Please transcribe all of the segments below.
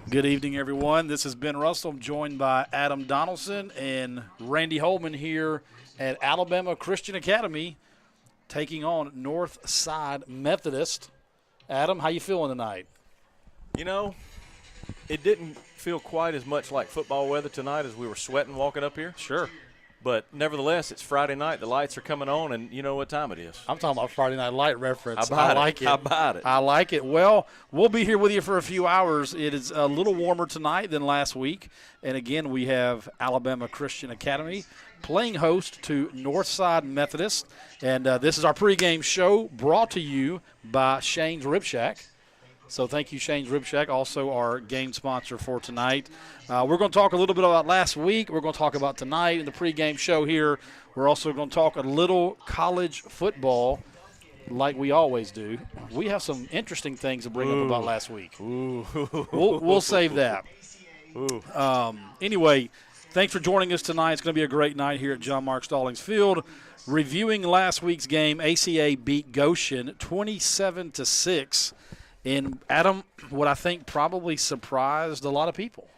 Good evening, everyone. This is Ben Russell. I'm joined by Adam Donaldson and Randy Holman here at Alabama Christian Academy, taking on Northside Methodist. Adam, how you feeling tonight? You know, it didn't feel quite as much like football weather tonight as we were sweating walking up here. Sure. But nevertheless, it's Friday night. The lights are coming on, and you know what time it is. I'm talking about Friday Night Light reference. I like it. How about it? I like it. Well, we'll be here with you for a few hours. It is a little warmer tonight than last week. And again, we have Alabama Christian Academy playing host to Northside Methodist. And this is our pregame show brought to you by Shane's Rib Shack. So thank you, Shane's Rib Shack, also our game sponsor for tonight. We're going to talk a little bit about last week. We're going to talk about tonight in the pregame show here. We're also going to talk a little college football like we always do. We have some interesting things to bring up about last week. We'll save that. Anyway, thanks for joining us tonight. It's going to be a great night here at John Mark Stallings Field. Reviewing last week's game, ACA beat Goshen 27-6. And, Adam, what I think probably surprised a lot of people.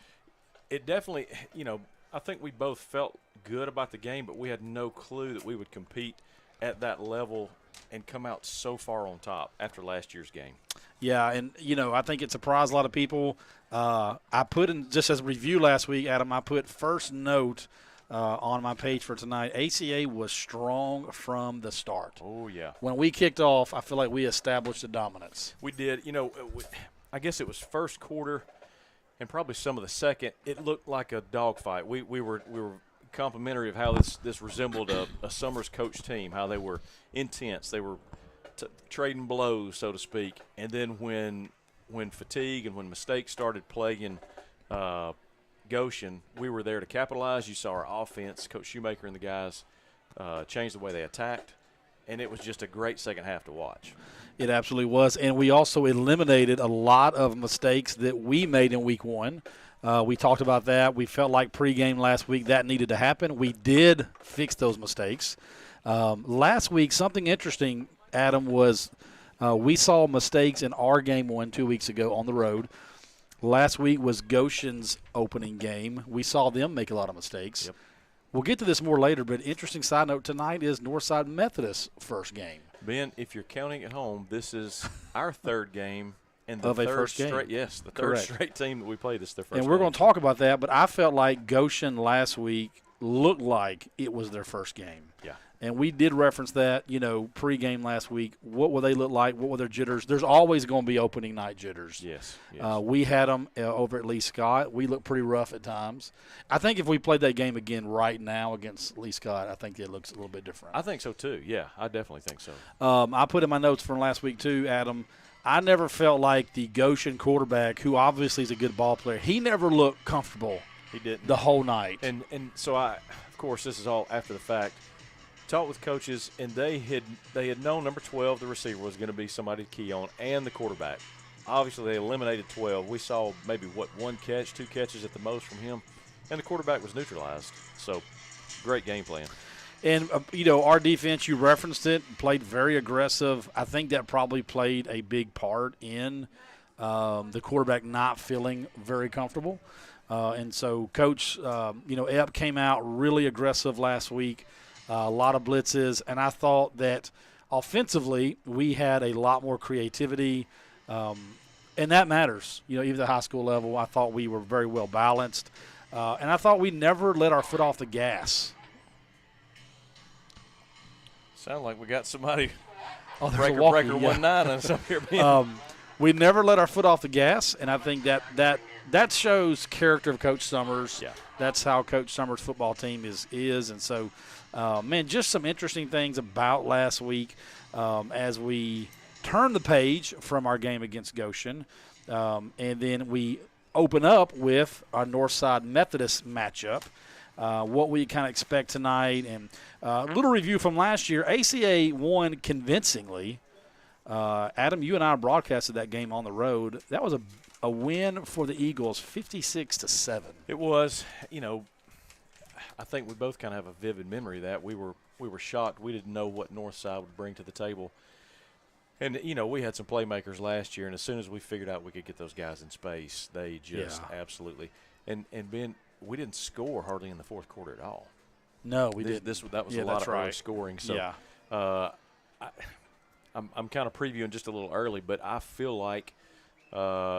It definitely, I think we both felt good about the game, but we had no clue that we would compete at that level and come out so far on top after last year's game. Yeah, and, I think it surprised a lot of people. I put in, just as a review last week, Adam, I put first note on my page for tonight. ACA was strong from the start. Oh, yeah. When we kicked off, I feel like we established the dominance. We did. I guess it was first quarter and probably some of the second. It looked like a dogfight. We were complimentary of how this resembled a Summers coach team, how they were intense. They were trading blows, so to speak. And then when fatigue and when mistakes started plaguing Goshen, we were there to capitalize. You saw our offense, Coach Shoemaker and the guys change the way they attacked, and it was just a great second half to watch. It absolutely was, and we also eliminated a lot of mistakes that we made in week one. We talked about that. We felt like pregame last week that needed to happen. We did fix those mistakes. Last week, something interesting, Adam, was we saw mistakes in our game 2 weeks ago on the road. Last week was Goshen's opening game. We saw them make a lot of mistakes. Yep. We'll get to this more later, but interesting side note tonight is Northside Methodist's first game. Ben, if you're counting at home, this is our third game and the Of a third first game. straight. Yes, the third Correct. straight team that we played is their first. And we're game. going to talk about that, but I felt like Goshen last week looked like it was their first game. Yeah. And we did reference that, pregame last week. What will they look like? What were their jitters? There's always going to be opening night jitters. Yes. We had them over at Lee Scott. We looked pretty rough at times. I think if we played that game again right now against Lee Scott, I think it looks a little bit different. I think so too. Yeah, I definitely think so. I put in my notes from last week too, Adam. I never felt like the Goshen quarterback, who obviously is a good ball player, he never looked comfortable. He didn't the whole night. And so of course, this is all after the fact. Talked with coaches, and they had known number 12, the receiver, was going to be somebody to key on, and the quarterback. Obviously, they eliminated 12. We saw maybe, one catch, 2 catches at the most from him, and the quarterback was neutralized. So, great game plan. And, our defense, you referenced it, played very aggressive. I think that probably played a big part in the quarterback not feeling very comfortable. And so, Coach, Epp came out really aggressive last week. A lot of blitzes, and I thought that offensively we had a lot more creativity, and that matters. Even at the high school level, I thought we were very well balanced, and I thought we never let our foot off the gas. Sound like we got somebody Breaker 19 us up here. We never let our foot off the gas, and I think that shows character of Coach Summers. Yeah. That's how Coach Summers' football team is, and so – just some interesting things about last week as we turn the page from our game against Goshen. And then we open up with our Northside Methodist matchup, what we kind of expect tonight. And a little review from last year. ACA won convincingly. Adam, you and I broadcasted that game on the road. That was a win for the Eagles, 56-7. It was, I think we both kind of have a vivid memory of that. We were shocked. We didn't know what Northside would bring to the table. And, you know, we had some playmakers last year, and as soon as we figured out we could get those guys in space, they just absolutely – and Ben, we didn't score hardly in the fourth quarter at all. No, we didn't. That was a lot of early scoring. So I'm kind of previewing just a little early, but I feel like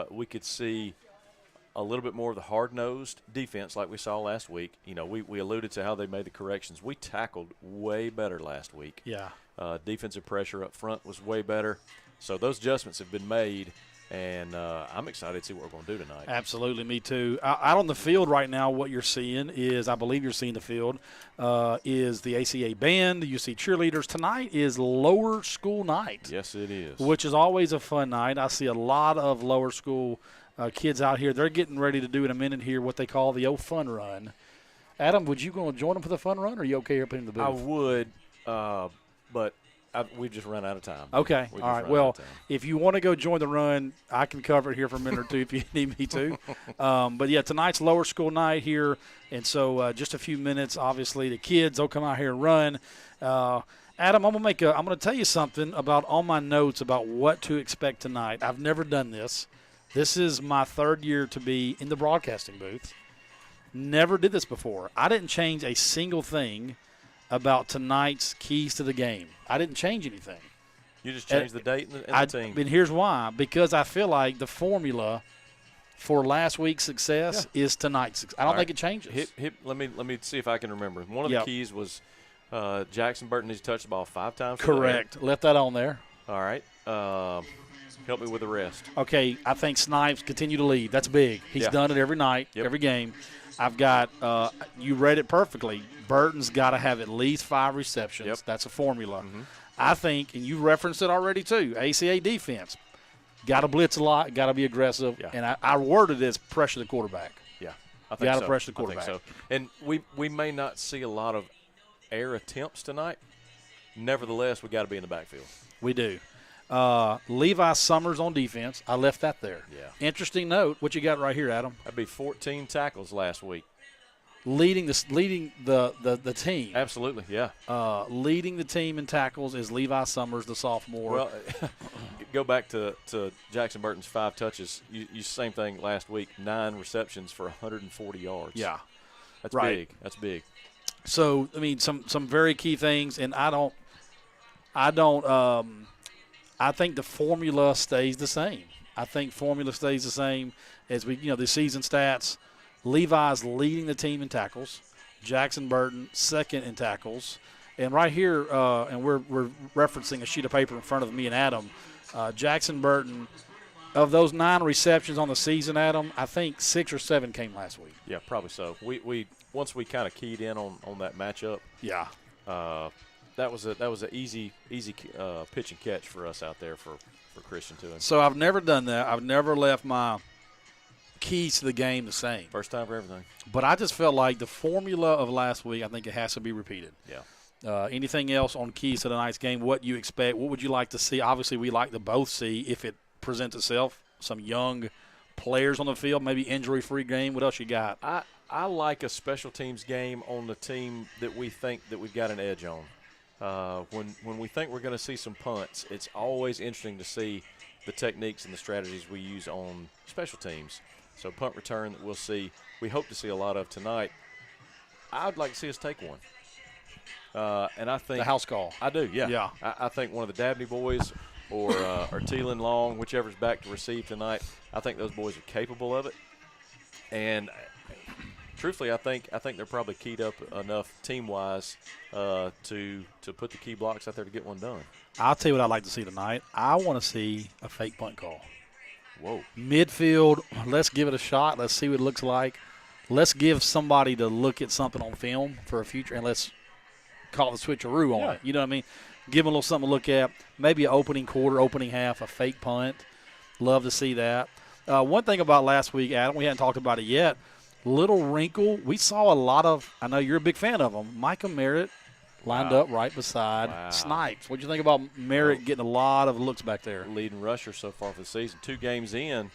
we could see a little bit more of the hard-nosed defense like we saw last week. You know, we alluded to how they made the corrections. We tackled way better last week. Yeah. Defensive pressure up front was way better. So those adjustments have been made, and I'm excited to see what we're going to do tonight. Absolutely, me too. Out on the field right now, what you're seeing is, I believe you're seeing the field, is the ACA band. You see cheerleaders. Tonight is lower school night. Yes, it is. Which is always a fun night. I see a lot of lower school kids out here. They're getting ready to do in a minute here what they call the fun run. Adam, would you go and join them for the fun run, or are you okay here putting the booth? I would, but we've just run out of time. Okay. All right. Well, if you want to go join the run, I can cover it here for a minute or two if you need me to. But, yeah, tonight's lower school night here, and so just a few minutes, obviously, the kids, they'll come out here and run. Adam, I'm going to tell you something about on my notes about what to expect tonight. I've never done this. This is my third year to be in the broadcasting booth. Never did this before. I didn't change a single thing about tonight's keys to the game. I didn't change anything. You just changed the date and the team. And here's why. Because I feel like the formula for last week's success is tonight's success. I don't think it changes. Let me see if I can remember. One of the keys was Jackson Burton needs to touch the ball 5 times. Correct. Left that on there. All right. Help me with the rest. Okay, I think Snipes continue to lead. That's big. He's done it every night, every game. I've got you read it perfectly. Burton's got to have at least 5 receptions. Yep. That's a formula. Mm-hmm. I think, and you referenced it already too, ACA defense. Got to blitz a lot, got to be aggressive. Yeah. And I worded it as pressure the quarterback. Yeah, I think so. Got to pressure the quarterback. I think so. And we may not see a lot of air attempts tonight. Nevertheless, we got to be in the backfield. We do. Levi Summers on defense. I left that there. Yeah. Interesting note. What you got right here, Adam? That'd be 14 tackles last week. Leading the team. Absolutely, yeah. Leading the team in tackles is Levi Summers, the sophomore. Well, go back to Jackson Burton's 5 touches. You same thing last week. 9 receptions for 140 yards. Yeah, that's big. That's big. So I mean, some very key things, and I think the formula stays the same. I think formula stays the same as the season stats. Levi's leading the team in tackles. Jackson Burton second in tackles. And right here, and we're referencing a sheet of paper in front of me and Adam, Jackson Burton, of those 9 receptions on the season, Adam, I think 6 or 7 came last week. Yeah, probably so. We once we kind of keyed in on that matchup. Yeah. That was an easy pitch and catch for us out there for Christian too. So I've never done that. I've never left my keys to the game the same. First time for everything. But I just felt like the formula of last week, I think it has to be repeated. Yeah. Anything else on keys to tonight's game? What you expect? What would you like to see? Obviously, we like to both see, if it presents itself, some young players on the field, maybe injury-free game. What else you got? I like a special teams game on the team that we think that we've got an edge on. When we think we're going to see some punts, it's always interesting to see the techniques and the strategies we use on special teams. So punt return that we'll see, we hope to see a lot of tonight. I'd like to see us take one. And I think – the house call. I do, yeah. Yeah. I think one of the Dabney boys or Thielen Long, whichever's back to receive tonight, I think those boys are capable of it. And truthfully, I think they're probably keyed up enough team-wise to put the key blocks out there to get one done. I'll tell you what I'd like to see tonight. I want to see a fake punt call. Whoa. Midfield, let's give it a shot. Let's see what it looks like. Let's give somebody to look at something on film for a future, and let's call the switcheroo on it. You know what I mean? Give them a little something to look at. Maybe an opening quarter, opening half, a fake punt. Love to see that. One thing about last week, Adam, we hadn't talked about it yet. Little wrinkle. We saw a lot of, I know you're a big fan of them, Micah Merritt lined up right beside Snipes. What do you think about Merritt getting a lot of looks back there? Leading rusher so far for the season. 2 games in,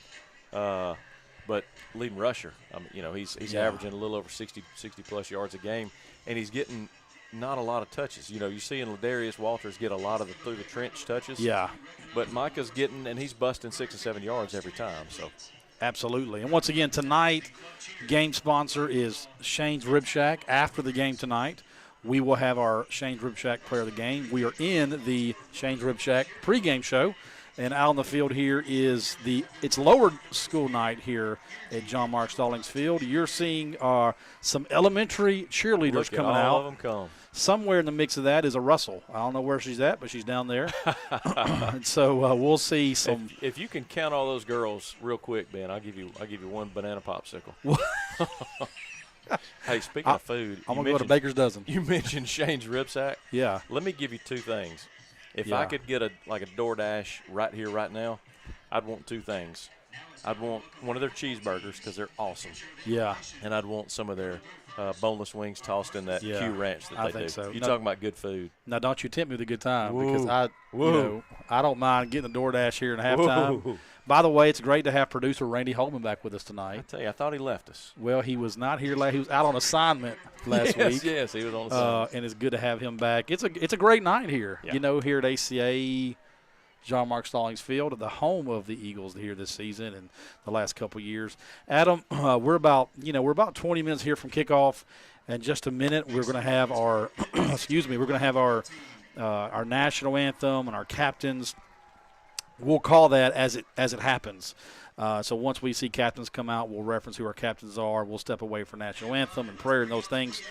but leading rusher. He's averaging a little over 60-plus yards a game, and he's getting not a lot of touches. You know, you see in Ladarius Walters get a lot of the through the trench touches. Yeah. But Micah's getting, and he's busting 6 and 7 yards every time. So Absolutely. And once again, tonight, game sponsor is Shane's Rib Shack. After the game tonight, we will have our Shane's Rib Shack player of the game. We are in the Shane's Rib Shack pregame show. And out on the field here is it's lower school night here at John Mark Stallings Field. You're seeing some elementary cheerleaders coming out. All of them come. Somewhere in the mix of that is a Russell. I don't know where she's at, but she's down there. And so we'll see some. If you can count all those girls real quick, Ben, I'll give you one banana popsicle. Hey, speaking of food, I'm gonna go to Baker's Dozen. You mentioned Shane's Rib Shack. Yeah. Let me give you two things. If I could get a DoorDash right here, right now, I'd want two things. I'd want one of their cheeseburgers because they're awesome. Yeah. And I'd want some of their boneless wings tossed in that Q Ranch that they think do. So. You're talking about good food. Now, don't you tempt me with a good time Whoa. because I don't mind getting the DoorDash here in halftime. Whoa. By the way, it's great to have producer Randy Holman back with us I tonight. tell you, I thought he left us. Well, he was not here. He was out on assignment last week. Yes, he was on assignment. And it's good to have him back. It's a great night here. Yeah. You know, here at ACA John Mark Stallings Field, the home of the Eagles here this season and the last couple of years. Adam, we're about 20 minutes here from kickoff. In just a minute, we're going to have our our national anthem and our captains. We'll call that as it happens. So once we see captains come out, we'll reference who our captains are. We'll step away for national anthem and prayer and those things.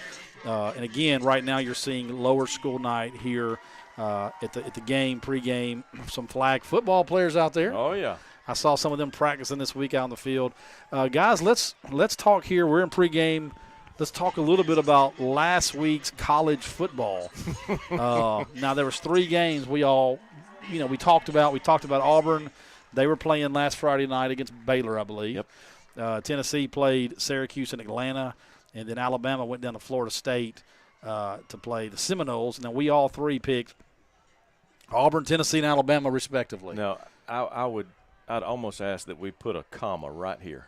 And again, right now you're seeing lower school night here at the game, pregame. Some flag football players out there. Oh yeah, I saw some of them practicing this week out on the field. Guys, let's talk here. We're in pregame. Let's talk a little bit about last week's college football. Now there was 3 games we talked about. We talked about Auburn. They were playing last Friday night against Baylor, I believe. Yep. Tennessee played Syracuse and Atlanta, and then Alabama went down to Florida State to play the Seminoles. Now we all 3 picked Auburn, Tennessee, and Alabama respectively. No, I'd almost ask that we put a comma right here.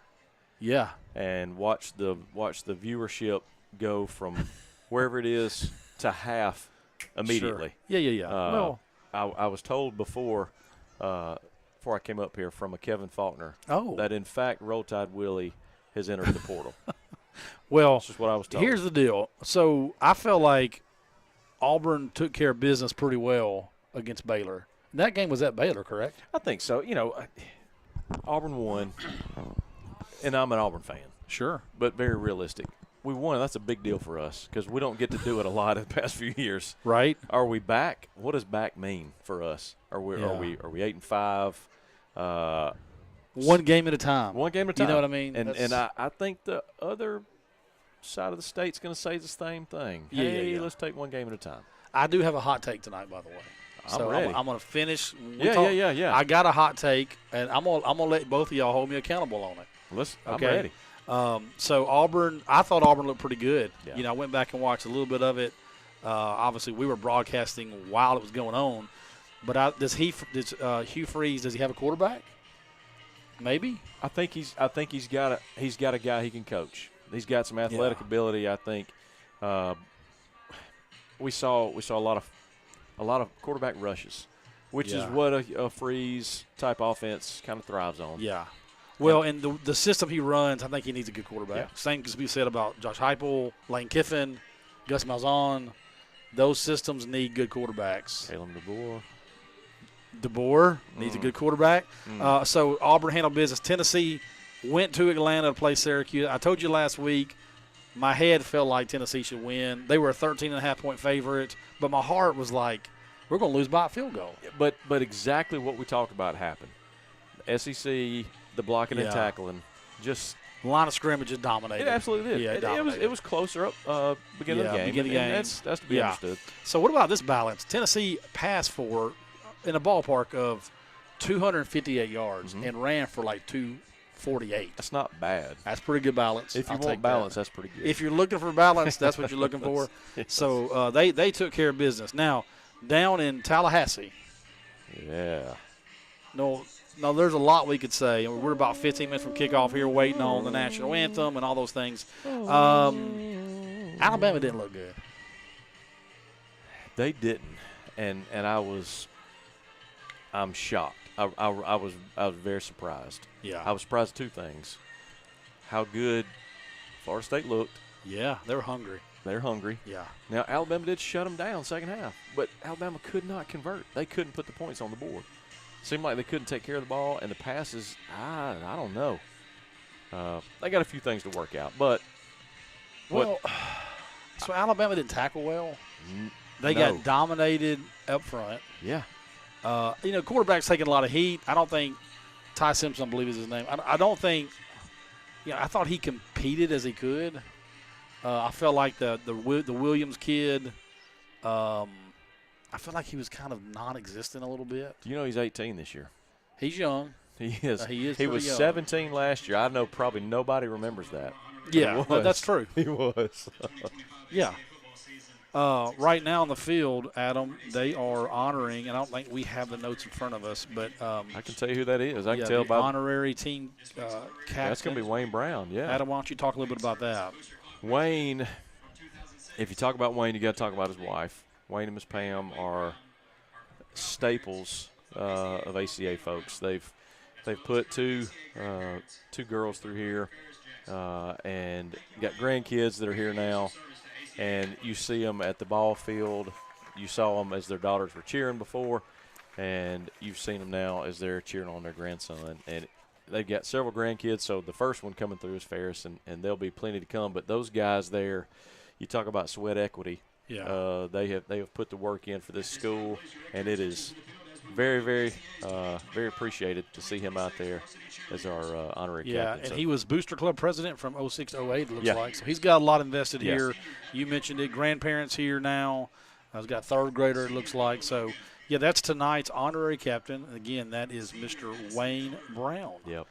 Yeah. And watch the viewership go from wherever it is to half immediately. Sure. Yeah. Well, I was told before I came up here from a Kevin Faulkner that in fact Roll Tide Willie has entered the portal. Well, that's just what I was told. Here's the deal. So I felt like Auburn took care of business pretty well against Baylor. That game was at Baylor, correct? I think so. You know, Auburn won, and I'm an Auburn fan. Sure. But very realistic. We won. That's a big deal for us because we don't get to do it a lot in the past few years. Right. Are we back? What does back mean for us? Are we 8-5? One game at a time. One game at a time. You know what I mean? And I think the other side of the state's going to say the same thing. Yeah. Let's take one game at a time. I do have a hot take tonight, by the way. I'm ready. I'm going to finish. Yeah. I got a hot take, and I'm gonna let both of y'all hold me accountable on it. I'm ready. So Auburn, I thought Auburn looked pretty good. Yeah. You know, I went back and watched a little bit of it. Obviously, we were broadcasting while it was going on. But does Hugh Freeze? Does he have a quarterback? Maybe. I think he's got a guy he can coach. He's got some athletic ability. I think we saw a lot of quarterback rushes, which is what a Freeze type offense kind of thrives on. Yeah. Well, and the system he runs, I think he needs a good quarterback. Yeah. Same can be said about Josh Heupel, Lane Kiffin, Gus Malzahn. Those systems need good quarterbacks. Caleb DeBoer needs a good quarterback. So Auburn handled business. Tennessee went to Atlanta to play Syracuse. I told you last week my head felt like Tennessee should win. They were a 13.5-point favorite, but my heart was like, we're going to lose by a field goal. But exactly what we talked about happened. SEC, the blocking and tackling, just line of scrimmage just dominated. It absolutely did. Yeah, it was closer up beginning of the game. That's to be understood. So what about this balance? Tennessee passed for in a ballpark of 258 yards and ran for like 248. That's not bad. That's pretty good balance. If you want balance, that's pretty good. If you're looking for balance, that's what you're looking for. Yes. So they took care of business. Now, down in Tallahassee. Yeah. No, there's a lot we could say. We're about 15 minutes from kickoff here waiting on the national anthem and all those things. Alabama didn't look good. They didn't, and I'm shocked. I was very surprised. Yeah. I was surprised at two things: how good Florida State looked. Yeah, they were hungry. They're hungry. Yeah. Now Alabama did shut them down second half, but Alabama could not convert. They couldn't put the points on the board. Seemed like they couldn't take care of the ball, and the passes. I don't know. They got a few things to work out, but so Alabama didn't tackle well. They no. got dominated up front. Yeah. Quarterback's taking a lot of heat. I don't think Ty Simpson, I believe is his name. I don't think. I thought he competed as he could. I felt like the Williams kid. I felt like he was kind of non-existent a little bit. Do you know he's 18 this year? He's young. He is. He was young. 17 last year. I know probably nobody remembers that. Yeah, that's true. He was. Yeah. Right now on the field, Adam, they are honoring, and I don't think we have the notes in front of us, but I can tell you who that is. I can tell the by honorary team captain. That's going to be Wayne Brown. Yeah. Adam, why don't you talk a little bit about that? Wayne, if you talk about Wayne, you got to talk about his wife. Wayne and Miss Pam are staples of ACA folks. They've put two girls through here, and got grandkids that are here now. And you see them at the ball field. You saw them as their daughters were cheering before, and you've seen them now as they're cheering on their grandson. And they've got several grandkids, so the first one coming through is Ferris, and there'll be plenty to come. But those guys there, you talk about sweat equity. Yeah. They have put the work in for this school, and it is very, very, very appreciated to see him out there as our honorary captain. Yeah, and he was Booster Club president from 06 to 08, it looks Yeah. like. So he's got a lot invested Yes. here. You mentioned it. Grandparents here now. He's got third grader, it looks like. So, yeah, that's tonight's honorary captain. Again, that is Mr. Wayne Brown. Yep.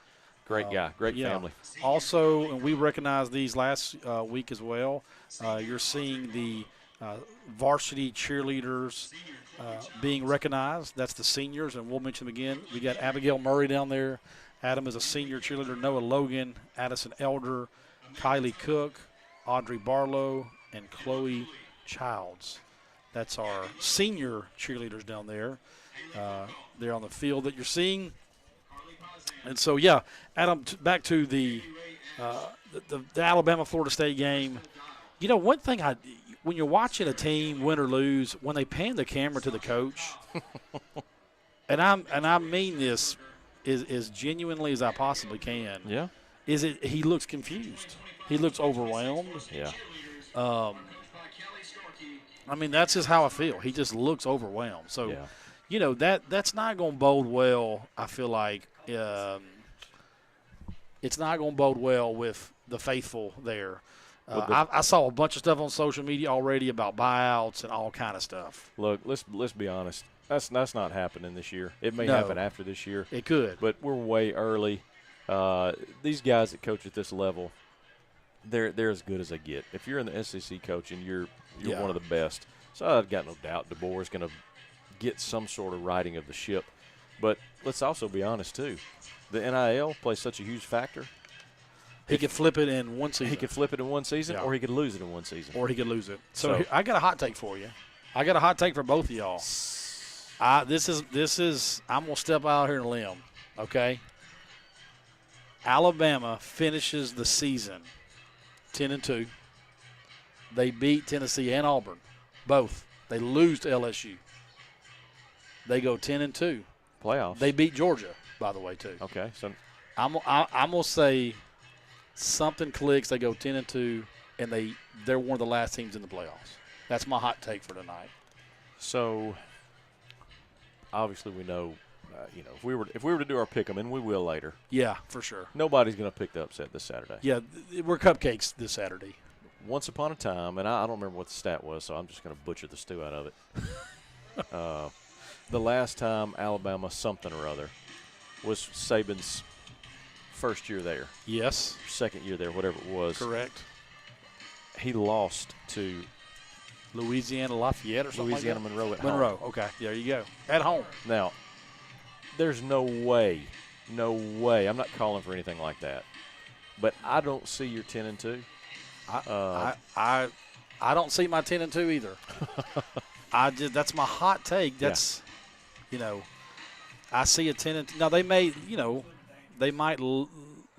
Great guy. Great family. Also, and we recognized these last week as well, you're seeing the varsity cheerleaders being recognized. That's the seniors, and we'll mention them again. We got Abigail Murray down there. Adam is a senior cheerleader. Noah Logan, Addison Elder, Kylie Cook, Audrey Barlow, and Chloe Childs. That's our senior cheerleaders down there. They're on the field that you're seeing. And so, yeah, Adam, back to the Alabama-Florida State game. You know, one thing when you're watching a team win or lose, when they pan the camera to the coach, and I mean this as genuinely as I possibly can. Yeah. He looks confused. He looks overwhelmed. Yeah. I mean, that's just how I feel. He just looks overwhelmed. So, Yeah. you know, that's not going to bode well, I feel like. It's not going to bode well with the faithful there. I saw a bunch of stuff on social media already about buyouts and all kind of stuff. Look, let's be honest. That's not happening this year. It may No. happen after this year. It could. But we're way early. These guys that coach at this level, they're as good as they get. If you're in the SEC coaching, you're Yeah. one of the best. So I've got no doubt DeBoer is going to get some sort of righting of the ship. But let's also be honest, too. The NIL plays such a huge factor. He could flip it in one season. He could flip it in one season, Yeah. or he could lose it in one season. Or he could lose it. So So- I got a hot take for you. I got a hot take for both of y'all. This is I'm gonna step out here on a limb, okay? Alabama finishes the season 10-2. They beat Tennessee and Auburn, both. They lose to LSU. They go 10-2. Playoffs. They beat Georgia, by the way, too. Okay, so I'm gonna say something clicks. They go 10-2, and they're one of the last teams in the playoffs. That's my hot take for tonight. So obviously we know, if we were to do our pick 'em, and we will later, Yeah, for sure. nobody's going to pick the upset this Saturday. Yeah, we're cupcakes this Saturday. Once upon a time, and I don't remember what the stat was, so I'm just going to butcher the stew out of it. The last time Alabama something or other was Saban's first year there, Yes, second year there, whatever it was. correct. He lost to Louisiana Lafayette or something Louisiana like that? Monroe at home. Monroe, okay. There you go. At home. Now, there's no way, I'm not calling for anything like that, but I don't see your 10-2. I don't see my 10-2 either. That's my hot take. That's, I see a tendency. Now, they may, they might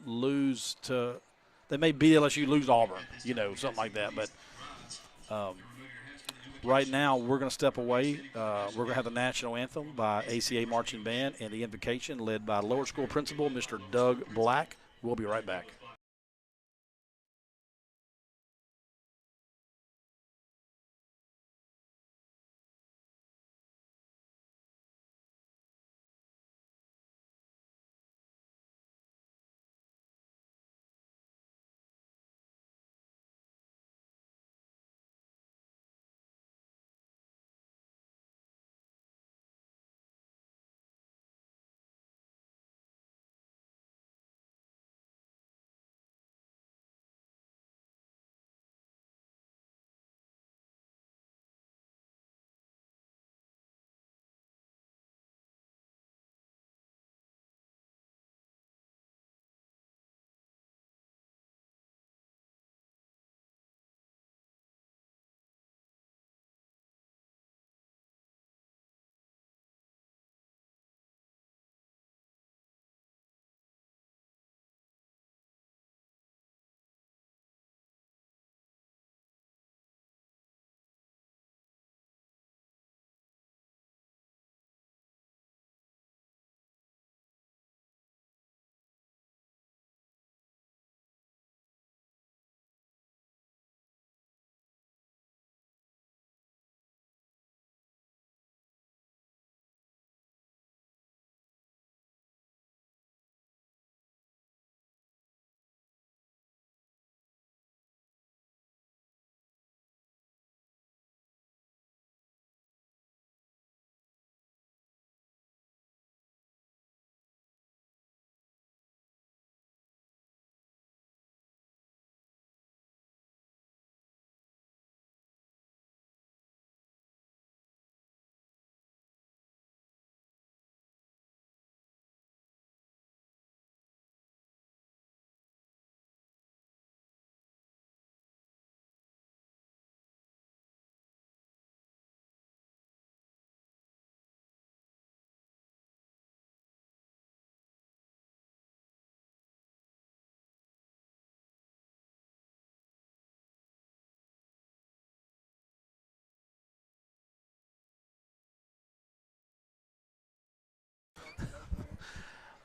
lose to – they may beat LSU, lose Auburn, something like that. But right now we're going to step away. We're going to have the national anthem by ACA Marching Band and the invocation led by lower school principal Mr. Doug Black. We'll be right back.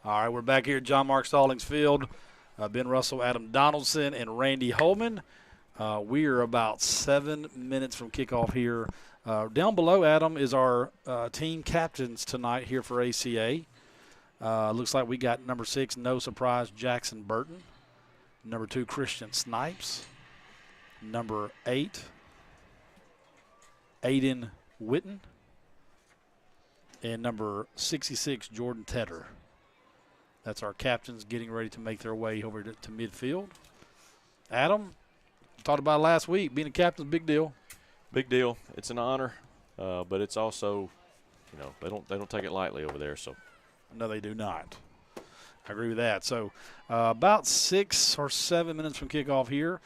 All right, we're back here at John Mark Stallings Field. Ben Russell, Adam Donaldson, and Randy Holman. We are about 7 minutes from kickoff here. Down below, Adam, is our team captains tonight here for ACA. Looks like we got number 6, no surprise, Jackson Burton. Number 2, Christian Snipes. Number 8, Aiden Witten. And number 66, Jordan Tedder. That's our captains getting ready to make their way over to midfield. Adam, talked about it last week. Being a captain is a big deal. Big deal. It's an honor, but it's also, they don't take it lightly over there. So, no, they do not. I agree with that. So, about 6 or 7 minutes from kickoff here.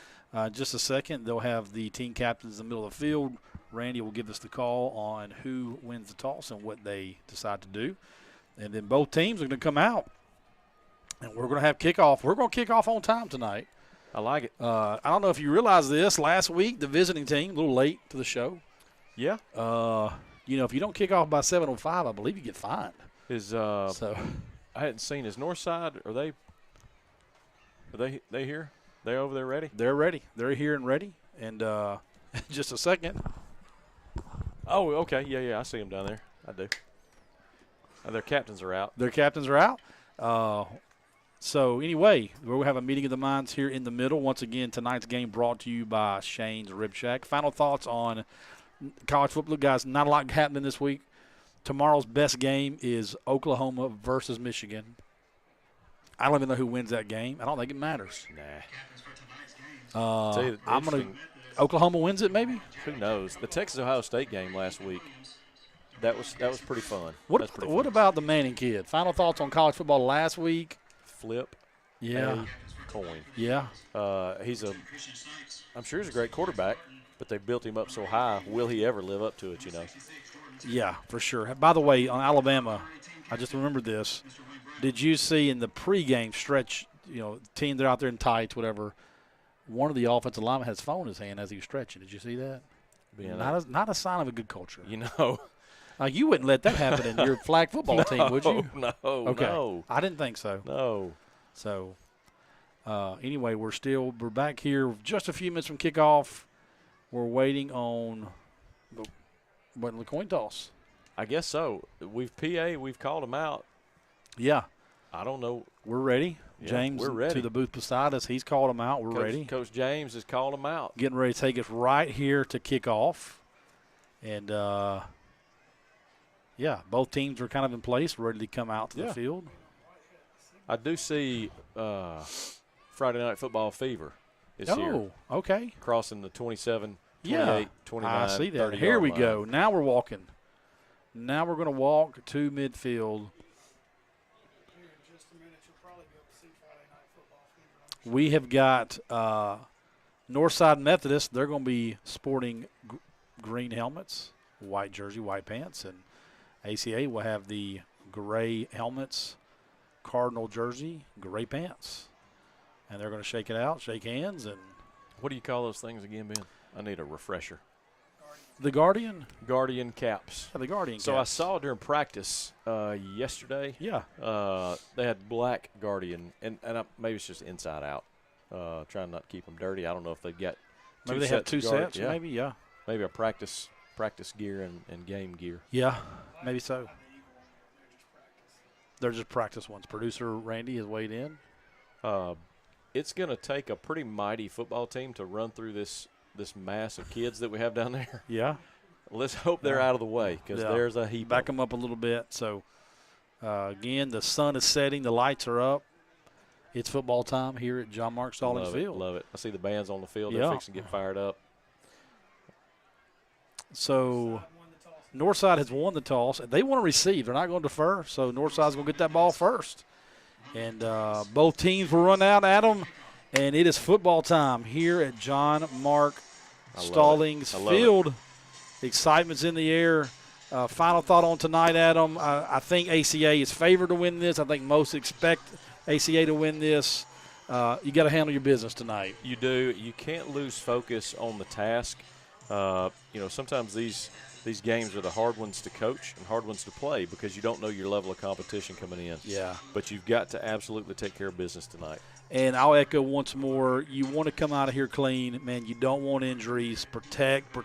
Just a second, they'll have the team captains in the middle of the field. Randy will give us the call on who wins the toss and what they decide to do, and then both teams are going to come out. And we're going to have kickoff. We're going to kick off on time tonight. I like it. I don't know if you realize this. Last week, the visiting team, a little late to the show. Yeah. If you don't kick off by 7:05, I believe you get fined. So I hadn't seen. Is Northside, are they here? They over there ready? They're ready. They're here and ready. And just a second. Oh, okay. Yeah, I see them down there. I do. Their captains are out. Their captains are out. So, anyway, we'll have a meeting of the minds here in the middle. Once again, tonight's game brought to you by Shane's Rib Shack. Final thoughts on college football. Guys, not a lot happening this week. Tomorrow's best game is Oklahoma versus Michigan. I don't even know who wins that game. I don't think it matters. Nah. Oklahoma wins it, maybe? Who knows? The Texas-Ohio State game last week, that was pretty fun. What about the Manning kid? Final thoughts on college football last week? Flip. Yeah. coin. Yeah. I'm sure he's a great quarterback, but they built him up so high. Will he ever live up to it, you know? Yeah, for sure. By the way, on Alabama, I just remembered this. Did you see in the pregame stretch, team they're out there in tights, whatever, one of the offensive linemen had his phone in his hand as he was stretching. Did you see that? Not a sign of a good culture. You know. You wouldn't let that happen in your flag football team, would you? No, okay. No. I didn't think so. No. So, anyway, we're back here just a few minutes from kickoff. We're waiting on the coin toss. I guess so. We've called them out. Yeah. I don't know. We're ready. Yeah, James we're ready. to the booth beside us. He's called them out. We're ready. Coach James has called them out. Getting ready to take us right here to kick off. And, both teams are kind of in place, ready to come out to the field. I do see Friday Night Football fever is here. Oh, okay. Crossing the 27, 28, 29, I see that. 30 Here we line. go. Now we're walking. Now we're going to walk to midfield. We have got Northside Methodist. They're going to be sporting green helmets, white jersey, white pants, and ACA will have the gray helmets, cardinal jersey, gray pants. And they're going to shake it out, shake hands. And what do you call those things again, Ben? I need a refresher. The Guardian? Guardian caps. The Guardian so caps. I saw during practice yesterday. Yeah. They had black Guardian, and maybe it's just inside out. Trying not to keep them dirty. I don't know if they've got maybe they have two sets. Yeah. Maybe, yeah. Maybe a practice gear and game gear. Yeah, maybe so. They're just practice ones. Producer Randy has weighed in. It's going to take a pretty mighty football team to run through this mass of kids that we have down there. Yeah. Let's hope they're out of the way because there's a heap. Back them up a little bit. So, again, the sun is setting. The lights are up. It's football time here at John Mark Stallings Field. Love it. I see the bands on the field. They're fixing to get fired up. So, Northside has won the toss. They want to receive. They're not going to defer, so Northside's going to get that ball first. And both teams will run out at them, and it is football time here at John Mark Stallings Field. Excitement's in the air. Final thought on tonight, Adam. I think ACA is favored to win this. I think most expect ACA to win this. You got to handle your business tonight. You do. You can't lose focus on the task. Sometimes these games are the hard ones to coach and hard ones to play because you don't know your level of competition coming in. Yeah. But you've got to absolutely take care of business tonight. And I'll echo once more, you want to come out of here clean. Man, you don't want injuries. Protect.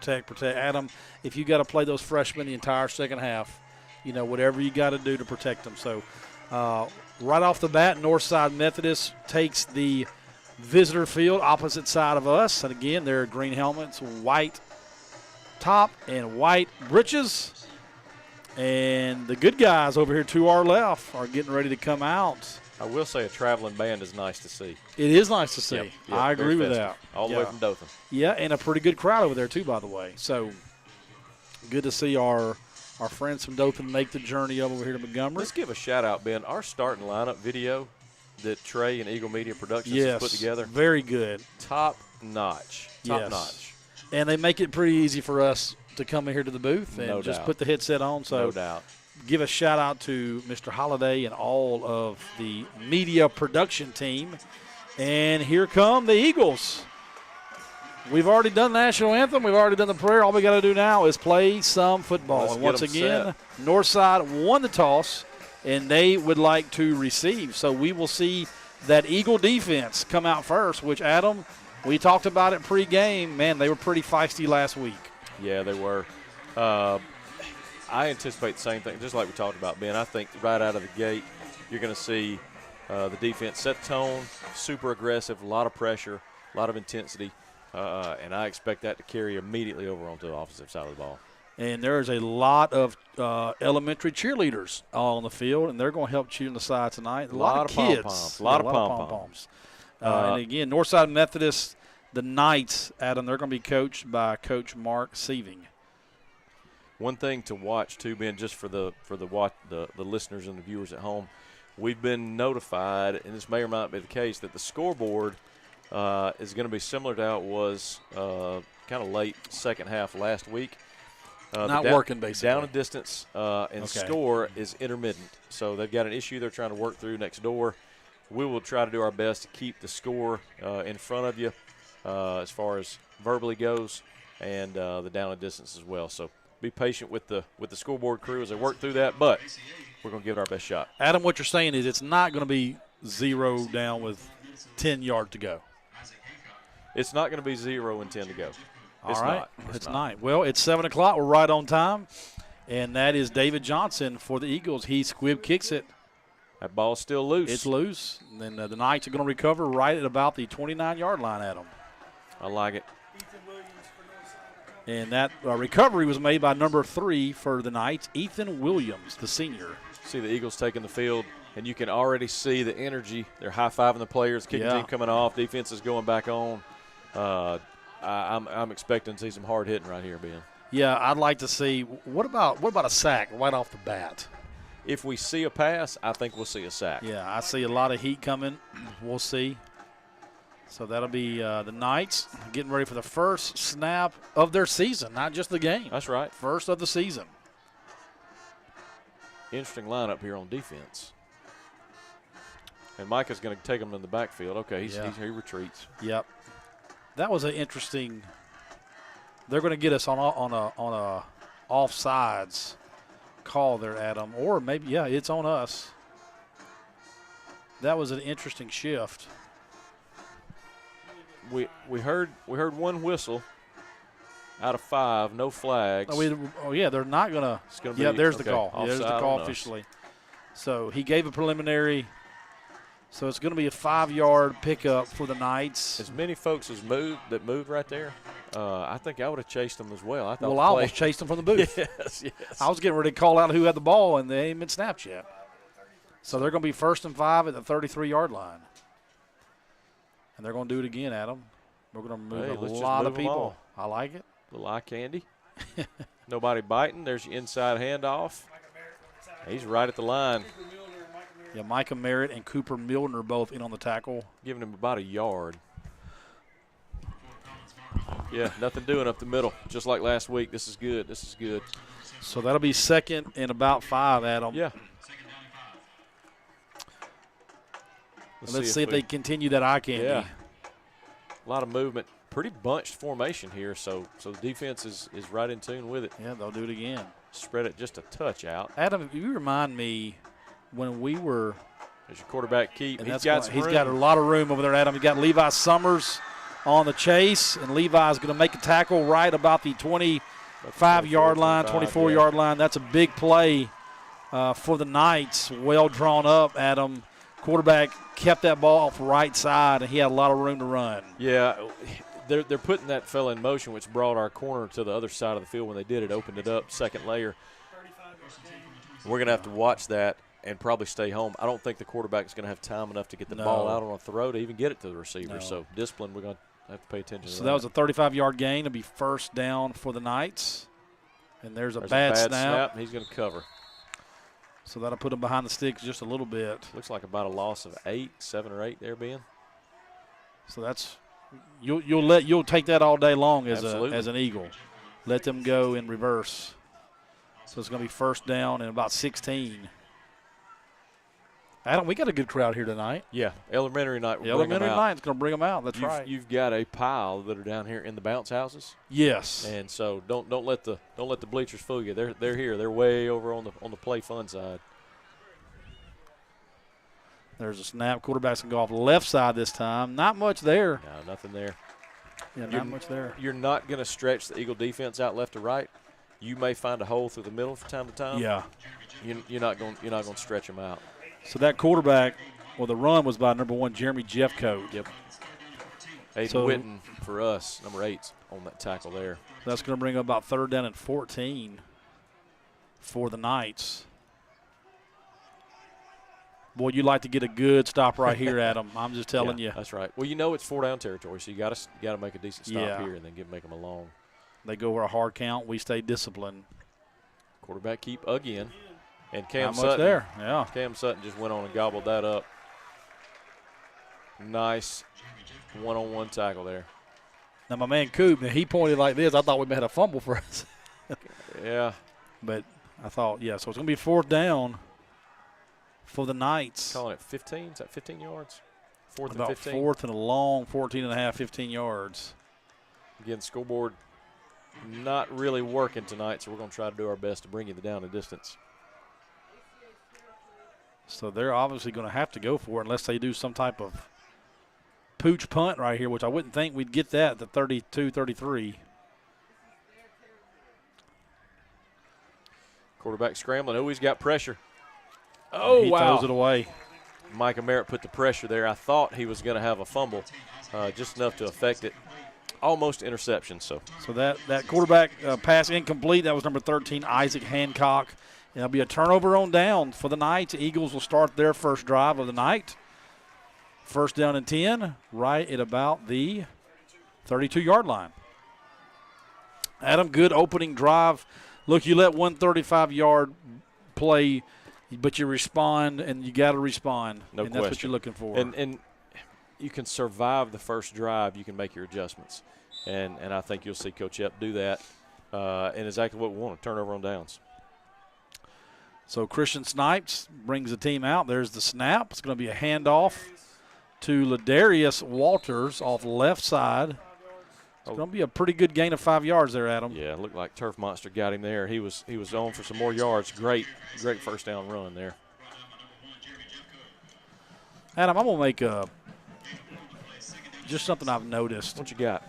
Adam, if you got to play those freshmen the entire second half, whatever you got to do to protect them. So right off the bat, Northside Methodist takes the visitor field opposite side of us. And, again, they're green helmets, white top and white breeches. And the good guys over here to our left are getting ready to come out. I will say a traveling band is nice to see. It is nice to see. Yep, I agree with that. All the way from Dothan. Yeah, and a pretty good crowd over there too, by the way. So good to see our friends from Dothan make the journey over here to Montgomery. Let's give a shout-out, Ben. Our starting lineup video that Trey and Eagle Media Productions has put together. Very good. Top-notch. Top-notch. And they make it pretty easy for us to come in here to the booth and just put the headset on. So no doubt. Give a shout-out to Mr. Holliday and all of the media production team. And here come the Eagles. We've already done the national anthem. We've already done the prayer. All we got to do now is play some football. And once again, Northside won the toss, and they would like to receive. So we will see that Eagle defense come out first, which, Adam, we talked about it pregame. Man, they were pretty feisty last week. Yeah, they were. I anticipate the same thing, just like we talked about, Ben. I think right out of the gate, you're going to see the defense set the tone, super aggressive, a lot of pressure, a lot of intensity, and I expect that to carry immediately over onto the offensive side of the ball. And there's a lot of elementary cheerleaders on the field, and they're going to help cheer on the side tonight. A lot of kids. A lot of pom-poms. And, again, Northside Methodist, the Knights, Adam, they're going to be coached by Coach Mark Sieving. One thing to watch too, Ben, just for the listeners and the viewers at home, we've been notified, and this may or may not be the case, that the scoreboard is going to be similar to how it was kind of late second half last week. Not working, basically. Down and distance and score is intermittent. So they've got an issue they're trying to work through next door. We will try to do our best to keep the score in front of you as far as verbally goes, and the down and distance as well. So be patient with the scoreboard crew as they work through that, but we're going to give it our best shot. Adam, what you're saying is it's not going to be 0 down with 10 yards to go. It's not going to be 0 and 10 to go. All right. It's not. Well, it's 7 o'clock. We're right on time, and that is David Johnson for the Eagles. He squib kicks it. That ball's still loose. It's loose. And then the Knights are going to recover right at about the 29-yard line, Adam. I like it. And that recovery was made by number 3 for the Knights, Ethan Williams, the senior. See the Eagles taking the field, and you can already see the energy. They're high-fiving the players, kicking team coming off, defense is going back on. I'm expecting to see some hard hitting right here, Ben. Yeah, I'd like to see. What about a sack right off the bat? If we see a pass, I think we'll see a sack. Yeah, I see a lot of heat coming. We'll see. So that'll be the Knights getting ready for the first snap of their season, not just the game. That's right. First of the season. Interesting lineup here on defense. And Micah's going to take him in the backfield. Okay, he retreats. Yep. That was an interesting. They're going to get us on a offsides call there, Adam, or maybe it's on us. That was an interesting shift. We heard one whistle out of 5, no flags. They're not going to. Yeah, there's the call. Yeah, there's the call officially. So he gave a preliminary. So it's going to be a 5-yard pickup for the Knights. As many folks as moved right there, I think I would have chased them as well. I almost chased them from the booth. Yes. I was getting ready to call out who had the ball, and they ain't been snapped yet. So they're going to be 1st and 5 at the 33-yard line. And they're going to do it again, Adam. We're going to move a lot of people. I like it. Little eye candy. Nobody biting. There's your inside handoff. He's right at the line. Yeah, Micah Merritt and Cooper Milner both in on the tackle. Giving him about a yard. Yeah, nothing doing up the middle. Just like last week. This is good. So that'll be 2nd and about 5, Adam. Yeah. Let's see if they continue that eye candy. Yeah. A lot of movement. Pretty bunched formation here, so the defense is right in tune with it. Yeah, they'll do it again. Spread it just a touch out. Adam, if you remind me when we were – There's your quarterback keep. He's got a lot of room over there, Adam. He's got Levi Summers on the chase, and Levi's going to make a tackle right about the 25-yard line, 24-yard line. That's a big play for the Knights. Well drawn up, Adam. Quarterback kept that ball off the right side, and he had a lot of room to run. Yeah, they're putting that fella in motion, which brought our corner to the other side of the field when they did it, opened it up, second layer. We're going to have to watch that and probably stay home. I don't think the quarterback is going to have time enough to get the ball out on a throw to even get it to the receiver. No. So discipline, we're going to have to pay attention to that. So that was a 35-yard gain. It'll be 1st down for the Knights. And there's a bad snap. He's going to cover. So that'll put him behind the sticks just a little bit. Looks like about a loss of 7 or 8 there, Ben. So that's you'll take that all day long as an Eagle. Let them go in reverse. So it's going to be 1st down and about 16. Adam, we got a good crowd here tonight. Yeah, elementary night. Elementary night's going to bring them out. That's right. You've got a pile that are down here in the bounce houses. Yes. And so don't let the bleachers fool you. They're here. They're way over on the play fun side. There's a snap. Quarterback's going to go off the left side this time. Not much there. No, nothing there. Yeah, not much there. You're not going to stretch the Eagle defense out left to right. You may find a hole through the middle from time to time. Yeah. You're not going to stretch them out. So that quarterback, the run was by number 1, Jeremy Jeffcoat. Yep. Aiden Witten for us, number 8 on that tackle there. That's going to bring up about 3rd down and 14 for the Knights. Boy, you like to get a good stop right here, Adam. I'm just telling you. That's right. Well, it's 4-down territory, so you got to make a decent stop here and then make them a long. They go over a hard count. We stay disciplined. Quarterback keep again. And Cam Not much Sutton, there. Yeah. Cam Sutton just went on and gobbled that up. Nice one-on-one tackle there. Now, my man Coop, he pointed like this. I thought we may have a fumble for us. Yeah. But I thought, yeah, so it's going to be 4th down for the Knights. Calling it 15. Is that 15 yards? 4th About and 15. 4th and a long 14 and a half, 15 yards. Again, scoreboard not really working tonight, so we're going to try to do our best to bring you down the distance. So they're obviously going to have to go for it unless they do some type of pooch punt right here, which I wouldn't think we'd get that at the 32-33. Quarterback scrambling. Oh, he's got pressure. Oh, he wow. Throws it away. Micah Merritt put the pressure there. I thought he was going to have a fumble, just enough to affect it. Almost interception. So that quarterback pass incomplete. That was number 13, Isaac Hancock. And it'll be a turnover on down for the Knights. Eagles will start their first drive of the night. 1st down and 10, right at about the 32-yard line. Adam, good opening drive. Look, you let 135-yard play, but you respond, and you got to respond. No and question. That's what you're looking for. And you can survive the first drive. You can make your adjustments. And I think you'll see Coach Epp do that. And exactly what we want, a turnover on downs. So Christian Snipes brings the team out. There's the snap. It's going to be a handoff to Ladarius Walters off the left side. It's going to be a pretty good gain of 5 yards there, Adam. Yeah, it looked like Turf Monster got him there. He was on for some more yards. Great first down run there. Adam, I'm going to make just something I've noticed. What you got?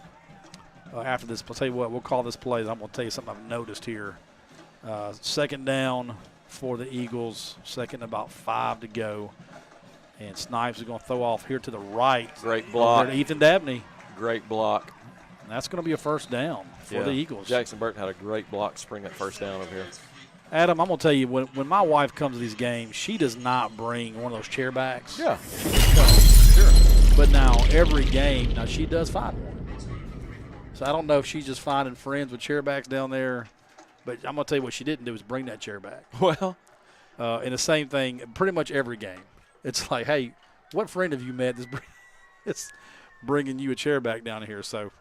After this, I'll tell you what, we'll call this play. I'm going to tell you something I've noticed here. 2nd down for the Eagles, 2nd and about 5 to go. And Snipes is going to throw off here to the right. Great block. Over to Ethan Dabney. Great block. And that's going to be a 1st down for the Eagles. Jackson Burton had a great block to spring that 1st down over here. Adam, I'm going to tell you, when my wife comes to these games, she does not bring one of those chair backs. Yeah. Sure. But now every game, now she does find one. So I don't know if she's just finding friends with chair backs down there. But I'm going to tell you what she didn't do is bring that chair back. Well. And the same thing pretty much every game. It's like, hey, what friend have you met that's bringing you a chair back down here? So,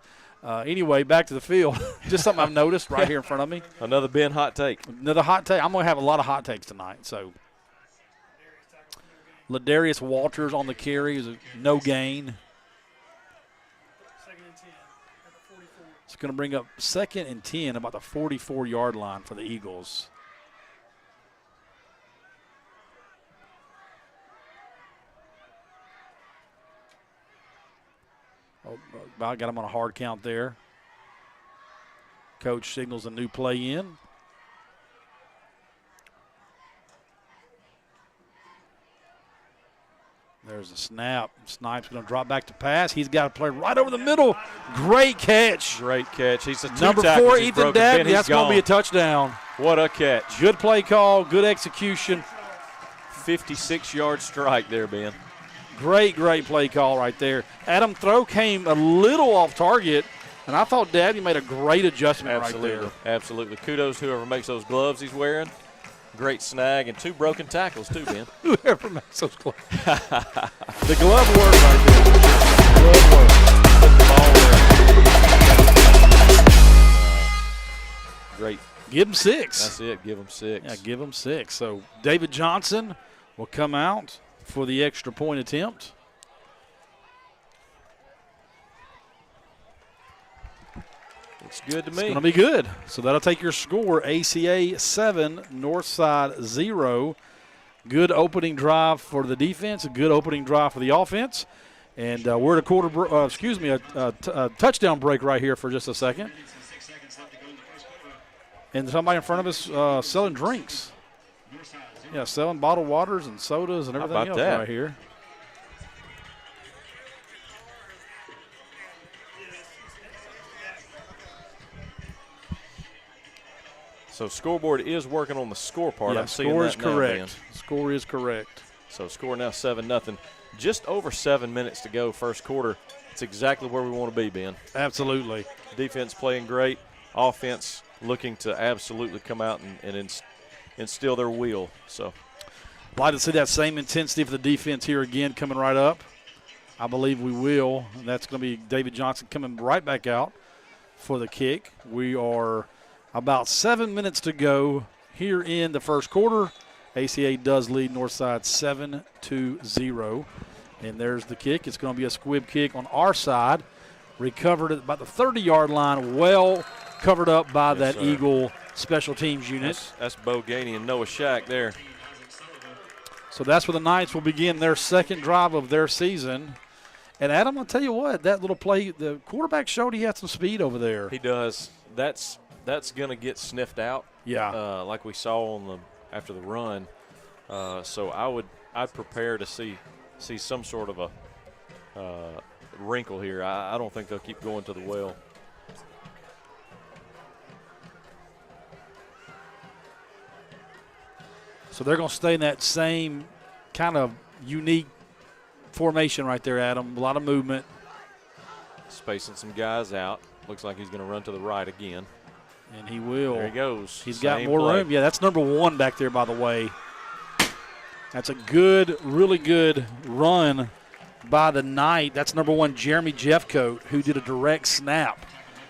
anyway, back to the field. Just something I've noticed right here in front of me. Another Ben hot take. Another hot take. I'm going to have a lot of hot takes tonight. So, Ladarius Walters on the carry is a no gain. It's going to bring up 2nd and 10, about the 44-yard line for the Eagles. Oh, I got him on a hard count there. Coach signals a new play in. There's a snap. Snipes going to drop back to pass. He's got to play right over the middle. Great catch. Great catch. He's a number 4, Ethan Dabney. That's going to be a touchdown. What a catch. Good play call. Good execution. 56-yard strike there, Ben. Great play call right there. Adam, throw came a little off target, and I thought Dabney made a great adjustment right there. Absolutely. Kudos to whoever makes those gloves he's wearing. Great snag and 2 broken tackles, too, Ben. Whoever makes those gloves. The glove work right there. Glove work. Put the ball where. Great. Give him 6. That's it. Give him 6. Yeah, give him 6. So David Johnson will come out for the extra point attempt. Looks good to me. It's going to be good. So that'll take your score, ACA 7, Northside 0. Good opening drive for the defense, a good opening drive for the offense. And we're at a touchdown break right here for just a second. And somebody in front of us selling drinks. Yeah, selling bottled waters and sodas and everything else right here. So scoreboard is working on the score part. Yeah, I'm seeing score that is correct. Now, Score is correct. so score now 7-0. Just over 7 minutes to go first quarter. It's exactly where we want to be, Ben. Absolutely. Defense playing great. Offense looking to absolutely come out and instill their will. So, like to see that same intensity for the defense here again coming right up. I believe we will. And that's going to be David Johnson coming right back out for the kick. We are about 7 minutes to go here in the first quarter. ACA does lead Northside 7-0. And there's the kick. It's going to be a squib kick on our side. Recovered at about the 30-yard line, well covered up by that sir. Eagle special teams unit. That's Bo Gainey and Noah Shack there. So that's where the Knights will begin their second drive of their season. And, Adam, I'll tell you what, that little play, the quarterback showed he had some speed over there. He does. That's going to get sniffed out. Yeah. Like we saw after the run. So I'd prepare to see some sort of a wrinkle here. I don't think they'll keep going to the well. So they're going to stay in that same kind of unique formation right there, Adam. A lot of movement. Spacing some guys out. Looks like he's going to run to the right again. And he will. There he goes. He's got more room. Yeah, that's number 1 back there, by the way. That's a good, really good run by the Knight. That's number 1, Jeremy Jeffcoat, who did a direct snap.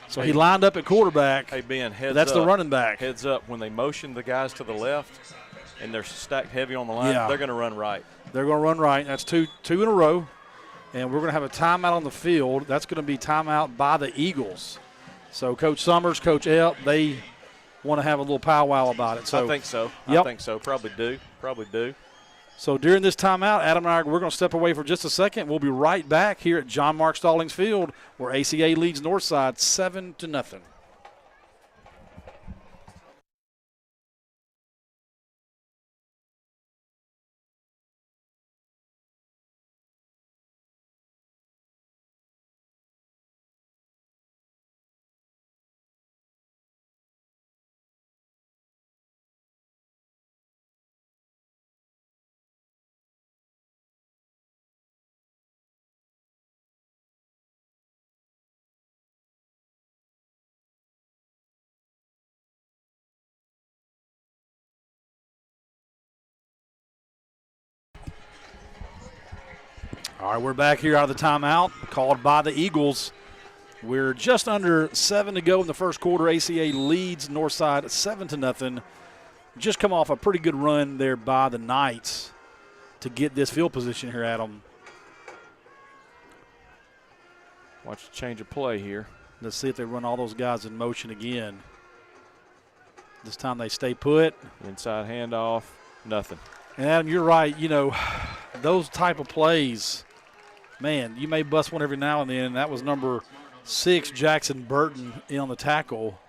So he lined up at quarterback. Hey, Ben, heads that's up. The running back. Heads up. When they motion the guys to the left and they're stacked heavy on the line, they're going to run right. They're going to run right. That's two in a row. And we're going to have a timeout on the field. That's going to be timeout by the Eagles. So Coach Summers, Coach Epp, they want to have a little powwow about it. So I think so. Yep. I think so. Probably do. So during this timeout, Adam and I, we're going to step away for just a second. We'll be right back here at John Mark Stallings Field, where ACA leads Northside 7-0. All right, we're back here out of the timeout called by the Eagles. We're just under 7 to go in the first quarter. ACA leads Northside 7-0. Just come off a pretty good run there by the Knights to get this field position here, Adam. Watch the change of play here. Let's see if they run all those guys in motion again. This time they stay put. Inside handoff, nothing. And, Adam, you're right. You know, those type of plays, man, you may bust one every now and then. That was number 6, Jackson Burton, in on the tackle.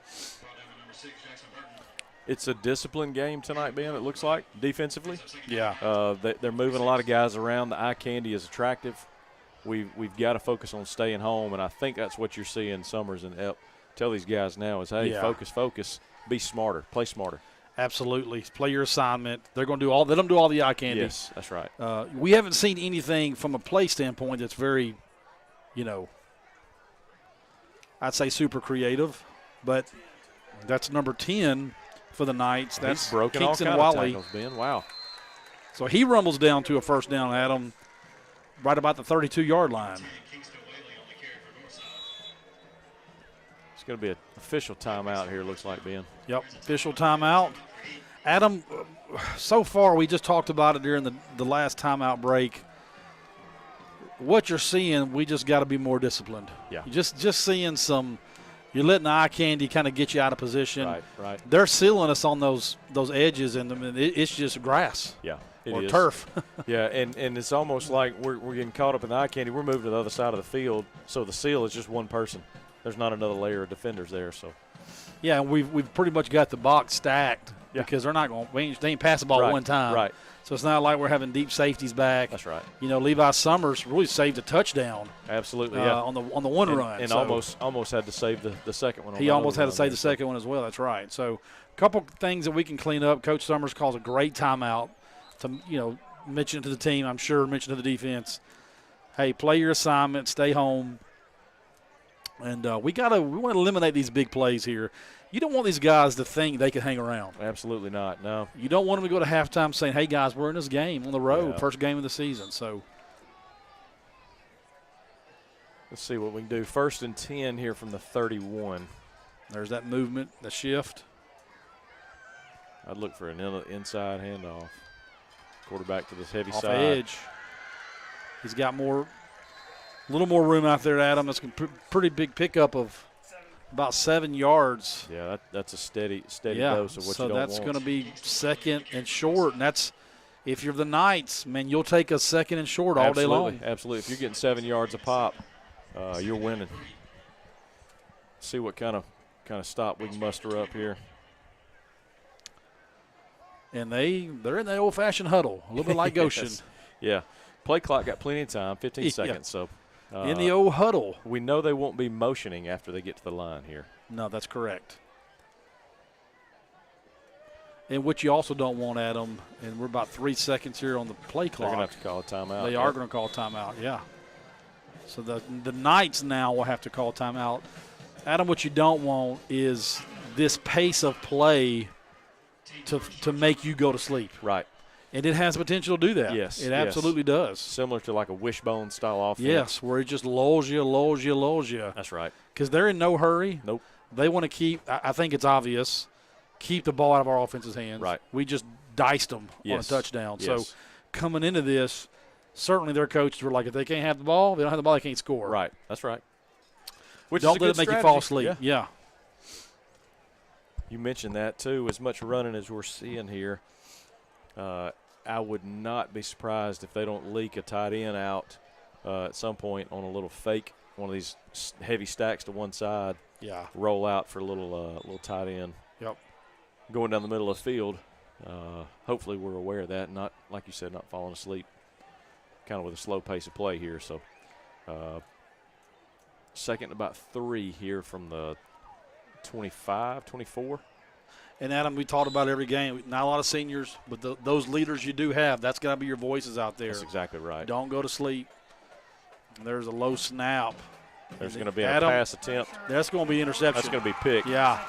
It's a disciplined game tonight, Ben, it looks like, defensively. Yeah. They're moving a lot of guys around. The eye candy is attractive. We've got to focus on staying home, and I think that's what you're seeing Summers and Epp tell these guys now is, hey, focus, be smarter, play smarter. Absolutely. Play your assignment. They're going to do let them do all the eye candy. Yes, that's right. We haven't seen anything from a play standpoint that's very, I'd say super creative, but that's number 10 for the Knights. That's He's broken all Kingston kind Wally. of tackles, Ben. Wow. So he rumbles down to a first down, Adam, right about the 32-yard line. It's going to be an official timeout here, looks like, Ben. Yep, official timeout. Adam, so far we just talked about it during the last timeout break. What you're seeing, we just got to be more disciplined. Yeah. You're just seeing you're letting the eye candy kind of get you out of position. Right. They're sealing us on those edges, and it's just grass. Yeah, or is. turf. Yeah, and it's almost like we're getting caught up in the eye candy. We're moving to the other side of the field, so the seal is just one person. There's not another layer of defenders there. So. Yeah, and we've pretty much got the box stacked because they're not going. They ain't pass the ball one time. Right. So it's not like we're having deep safeties back. That's right. Levi Summers really saved a touchdown. Absolutely, on the one run. And almost had to save the second one. He almost had to save the second one as well. That's right. So a couple things that we can clean up. Coach Summers calls a great timeout to mention to the team. I'm sure mention to the defense. Hey, play your assignment. Stay home. And we want to eliminate these big plays here. You don't want these guys to think they can hang around. Absolutely not, no. You don't want them to go to halftime saying, hey, guys, we're in this game on the road, Yeah. first game of the season. So let's see what we can do. 1st and 10 here from the 31. there's that movement, the shift. I'd look for an inside handoff. Quarterback to this heavy Off side. edge. He's got a little more room out there, Adam. That's a pretty big pickup of about 7 yards. Yeah, that's a steady dose of what you don't want. So that's going to be 2nd and short, and that's if you're the Knights, man, you'll take a 2nd and short all day long. Absolutely. If you're getting 7 yards a pop, you're winning. See what kind of stop we can muster up here. And they're in the old-fashioned huddle, a little bit like Goshen. Yes. Yeah. Play clock got plenty of time, 15 seconds. So in the old huddle. We know they won't be motioning after they get to the line here. No, that's correct. And what you also don't want, Adam, and we're about 3 seconds here on the play clock. They're going to have to call a timeout. They are going to call a timeout, yeah. So the Knights now will have to call a timeout. Adam, what you don't want is this pace of play to make you go to sleep. Right. And it has potential to do that. Yes. It absolutely does. Similar to like a wishbone style offense. Yes, where it just lulls you. That's right. Because they're in no hurry. Nope. They want to keep, I think it's obvious, keep the ball out of our offense's hands. Right. We just diced them on a touchdown. Yes. So coming into this, certainly their coaches were like, if they can't have the ball, they don't have the ball, they can't score. Right. That's right. Which don't is a let it good make strategy. you fall asleep. Yeah. You mentioned that, too. As much running as we're seeing here, I would not be surprised if they don't leak a tight end out at some point on a little fake, one of these heavy stacks to one side. Yeah. Roll out for a little tight end. Yep. Going down the middle of the field. Hopefully we're aware of that, not, like you said, not falling asleep. Kind of with a slow pace of play here. So 2nd and about 3 here from the 25, 24. And, Adam, we talked about every game. Not a lot of seniors, but those leaders you do have, that's got to be your voices out there. That's exactly right. Don't go to sleep. There's a low snap. There's going to be Adam, a pass attempt. That's going to be interception. That's going to be picked. Yeah.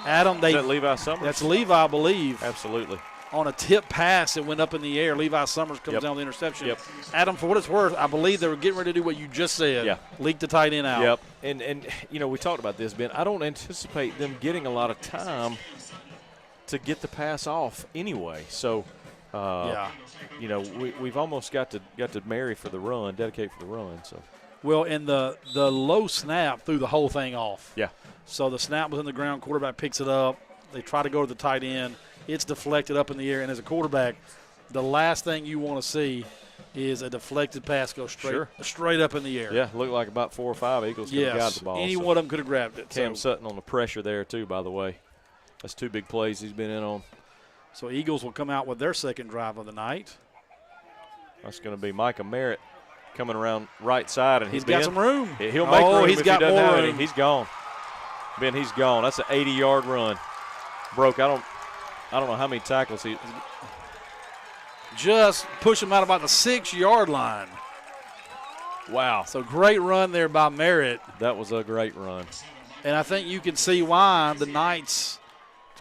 Adam, Is that Levi Summers? That's Levi, I believe. Absolutely. On a tip pass, it went up in the air. Levi Summers comes down with the interception. Yep. Adam, for what it's worth, I believe they were getting ready to do what you just said. Yeah. Leak the tight end out. Yep. And you know, we talked about this, Ben. I don't anticipate them getting a lot of time to get the pass off anyway. So, you know, we've almost got to marry for the run, dedicate for the run. So. Well, and the low snap threw the whole thing off. Yeah. So the snap was in the ground. Quarterback picks it up. They try to go to the tight end. It's deflected up in the air. And as a quarterback, the last thing you want to see is a deflected pass go straight up in the air. Yeah, looked like about 4 or 5 Eagles could have got the ball. Any one of them could have grabbed it. Cam Sutton on the pressure there, too, by the way. That's 2 big plays he's been in on. So Eagles will come out with their second drive of the night. That's going to be Micah Merritt coming around right side. And he's got some room. He'll make room he's if got he doesn't more have room. any. He's gone. Ben, he's gone. That's an 80-yard run. Broke. I don't know how many tackles he. Just push him out about the 6-yard line. Wow. So great run there by Merritt. That was a great run. And I think you can see why the Knights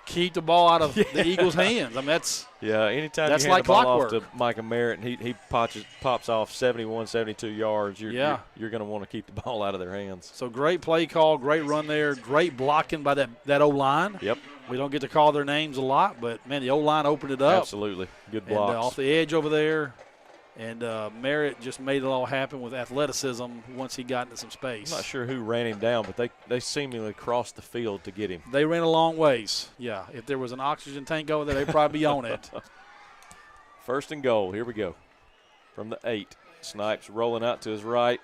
keep the ball out of the Eagles' hands. I mean, anytime that's you hand like the ball clockwork. off to Micah Merritt and he pops off 71, 72 yards, you're going to want to keep the ball out of their hands. So great play call, great run there, great blocking by that O-line. Yep. We don't get to call their names a lot, but, man, the O-line opened it up. Absolutely. Good blocks. And off the edge over there. And Merritt just made it all happen with athleticism once he got into some space. I'm not sure who ran him down, but they seemingly crossed the field to get him. They ran a long ways. Yeah, if there was an oxygen tank over there, they'd probably be on it. 1st and goal. Here we go. From the 8. Snipes rolling out to his right.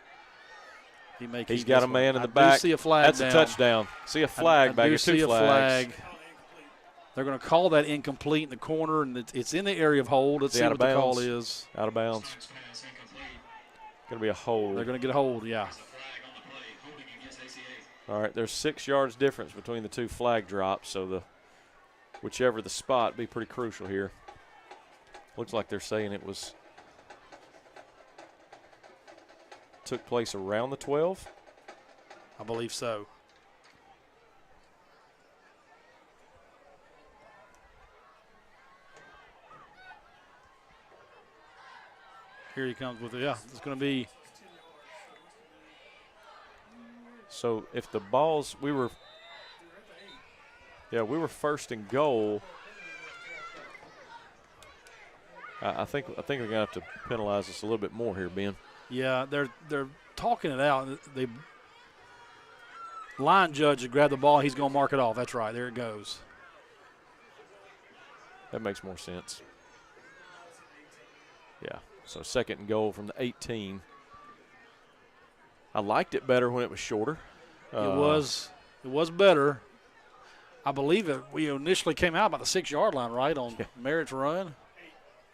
He's got a man in the back. I do see a flag That's down. a touchdown. See a flag back here. 2 flags. They're going to call that incomplete in the corner, and it's in the area of hold. Let's see what the call is. Out of bounds. Going to be a hold. They're going to get a hold, yeah. All right, there's 6 yards difference between the 2 flag drops, so whichever the spot be pretty crucial here. Looks like they're saying it took place around the 12. I believe so. Here he comes with it. Yeah, it's going to be. So if the balls, we were first and goal. I think they're going to have to penalize us a little bit more here, Ben. Yeah, they're talking it out. The line judge will grab the ball. He's going to mark it off. That's right. There it goes. That makes more sense. Yeah. So second and goal from the 18. I liked it better when it was shorter. It was better. I believe it. We initially came out about the 6-yard line, right, on Merritt's run.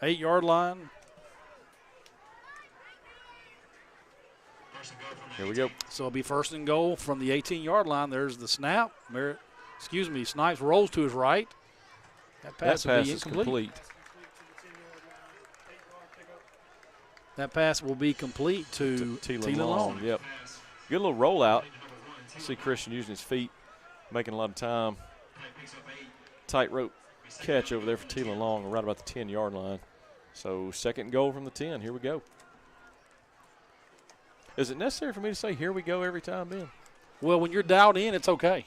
8-yard line. Here we go. So it'll be first and goal from the 18-yard line. There's the snap. Snipes rolls to his right. That pass will be is incomplete. complete. That pass will be complete to Teelan Long. Yep. Good little rollout. See Christian using his feet, making a lot of time. Tightrope catch over there for Teelan Long right about the 10-yard line. So second goal from the 10. Here we go. Is it necessary for me to say here we go every time, Ben? Well, when you're dialed in, it's okay.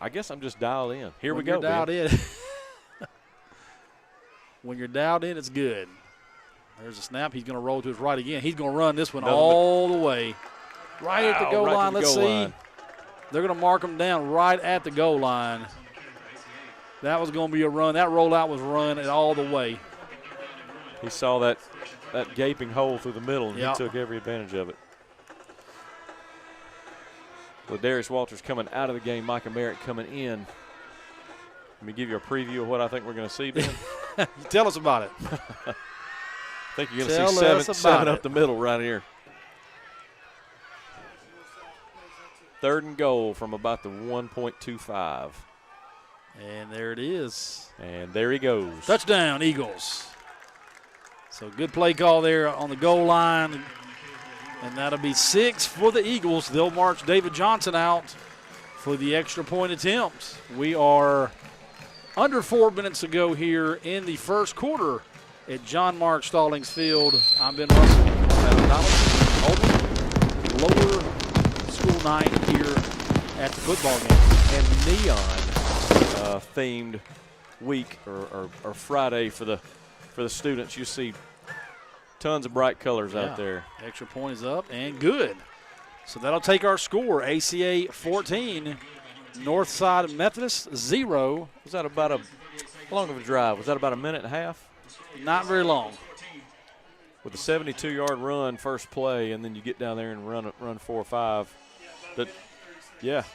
I guess I'm just dialed in. Here we go, When you're dialed in. When you're dialed in, it's good. There's a snap. He's going to roll to his right again. He's going to run this one all the way. Right at the goal line. Let's see. They're going to mark him down right at the goal line. That was going to be a run. That rollout was run all the way. He saw that gaping hole through the middle, and he took every advantage of it. Ladarius Walters coming out of the game. Micah Merritt coming in. Let me give you a preview of what I think we're going to see, Ben. Tell us about it. I think you're going to see seven up the middle right here. Third and goal from about the 1.25. And there it is. And there he goes. Touchdown, Eagles. So good play call there on the goal line. And that'll be 6 for the Eagles. They'll march David Johnson out for the extra point attempt. We are under 4 minutes to go here in the first quarter at John Mark Stallings Field. I'm Ben Russell at Donaldson, lower school night here at the football game. And neon themed week or Friday for the students. You see tons of bright colors out there. Extra point is up and good. So that'll take our score. ACA 14, Northside Methodist 0. Was that about how long of a drive? Was that about a minute and a half? Not very long. With a 72-yard run first play, and then you get down there and run 4 or 5.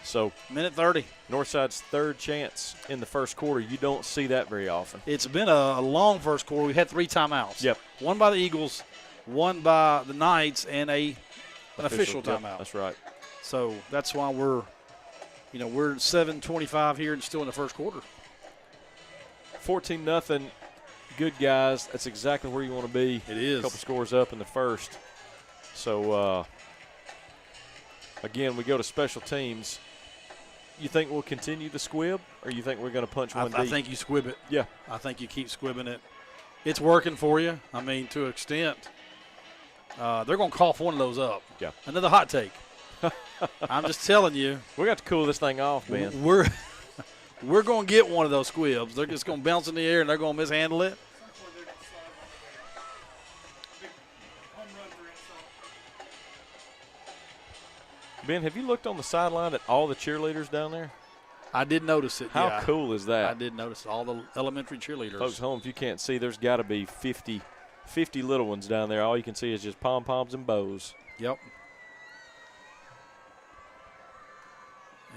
So minute 30. Northside's third chance in the first quarter. You don't see that very often. It's been a long first quarter. We had 3 timeouts. Yep. One by the Eagles, one by the Knights, and an official timeout. Yep, that's right. So that's why we're 7:25 here and still in the first quarter. 14-0. Good guys. That's exactly where you want to be. It is. A couple scores up in the first. So, again, we go to special teams. You think we'll continue the squib, or you think we're going to punch one deep? I think you squib it. Yeah. I think you keep squibbing it. It's working for you. I mean, to an extent. They're going to cough one of those up. Yeah. Another hot take. I'm just telling you. We got to cool this thing off, man. We're going to get one of those squibs. They're just going to bounce in the air, and they're going to mishandle it. Ben, have you looked on the sideline at all the cheerleaders down there? I did notice it. How cool is that? I did notice all the elementary cheerleaders. Folks home, if you can't see, there's got to be 50 little ones down there. All you can see is just pom-poms and bows. Yep.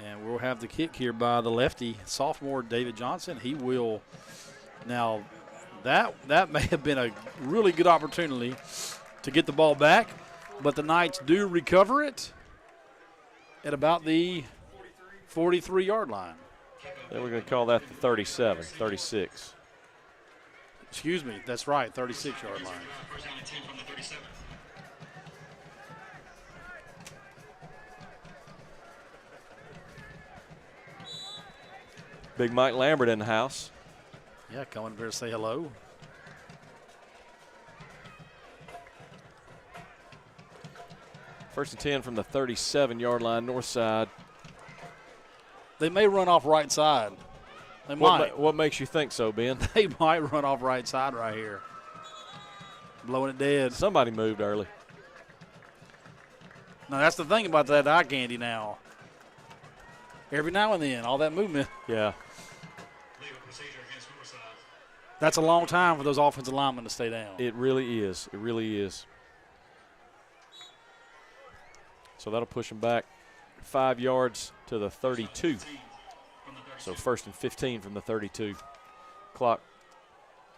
And we'll have the kick here by the lefty, sophomore David Johnson. He will now. That may have been a really good opportunity to get the ball back, but the Knights do recover it at about the 43-yard line. Then we're going to call that the 36. Excuse me, that's right, 36-yard line. Big Mike Lambert in the house. Yeah, coming over here to say hello. First and 10 from the 37-yard line, north side. They may run off right side. They might. What makes you think so, Ben? They might run off right side right here. Blowing it dead. Somebody moved early. Now, that's the thing about that eye candy now. Every now and then, all that movement. Yeah. That's a long time for those offensive linemen to stay down. It really is. It really is. So that'll push them back 5 yards to the 32. So first and 15 from the 32. Clock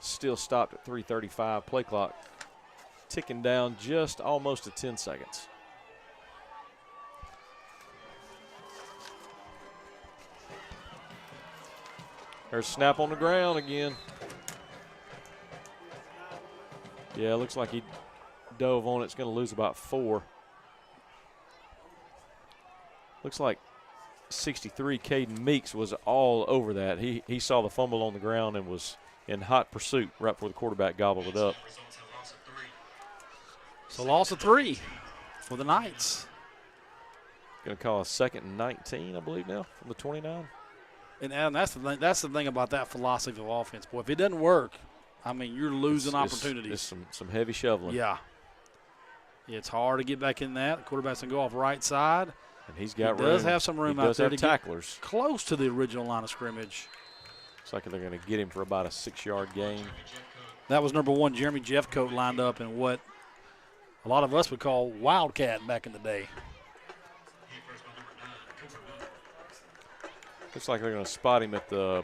still stopped at 3:35. Play clock ticking down just almost to 10 seconds. There's a snap on the ground again. Yeah, looks like he dove on it. It's going to lose about 4. Looks like 63, Caden Meeks, was all over that. He saw the fumble on the ground and was in hot pursuit right before the quarterback gobbled it up. So loss of 3 for the Knights. Going to call a 2nd and 19, I believe now, from the 29. And Adam, that's the thing about that philosophy of offense, boy. If it doesn't work, I mean, you're losing opportunities. It's some heavy shoveling. Yeah. It's hard to get back in that. The quarterback's going to go off right side. And he's got he room. Does have some room he out does there have to tacklers. Get close to the original line of scrimmage. Looks like they're going to get him for about a 6-yard gain. That was number 1, Jeremy Jeffcoat, lined up in what a lot of us would call Wildcat back in the day. Looks like they're going to spot him at the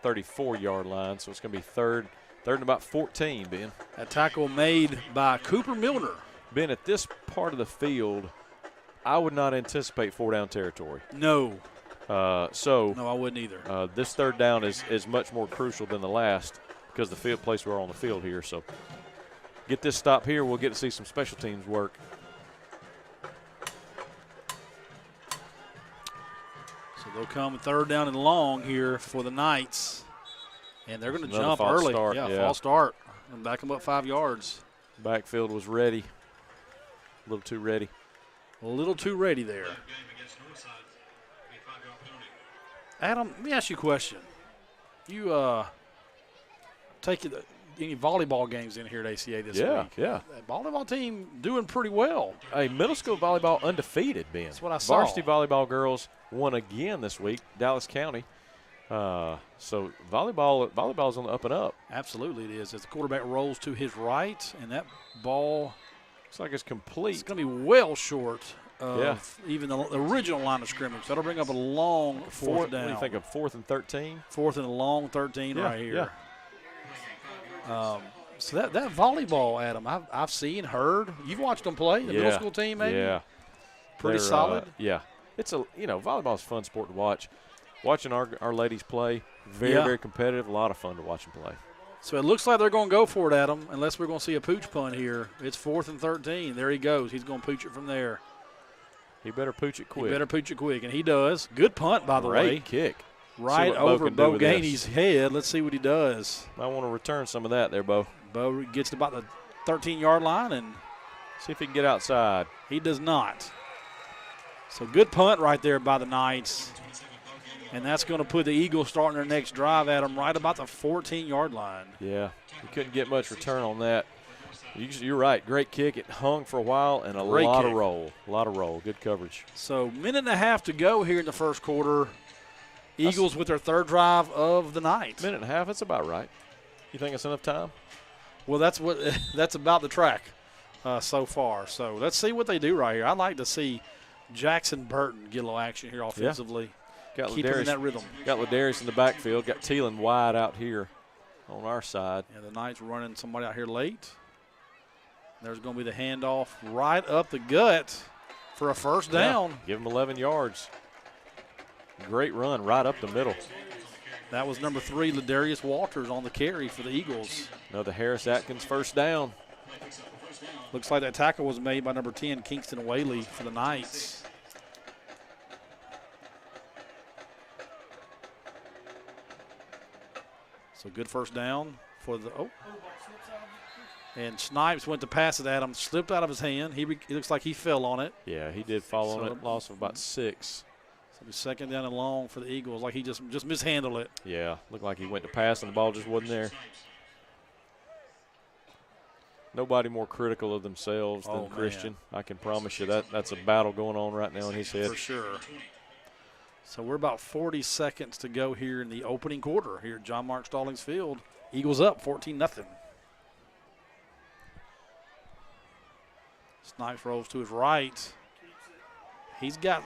34-yard line, so it's going to be third and about 14, Ben. That tackle made by Cooper Milner. Ben, at this part of the field, I would not anticipate 4-down territory. No. No, I wouldn't either. This third down is much more crucial than the last because the field place we're on the field here. So get this stop here, we'll get to see some special teams work. So they'll come 3rd down and long here for the Knights. And they're going to jump false early. Start, False start. And back them up 5 yards. Backfield was ready. A little too ready. A little too ready there. Adam, let me ask you a question. You take any volleyball games in here at ACA this week? Yeah. That volleyball team doing pretty well. Hey, middle school volleyball undefeated, Ben. That's what I saw. Varsity volleyball girls won again this week, Dallas County. So volleyball's on the up and up. Absolutely it is. As the quarterback rolls to his right, and that ball looks like it's complete. It's going to be well short of even the original line of scrimmage. That'll bring up a long 4th down. What do you think of 4th and 13? 4th and a long 13 right here. So that volleyball, Adam, I've seen, heard. You've watched them play, the middle school team, maybe? Yeah. Pretty solid. It's volleyball's a fun sport to watch. Watching our ladies play, very competitive, a lot of fun to watch them play. So it looks like they're going to go for it, Adam, unless we're going to see a pooch punt here. It's 4th and 13. There he goes. He's going to pooch it from there. He better pooch it quick. And he does. Good punt, by the way. Great kick. Right over Bo Gainey's head. Let's see what he does. I want to return some of that there, Bo. Bo gets to about the 13-yard line and see if he can get outside. He does not. So good punt right there by the Knights. And that's going to put the Eagles starting their next drive at them right about the 14-yard line. Yeah, you couldn't get much return on that. You're right. Great kick. It hung for a while and a lot of roll. A lot of roll. Good coverage. So minute and a half to go here in the first quarter. Eagles with their 3rd drive of the night. Minute and a half, that's about right. You think it's enough time? Well, that's about the track so far. So let's see what they do right here. I'd like to see Jackson Burton get a little action here offensively. Keep him in that rhythm. Got Ladarius in the backfield. Got Thielen wide out here on our side. And the Knights running somebody out here late. There's going to be the handoff right up the gut for a 1st down. Give him 11 yards. Great run right up the middle. That was number 3, Ladarius Walters on the carry for the Eagles. Another Harris Atkins 1st down. Looks like that tackle was made by number 10, Kingston Whaley for the Knights. So good first down for the and Snipes went to pass it at him, slipped out of his hand. He looks like he fell on it. Yeah, he did fall on it. Loss of about 6. So it's second down and long for the Eagles, like he just mishandled it. Yeah, looked like he went to pass and the ball just wasn't there. Nobody more critical of themselves than Christian. I can promise you that's a battle going on right now in his head. For sure. So we're about 40 seconds to go here in the opening quarter here at John Mark Stallings Field. Eagles up 14-0. Snipes rolls to his right. He's got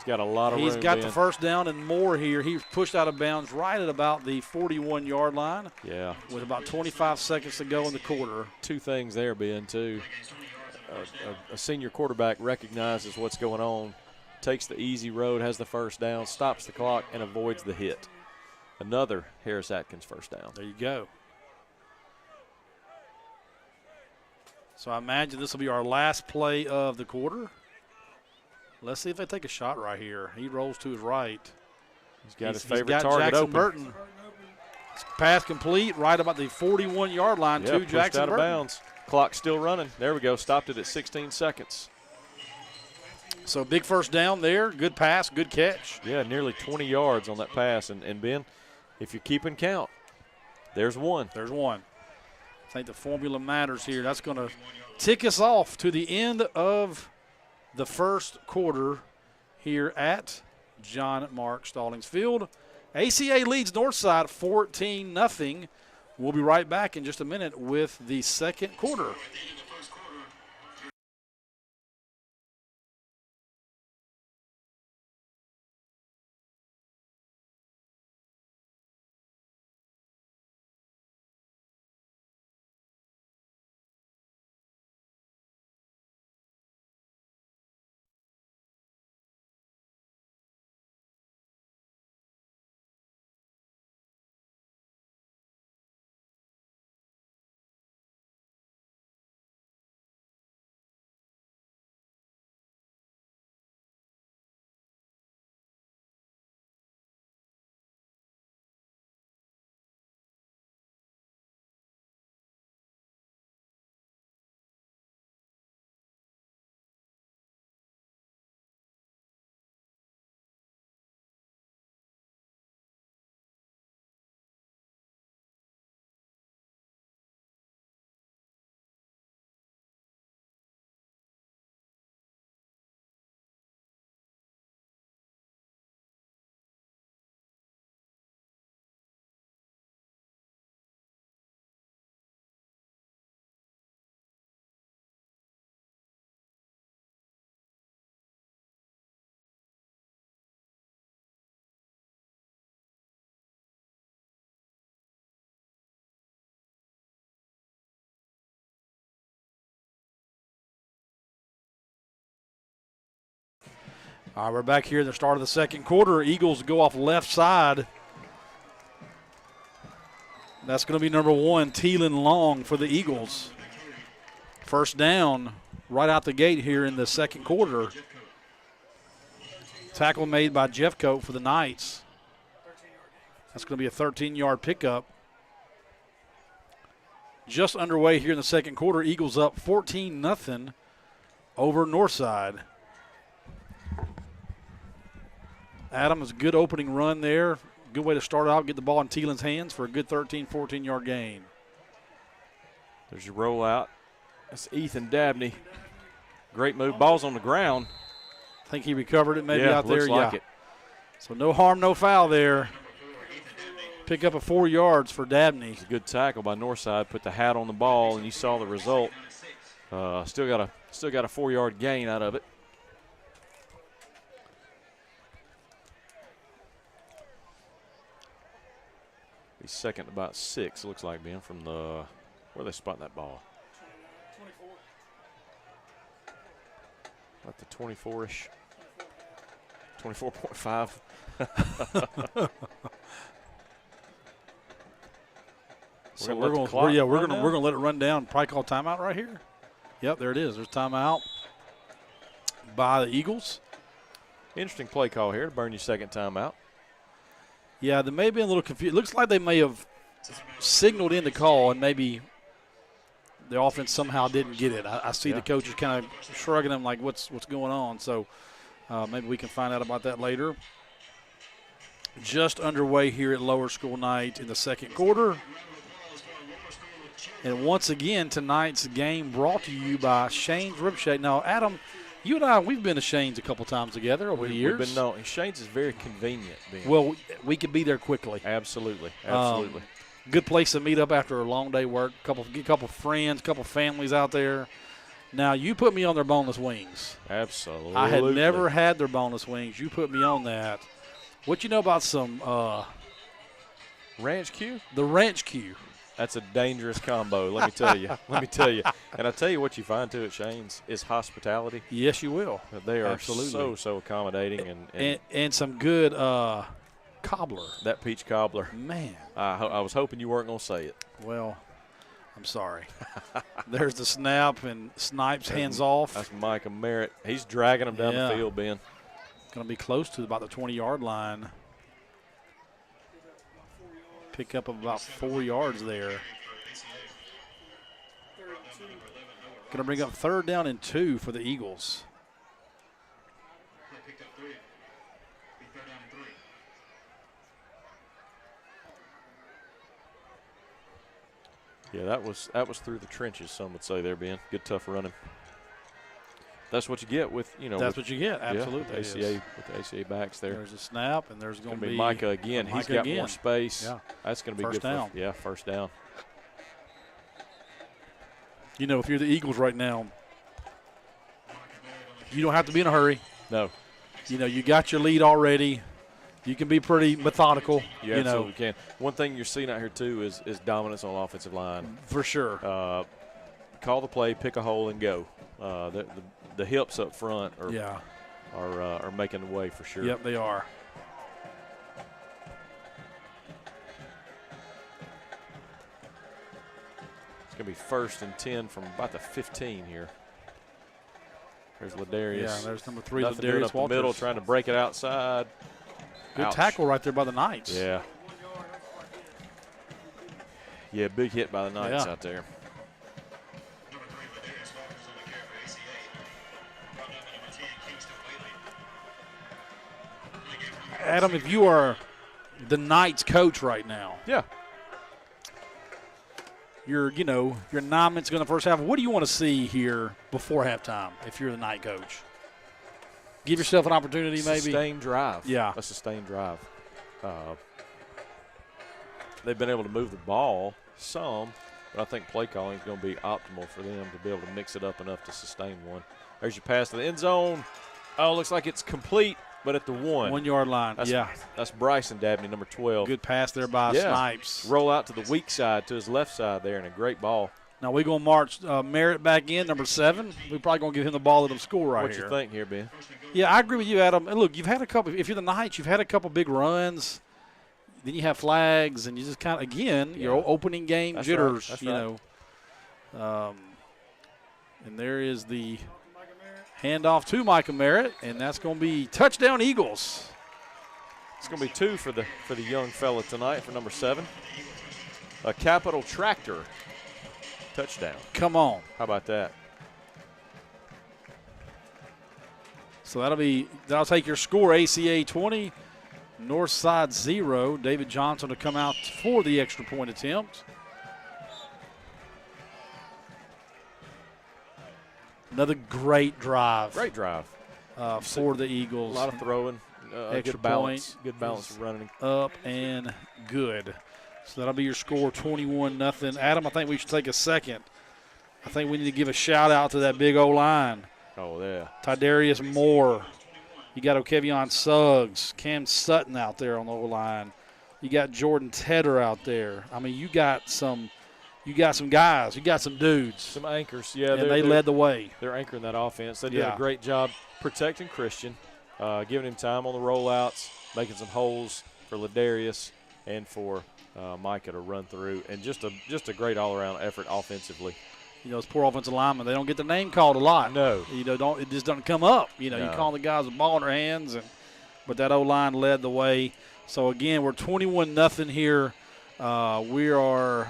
a lot of room. He's got the first down and more here. He's pushed out of bounds right at about the 41-yard line. Yeah. With about 25 seconds to go in the quarter. 2 things there, Ben, too. A senior quarterback recognizes what's going on, takes the easy road, has the first down, stops the clock, and avoids the hit. Another Harris Atkins first down. There you go. So I imagine this will be our last play of the quarter. Let's see if they take a shot right here. He rolls to his right. He's got his favorite target Jackson open. Burton. Pass complete right about the 41-yard line to Jackson out Burton. Of bounds. Clock still running. There we go. Stopped it at 16 seconds. So big first down there. Good pass, good catch. Yeah, nearly 20 yards on that pass. And Ben, if you're keeping count, there's one. There's one. I think the formula matters here. That's going to tick us off to the end of the first quarter here at John Mark Stallings Field. ACA leads Northside 14-0. We'll be right back in just a minute with the second quarter. All right, we're back here at the start of the second quarter. Eagles go off left side. That's going to be number 1, Thielen Long for the Eagles. First down right out the gate here in the second quarter. Tackle made by Jeffcoat for the Knights. That's going to be a 13-yard pickup. Just underway here in the second quarter. Eagles up 14-0 over Northside. Adams, good opening run there. Good way to start out, get the ball in Thielen's hands for a good 13, 14-yard gain. There's your rollout. That's Ethan Dabney. Great move. Ball's on the ground. I think he recovered it maybe out looks there. Like it. So no harm, no foul there. Pick up a 4 yards for Dabney. It's a good tackle by Northside. Put the hat on the ball, and you saw the result. Still got a 4-yard gain out of it. He's second about 6, it looks like, Ben, from the – where are they spotting that ball? 24. Like the 24-ish. 24.5. So we're going to let it run down. Probably call timeout right here. Yep, there it is. There's timeout by the Eagles. Interesting play call here to burn your second timeout. Yeah, they may have been a little confused. Looks like they may have signaled in the call, and maybe the offense somehow didn't get it. I see the coaches kind of shrugging them like, what's going on? So maybe we can find out about that later. Just underway here at Lower School night in the second quarter. And once again, tonight's game brought to you by Shane's Rib Shack. Now, Adam, you and I, we've been to Shane's a couple times together over the years. We've been known. Shane's is very convenient. Well, we could be there quickly. Absolutely. Good place to meet up after a long day work. Couple friends, couple families out there. Now, you put me on their boneless wings. Absolutely. I had never had their boneless wings. You put me on that. What you know about some Ranch Q? The Ranch Q. That's a dangerous combo, let me tell you. And I tell you what you find, too, at Shane's is hospitality. Yes, you will. They are so accommodating. And some good cobbler. That peach cobbler. Man. I was hoping you weren't going to say it. Well, I'm sorry. There's the snap, and Snipes hands off. That's Micah Merritt. He's dragging him down the field, Ben. Going to be close to about the 20-yard line. Pick up about 4 yards there. Going to bring up 3rd down and 2 for the Eagles. Yeah, that was through the trenches, some would say there, Ben. Good, tough running. That's what you get with, That's what you get, absolutely. ACA with the ACA backs there. There's a snap, and there's going to be Micah again. He's got more space. Yeah. That's going to be first good. Down. First down. If you're the Eagles right now, you don't have to be in a hurry. No. You got your lead already. You can be pretty methodical. You absolutely can. One thing you're seeing out here, too, is dominance on offensive line. For sure. Call the play, pick a hole, and go. The hips up front are making the way for sure. Yep, they are. It's going to be 1st and 10 from about the 15 here. There's Ladarius. Yeah, there's number 3, Nothing Ladarius up Walters. the middle, trying to break it outside. Good Ouch. tackle right there by the Knights. Yeah. Yeah, big hit by the Knights out there. Adam, if you are the Knights coach right now, your 9 minutes going to the first half. What do you want to see here before halftime if you're the Knight coach? Give yourself an opportunity, maybe. Sustained drive. Yeah. A sustained drive. They've been able to move the ball some, but I think play calling is going to be optimal for them to be able to mix it up enough to sustain one. There's your pass to the end zone. Oh, looks like it's complete, but at the 1 yard line. That's Bryson Dabney, number 12. Good pass there by Snipes. Roll out to the weak side, to his left side there, and a great ball. Now we're going to march Merritt back in, number 7. We're probably going to give him the ball, let him score here. What you think here, Ben? Yeah, I agree with you, Adam. And look, you've had a couple. If you're the Knights, you've had a couple big runs. Then you have flags, and you just kind of, again, your opening game jitters. That's right. And there is the handoff to Micah Merritt, and that's going to be touchdown Eagles. It's going to be 2 for the young fella tonight for number 7. A Capital Tractor touchdown. Come on. How about that? So that'll take your score, ACA 20, Northside 0. David Johnson to come out for the extra point attempt. Another great drive. Great drive. For the Eagles. A lot of throwing. Extra good balance. point. Good balance of running. Up and good. So that'll be your score, 21-0. Adam, I think we should take a second. I think we need to give a shout-out to that big O-line. Oh, yeah. Tidarius Moore. You got O'Kevion Suggs, Cam Sutton out there on the O-line. You got Jordan Tedder out there. I mean, you got some guys. You got some dudes. Some anchors. Yeah, and they led the way. They're anchoring that offense. They did a great job protecting Christian, giving him time on the rollouts, making some holes for Ladarius and for Micah to run through, and just a great all-around effort offensively. Those poor offensive linemen, they don't get their name called a lot. No. It just doesn't come up. You call the guys with the ball in their hands, but that O-line led the way. So, again, we're 21-0 here We are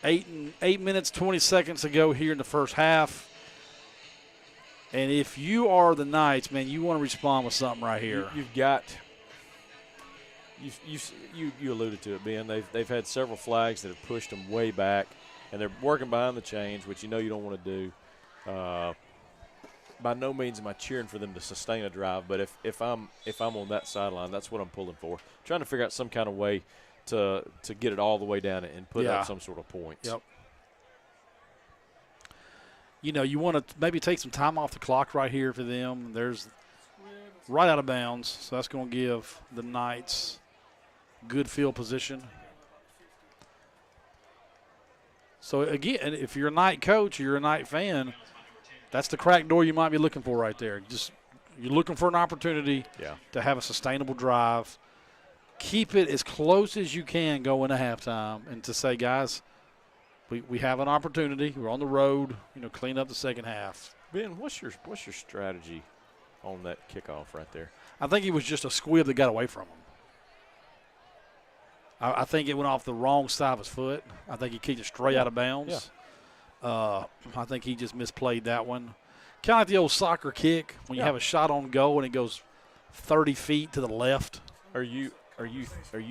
8 minutes, 20 seconds to go here in the first half. And if you are the Knights, man, you want to respond with something right here. You've got you alluded to it, Ben. They've had several flags that have pushed them way back, and they're working behind the chains, which you know you don't want to do. By no means am I cheering for them to sustain a drive, but if I'm on that sideline, that's what I'm pulling for. Trying to figure out some kind of way to get it all the way down and put up some sort of points. Yep. You know, you want to maybe take some time off the clock right here for them. There's right out of bounds, so that's going to give the Knights good field position. So, again, if you're a Knight coach or you're a Knight fan, that's the crack door you might be looking for right there. You're looking for an opportunity to have a sustainable drive. Keep it as close as you can going to halftime and to say, guys, we have an opportunity. We're on the road. You know, clean up the second half. Ben, what's your strategy on that kickoff right there? I think it was just a squib that got away from him. I think it went off the wrong side of his foot. I think he kicked it straight out of bounds. I think he just misplayed that one. Kind of like the old soccer kick when you have a shot on goal and it goes 30 feet to the left. Are you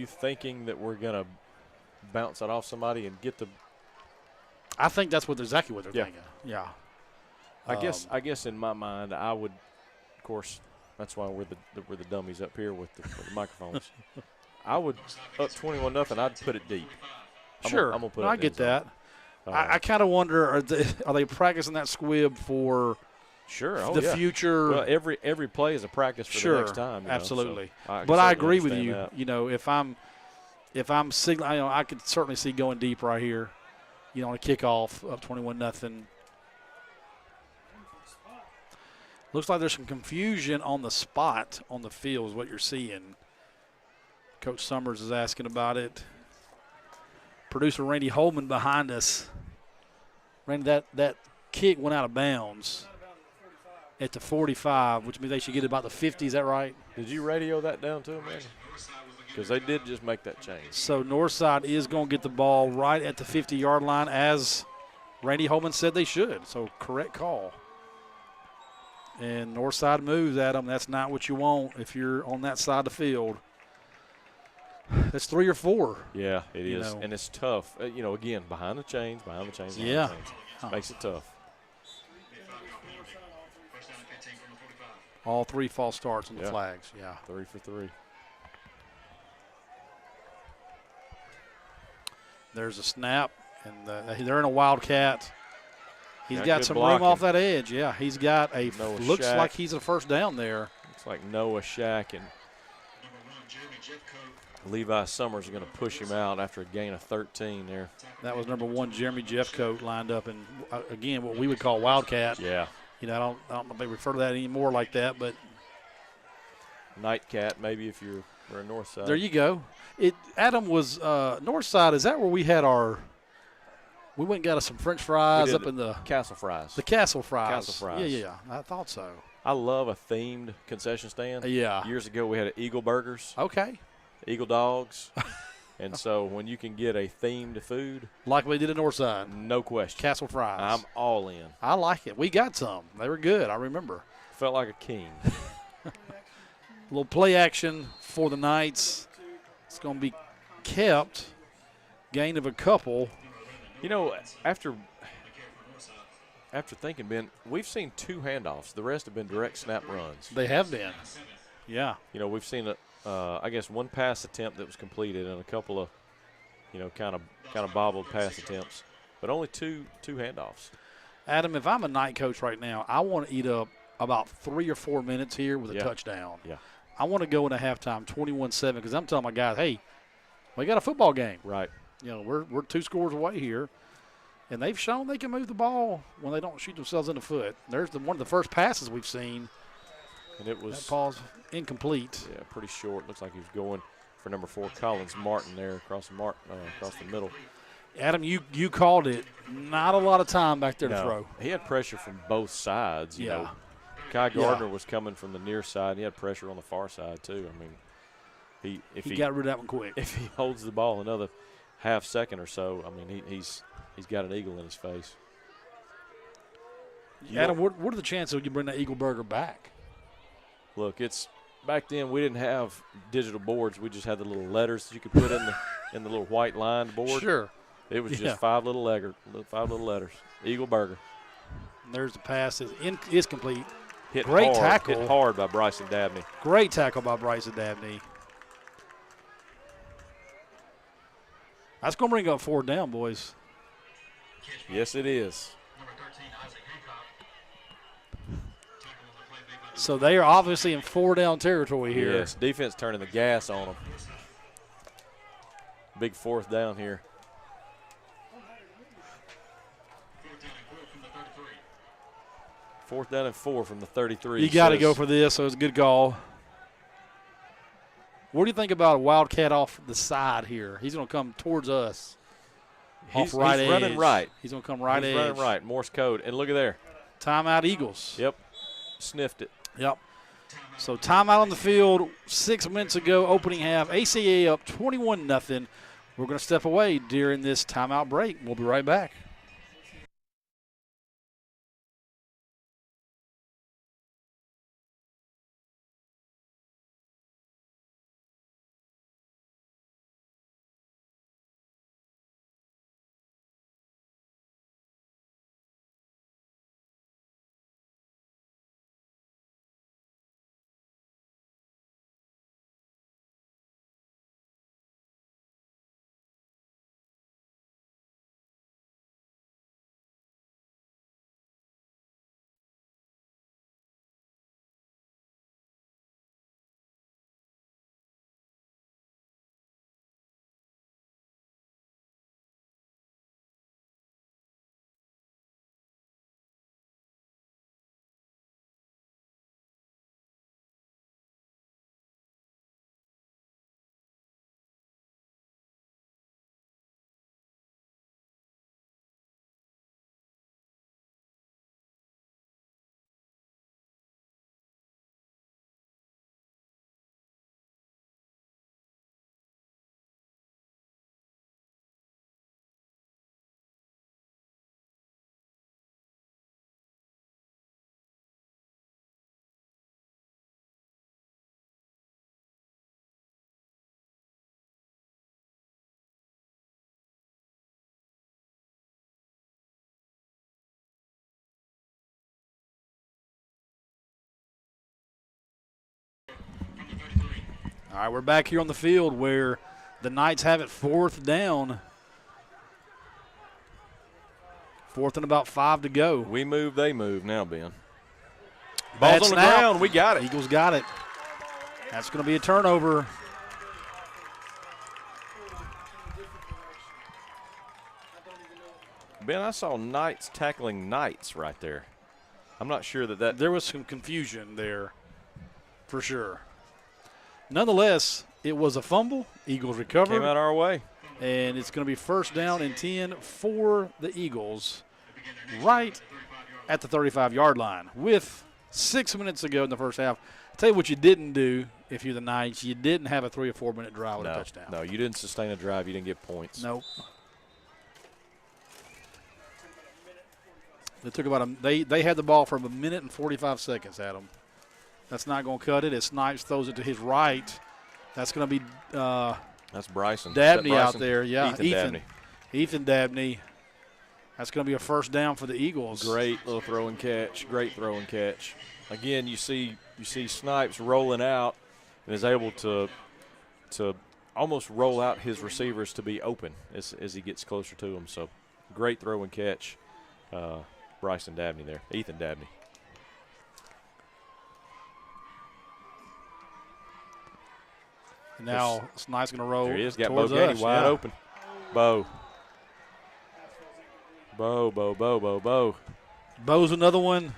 thinking that we're gonna bounce it off somebody and get the? I think that's exactly what they're thinking. Yeah. I guess in my mind I would, of course, that's why we're the dummies up here with the microphones. I would up 21-0. I'd put it deep. I'm gonna put it. I get that. I kind of wonder are they practicing that squib for the future? Well, every play is a practice for the next time. Absolutely. So but I agree with you. That. You know, if I'm signaling, you know, I could certainly see going deep right here. You know, on a kickoff up 21-0. Looks like there's some confusion on the spot on the field is what you're seeing. Coach Summers is asking about it. Producer Randy Holman behind us. Randy, that kick went out of bounds at the 45, which means they should get about the 50. Is that right? Did you radio that down to them, man? Because they did just make that change. So Northside is going to get the ball right at the 50-yard line, as Randy Holman said they should. So correct call. And Northside moves at them. That's not what you want if you're on that side of the field. That's 3 or 4. Yeah, it is. And it's tough. You know, again, behind the chains. Yeah. Makes it tough. All 3 false starts on the flags. Yeah. 3 for 3. There's a snap, and they're in a wildcat. He's got some blocking. room off that edge. Yeah, he's got looks Shack. like he's a first down there. Looks like Noah Shack and Levi Summers are going to push him out after a gain of 13 there. That was number 1, Jeremy Jeffcoat, lined up in, again, what we would call wildcat. Yeah. You know, I don't know if they refer to that anymore like that, but. Nightcat, maybe if you're a Northside. There you go. Adam was Northside. Is that where we had we went and got us some French fries up in the. Castle Fries. The Castle Fries. Castle Fries. Yeah, I thought so. I love a themed concession stand. Yeah. Years ago we had Eagle Burgers. Okay. Eagle Dogs. And so when you can get a themed food. Like we did at Northside. No question. Castle Fries. I'm all in. I like it. We got some. They were good. I remember. Felt like a king. A little play action for the Knights. It's going to be kept. Gain of a couple. You know, after thinking, Ben, we've seen 2 handoffs. The rest have been direct snap runs. They have been. Yeah. You know, we've seen I guess 1 pass attempt that was completed and a couple of, you know, kind of bobbled pass attempts, but only two handoffs. Adam, if I'm a Knight coach right now, I want to eat up about 3 or 4 minutes here with a touchdown. Yeah. I want to go into halftime 21-7 because I'm telling my guys, hey, we got a football game. Right. You know, we're 2 scores away here, and they've shown they can move the ball when they don't shoot themselves in the foot. There's one of the first passes we've seen. And it was that ball's incomplete. Yeah, pretty short. Looks like he was going for number 4, Collins Martin there across the middle. Adam, you called it. Not a lot of time back there to throw. He had pressure from both sides. You know, Kai Gardner was coming from the near side. He had pressure on the far side too. I mean, he got rid of that one quick. If he holds the ball another half second or so, I mean, he's got an eagle in his face. Adam, what are the chances we can bring that Eagle Burger back? Look, it's back then we didn't have digital boards. We just had the little letters that you could put in the little white lined board. Sure. It was just five little letters. Eagle Burger. And there's the pass. Is complete. Great tackle. Hit hard by Bryson Dabney. Great tackle by Bryson Dabney. That's going to bring up 4th down, boys. Yes, it is. So they are obviously in 4-down territory here. Yes, defense turning the gas on them. Big 4th down here. Fourth down and 4 from the 33. You got to go for this, so it's a good call. What do you think about a Wildcat off the side here? He's going to come towards us. He's right edge. Running right. He's going to come right he's edge. Running right. Morse code. And look at there. Timeout Eagles. Yep. Sniffed it. Yep. So timeout on the field 6 minutes ago, opening half. ACA up 21-0. We're going to step away during this timeout break. We'll be right back. All right, we're back here on the field where the Knights have it 4th down. 4th and about 5 to go. We move, they move now, Ben. Bad Ball's on the snap. ground. We got it. Eagles got it. That's going to be a turnover. Ben, I saw Knights tackling Knights right there. I'm not sure that There was some confusion there for sure. Nonetheless, it was a fumble. Eagles recovered. came out our way. And it's going to be 1st down and 10 for the Eagles right at the 35-yard line with 6 minutes to go in the first half. I'll tell you what you didn't do if you're the Knights. You didn't have a 3 or 4 minute drive with a touchdown. No, you didn't sustain a drive. You didn't get points. Nope. They took about they had the ball for 1 minute and 45 seconds, Adam. That's not going to cut it. As Snipes throws it to his right, that's going to be that's Bryson. Dabney Bryson? out there. Yeah, Ethan Dabney. Ethan Dabney. That's going to be a 1st down for the Eagles. Great little throw and catch. Great throw and catch. Again, you see Snipes rolling out and is able to almost roll out his receivers to be open as he gets closer to them. So great throw and catch. Bryson Dabney there. Ethan Dabney. And now Snipes going to roll. There he is. Got towards Boganey us, wide yeah. open. Bo. Bo's another one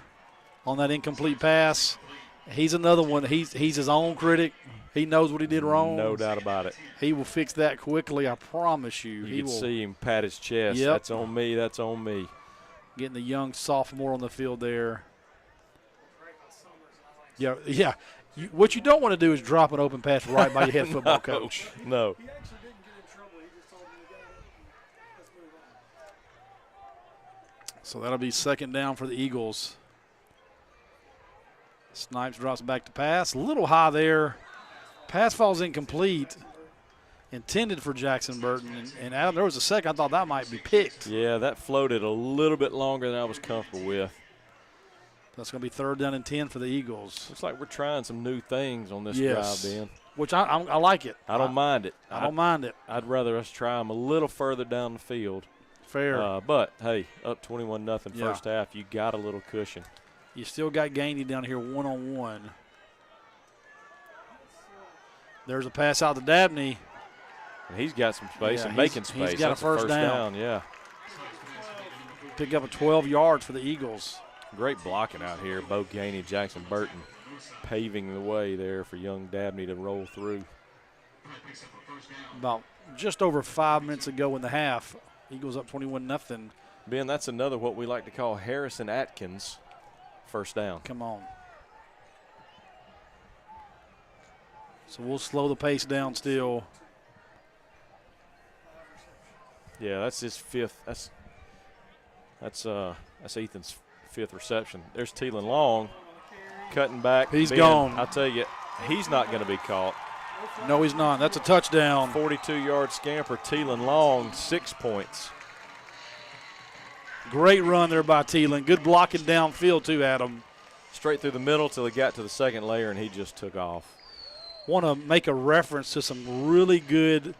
on that incomplete pass. He's another one. He's his own critic. He knows what he did wrong. No doubt about it. He will fix that quickly, I promise you. You can see him pat his chest. Yep. That's on me. That's on me. Getting the young sophomore on the field there. Yeah. What you don't want to do is drop an open pass right by your head football coach. No. So that'll be second down for the Eagles. Snipes drops back to pass. A little high there. Pass falls incomplete. Intended for Jackson Burton. And Adam, there was a second I thought that might be picked. Yeah, that floated a little bit longer than I was comfortable with. That's going to be third down and 10 for the Eagles. Looks like we're trying some new things on this Yes. drive, Ben. Which I like it. I don't mind it. I don't mind it. I'd rather us try them a little further down the field. Fair. But, hey, up 21-0 Yeah. first half, you got a little cushion. You still got Gainey down here one-on-one. There's a pass out to Dabney. And he's got some space Yeah, and making space. He's got That's a first down. Yeah. Pick up a 12 yards for the Eagles. Great blocking out here. Bo Gainey, Jackson Burton paving the way there for young Dabney to roll through. About just over 5 minutes ago in the half, Eagles up 21-0. Ben, that's another what we like to call Harrison Atkins first down. Come on. So we'll slow the pace down still. Yeah, that's his fifth. That's Ethan's fifth reception. There's Teelan Long cutting back. He's Ben, gone. I'll tell you, he's not going to be caught. No, he's not. That's a touchdown. 42-yard scamper, Teelan Long, 6 points. Great run there by Teelan. Good blocking downfield too, Adam. Straight through the middle till he got to the second layer, and he just took off. Want to make a reference to some really good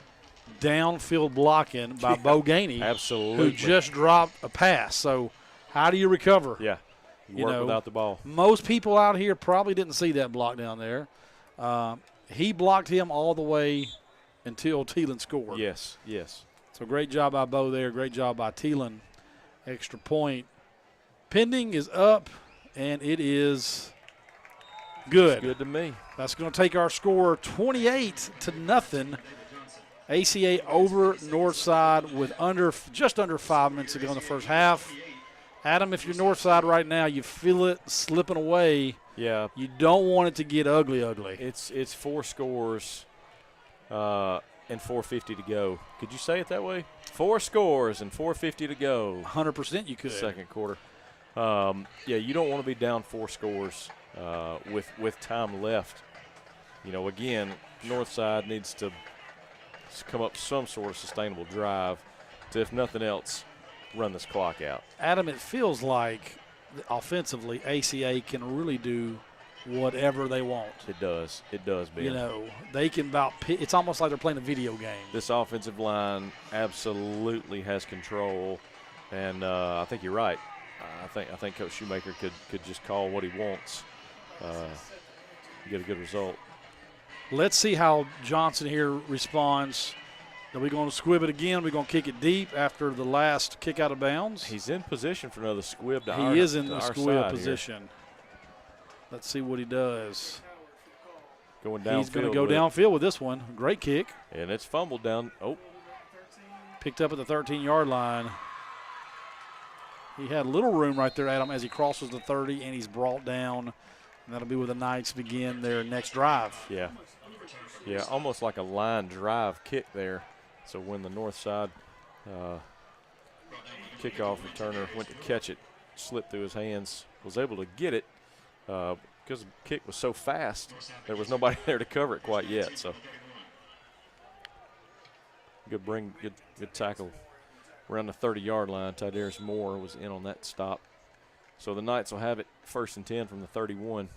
downfield blocking by Bo Gainey. Absolutely. Who just dropped a pass. So how do you recover? Yeah, You work know, without the ball. Most people out here probably didn't see that block down there. He blocked him all the way until Teelan scored. Yes, yes. So great job by Bo there. Great job by Teelan. Extra point. Pending is up, and it is good. It's good to me. That's going to take our score 28-0. ACA over Northside with just under 5 minutes to go in the first half. Adam, if you're Northside right now, you feel it slipping away. Yeah. You don't want it to get ugly. It's 4 scores and 4:50 to go. Could you say it that way? 4 scores and 4:50 to go. 100% you could. Second quarter. Yeah, you don't want to be down 4 scores with time left. You know, again, Northside needs to come up some sort of sustainable drive to, if nothing else, run this clock out. Adam, it feels like offensively ACA can really do whatever they want. It does. It does, Ben. You know, they can it's almost like they're playing a video game. This offensive line absolutely has control, and I think you're right. I think Coach Shoemaker could just call what he wants, get a good result. Let's see how Johnson here responds. Are we going to squib it again? Are we going to kick it deep after the last kick out of bounds? He's in position for another squib to He is in the our squib side position. Here. Let's see what he does. Going downfield. He's going to go downfield with this one. Great kick. And it's fumbled down. Oh. Picked up at the 13-yard line. He had a little room right there, Adam, as he crosses the 30, and he's brought down. And that'll be where the Knights begin their next drive. Yeah. Yeah, almost like a line drive kick there. So when the north side kickoff returner went to catch it, slipped through his hands, was able to get it because the kick was so fast, there was nobody there to cover it quite yet. So good tackle around the 30-yard line. Tydarius Moore was in on that stop. So the Knights will have it 1st and 10 from the 31.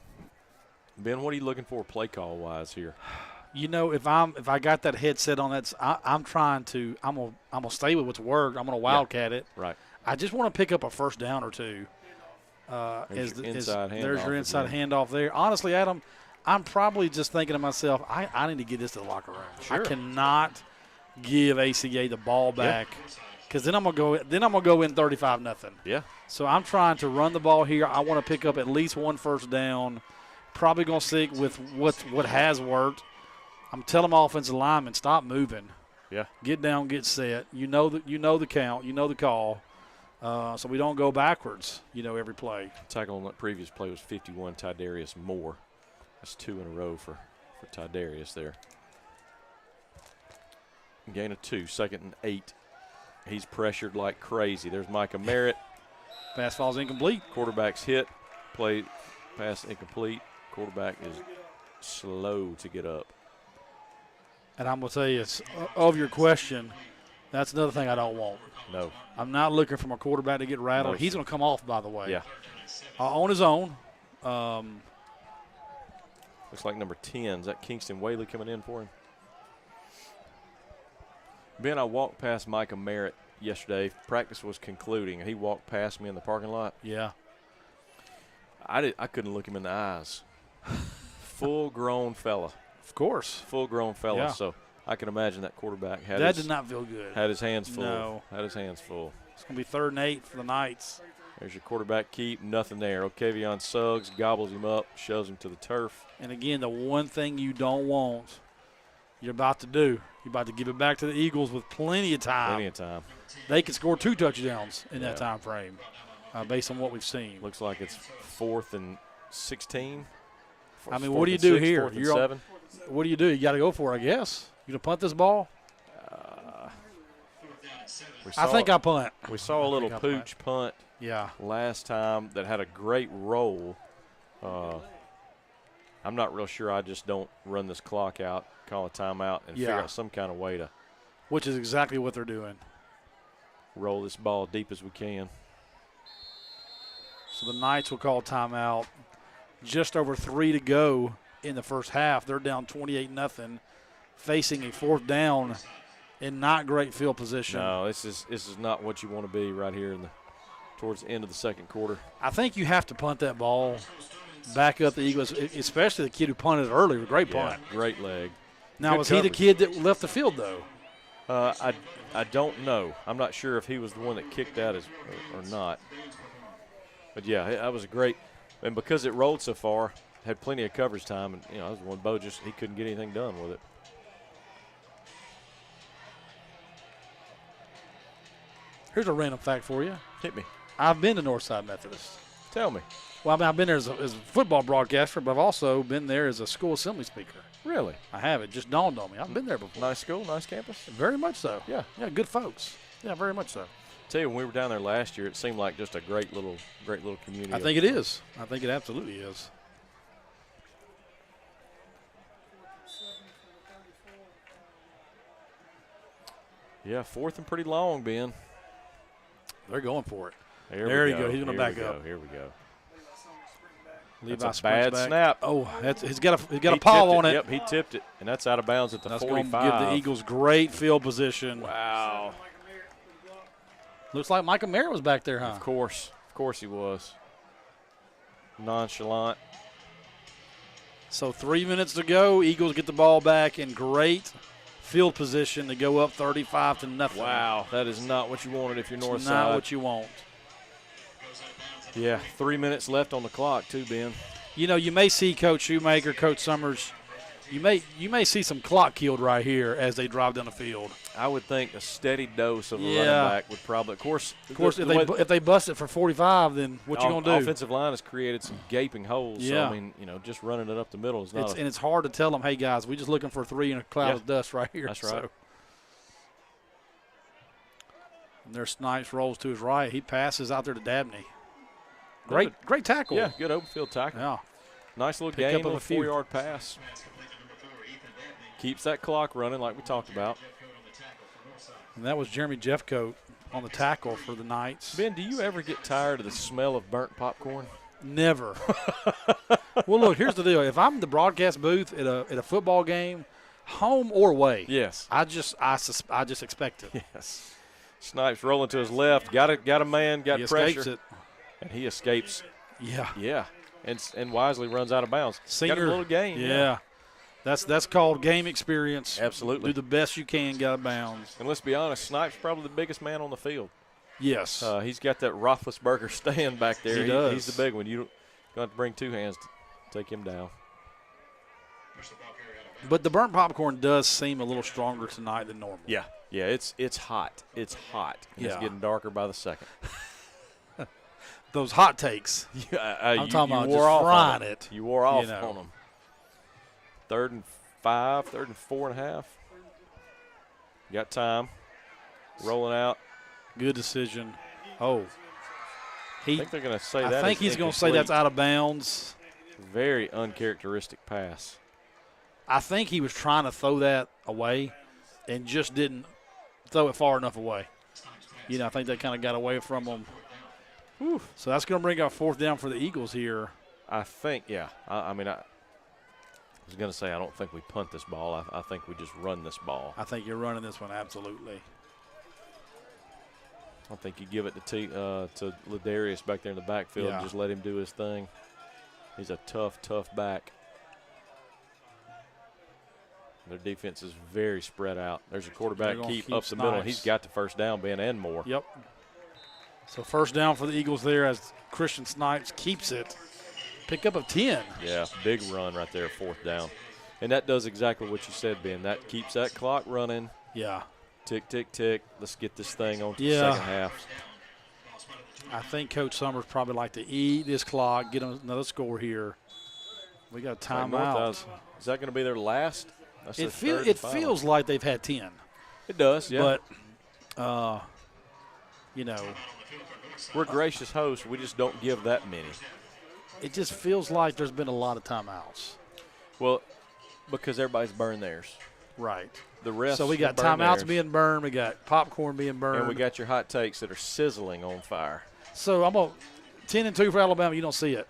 Ben, what are you looking for play call wise here? You know, if I got that headset on, I'm gonna stay with what's worked. I'm gonna wildcat it. Right. I just want to pick up a first down or two. There's your inside handoff there. Honestly, Adam, I'm probably just thinking to myself, I need to get this to the locker room. Sure. I cannot give ACA the ball back because then I'm gonna go in 35-0. Yeah. So I'm trying to run the ball here. I want to pick up at least one first down. Probably gonna stick with what has worked. I'm telling my offensive linemen, stop moving. Yeah. Get down, get set. You know the count, you know the call. So we don't go backwards, every play. Tackle on that previous play was 51, Tydarius Moore. That's 2 in a row for Tydarius there. Gain of 2, 2nd and 8. He's pressured like crazy. There's Micah Merritt. Pass falls incomplete. Quarterback's hit. Pass incomplete. Quarterback is slow to get up. And I'm going to tell you, of your question, that's another thing I don't want. No. I'm not looking for my quarterback to get rattled. No. He's going to come off, by the way. Yeah. On his own. Looks like number 10. Is that Kingston Whaley coming in for him? Ben, I walked past Micah Merritt yesterday. Practice was concluding. He walked past me in the parking lot. Yeah. I couldn't look him in the eyes. Full-grown fella. Of course. Full-grown fella. Yeah. So I can imagine that quarterback did not feel good. Had his hands full. No. Had his hands full. It's going to be 3rd and 8 for the Knights. There's your quarterback keep. Nothing there. Okavion Suggs gobbles him up, shoves him to the turf. And, again, the one thing you don't want, you're about to do. You're about to give it back to the Eagles with plenty of time. Plenty of time. They could score 2 touchdowns in that time frame based on what we've seen. Looks like it's 4th and 16. I mean, what do you do here? 4th and 7. What do? You got to go for it, I guess. You going to punt this ball? I think I punt. We saw a little pooch punt last time that had a great roll. I'm not real sure. I just don't run this clock out, call a timeout, and figure out some kind of way to. Which is exactly what they're doing. Roll this ball deep as we can. So the Knights will call timeout. Just over 3 to go in the first half. They're down 28-0, facing a 4th down in not great field position. No, this is not what you want to be right here towards the end of the second quarter. I think you have to punt that ball back up the Eagles, especially the kid who punted earlier. Great punt. Yeah, great leg. Now, Good was coverage. he the kid that left the field, though? I don't know. I'm not sure if he was the one that kicked that or not. But, yeah, that was a great – and because it rolled so far, had plenty of coverage time, and, that was one Bo he couldn't get anything done with it. Here's a random fact for you. Hit me. I've been to Northside Methodist. Tell me. Well, I mean, I've been there as a football broadcaster, but I've also been there as a school assembly speaker. Really? I have. It just dawned on me. I've been there before. Nice school, nice campus? Very much so. Yeah. Yeah, good folks. Yeah, very much so. Tell you, when we were down there last year, it seemed like just a great little community. I think it is. I think it absolutely is. Yeah, 4th and pretty long, Ben. They're going for it. There you go. He's going to back up. Here we go. Levi That's a bad back. snap. Oh, he's got a paw on it. Yep, he tipped it, and that's out of bounds at the 45. That's going to give the Eagles great field position. Wow. Looks like Micah Merritt was back there, huh? Of course he was. Nonchalant. So 3 minutes to go. Eagles get the ball back in great field position to go up 35-0. Wow, that is not what you wanted if you're Northside. Not what you want. Yeah, 3 minutes left on the clock too, Ben. You may see Coach Shoemaker, Coach Summers. You may see some clock killed right here as they drive down the field. I would think a steady dose of a running back would probably. Of course, if they bust it for 45, then what you gonna do? Offensive line has created some gaping holes. Yeah. So, I mean, just running it up the middle is not. And it's hard to tell them, hey guys, we're just looking for 3 in a cloud of dust right here. That's right. So. And their Snipes rolls to his right. He passes out there to Dabney. Great tackle. Yeah, good open field tackle. Yeah. Nice little Pick game, up of little a few. 4-yard pass. Keeps that clock running like we talked about. And that was Jeremy Jeffcoat on the tackle for the Knights. Ben, do you ever get tired of the smell of burnt popcorn? Never. Well, look, here's the deal. If I'm in the broadcast booth at a football game, home or away, yes, I just expect it. Yes. Snipes rolling to his left. Got a man. Got He pressure. escapes it. And he escapes. Yeah. Yeah. And wisely runs out of bounds. Senior, got a little gain. Yeah. That's called game experience. Absolutely. Do the best you can, get out of bounds. And let's be honest, Snipes probably the biggest man on the field. Yes. He's got that Roethlisberger stand back there. He does. He's the big one. You don't have to bring 2 hands to take him down. But the burnt popcorn does seem a little stronger tonight than normal. Yeah. Yeah, it's hot. It's hot. And It's getting darker by the second. Those hot takes. Yeah, I'm talking about wore just off frying on it. You wore off you know. on them. 3rd and 5, 3rd and 4.5. Got time. Rolling out. Good decision. Oh. I think they're going to say that. I think he's going to say that's out of bounds. Very uncharacteristic pass. I think he was trying to throw that away and just didn't throw it far enough away. I think they kind of got away from him. Whew. So that's going to bring up 4th down for the Eagles here. I think, yeah. I was going to say I don't think we punt this ball. I think we just run this ball. I think you're running this one, absolutely. I think you give it to Ladarius back there in the backfield and just let him do his thing. He's a tough back. Their defense is very spread out. There's a quarterback keep up the middle. He's got the first down, Ben, and more. Yep. So 1st down for the Eagles there as Christian Snipes keeps it. Pick up of 10. Yeah, big run right there, 4th down. And that does exactly what you said, Ben. That keeps that clock running. Yeah. Tick, tick, tick. Let's get this thing on to the second half. I think Coach Summers probably like to eat this clock, get another score here. We got a timeout. Is that going to be their last? It feels like they've had 10. It does, yeah. But, we're gracious hosts. We just don't give that many. It just feels like there's been a lot of timeouts. Well, because everybody's burned theirs. Right. The rest. So we got timeouts being burned. We got popcorn being burned. And we got your hot takes that are sizzling on fire. So I'm going 10-2 for Alabama. You don't see it.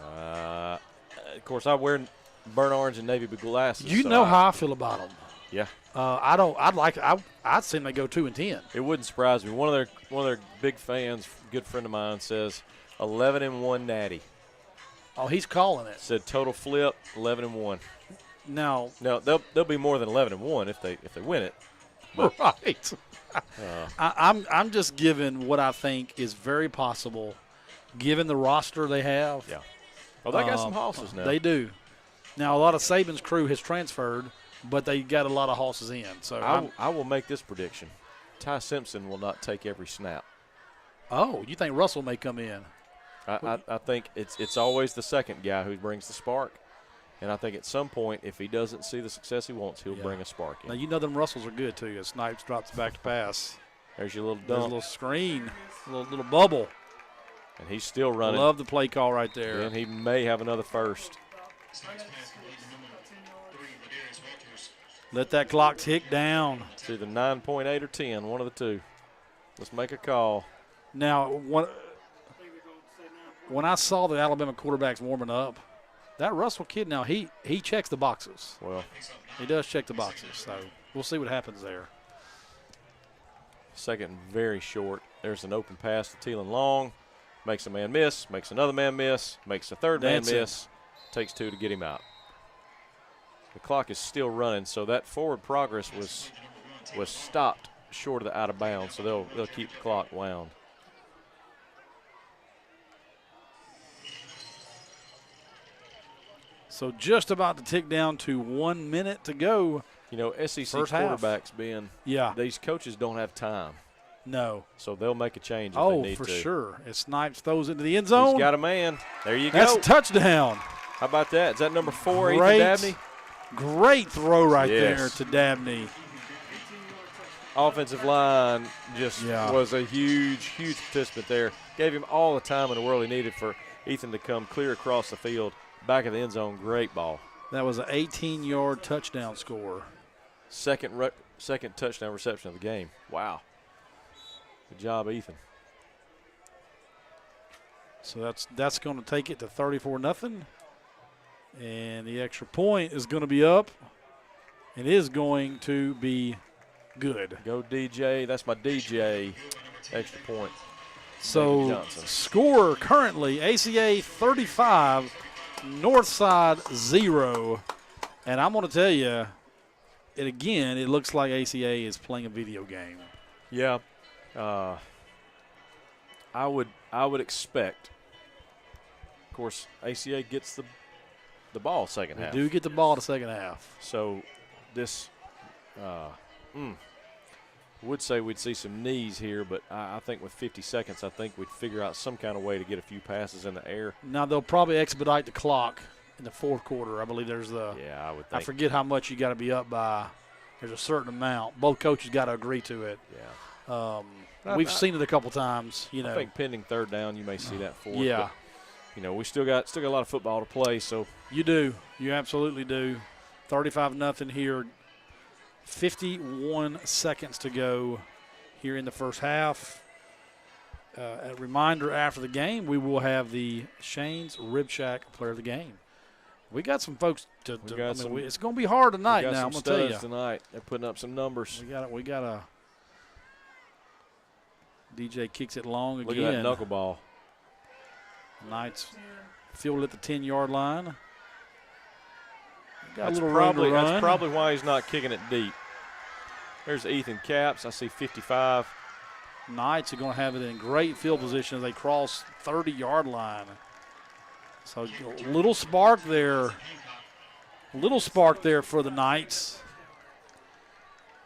Of course, I wear burnt orange and navy blue glasses. You know how I feel about them. Yeah. I'd seen them go 2-10. It wouldn't surprise me. One of their big fans, good friend of mine, says 11-1 natty. Oh, he's calling it. Said total flip 11-1. No, they'll be more than 11-1 if they win it. But, right. I'm just giving what I think is very possible, given the roster they have. Yeah. Oh, they got some hosses now. They do. Now a lot of Saban's crew has transferred, but they got a lot of hosses in. So I will make this prediction: Ty Simpson will not take every snap. Oh, you think Russell may come in? I think it's always the second guy who brings the spark. And I think at some point, if he doesn't see the success he wants, he'll bring a spark in. Now, you know them Russells are good, too. As Snipes drops back to pass. There's your little dump. There's a little screen, a little bubble. And he's still running. Love the play call right there. And he may have another first. Let that clock tick down. It's either 9.8 or 10, one of the two. Let's make a call. Now, when I saw the Alabama quarterbacks warming up, that Russell kid now, he checks the boxes. Well, he does check the boxes, so we'll see what happens there. Second very short. There's an open pass to Thielen Long. Makes a man miss, makes another man miss, makes a third man miss. Takes 2 to get him out. The clock is still running, so that forward progress was stopped short of the out of bounds, so they'll keep the clock wound. So just about to tick down to 1 minute to go. You know, SEC First quarterbacks, Ben, yeah, these coaches don't have time. No. So they'll make a change if they need to. Oh, for sure. As Snipes throws into the end zone. He's got a man. There you go. That's a touchdown. How about that? Is that number 4, Ethan Dabney? Great throw right there to Dabney. Offensive line just was a huge participant there. Gave him all the time in the world he needed for Ethan to come clear across the field. Back of the end zone, great ball. That was an 18-yard touchdown score. Second touchdown reception of the game. Wow. Good job, Ethan. So that's going to take it to 34-0. And the extra point is going to be up. It is going to be good. Go DJ. That's my DJ extra point. So score currently ACA 35, Northside 0. And I'm going to tell you, it looks like ACA is playing a video game. Yeah. I would expect. Of course, ACA gets the ball second half. They do get the ball the second half. So this would say we'd see some knees here, but I think with 50 seconds, I think we'd figure out some kind of way to get a few passes in the air. Now they'll probably expedite the clock in the fourth quarter. I believe there's I would think. I forget how much you got to be up by. There's a certain amount. Both coaches got to agree to it. Yeah. We've seen it a couple times. I think pending third down, you may see that fourth. Yeah. But, we still got a lot of football to play. So you do. You absolutely do. 35-0 here. 51 seconds to go here in the first half. A reminder, after the game, we will have the Shane's Rib Shack Player of the Game. We got some folks it's going to be hard tonight. Now I'm going to tell you tonight. They're putting up some numbers. We got a DJ kicks it long again. Look at that knuckleball. Knights field at the 10-yard line. Got That's a little room to run. That's probably why he's not kicking it deep. There's Ethan Capps. I see 55. Knights are going to have it in great field position as they cross 30-yard line. So a little spark there. A little spark there for the Knights.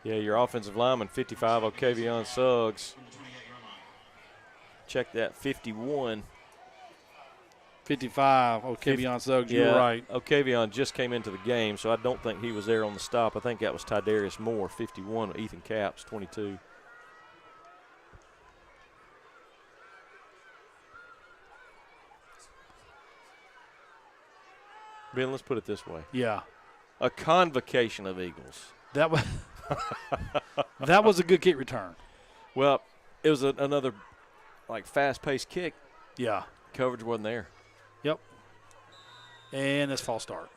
Yeah, your offensive lineman, 55, O'Kavion Suggs. Check that, 51. 55, O'Kavion Suggs, you're right. O'Kavion just came into the game, so I don't think he was there on the stop. I think that was Tydarius Moore, 51, Ethan Capps, 22. Ben, let's put it this way. Yeah. A convocation of Eagles. That was that was a good kick return. Well, it was another fast-paced kick. Yeah. Coverage wasn't there. Yep. And it's false start.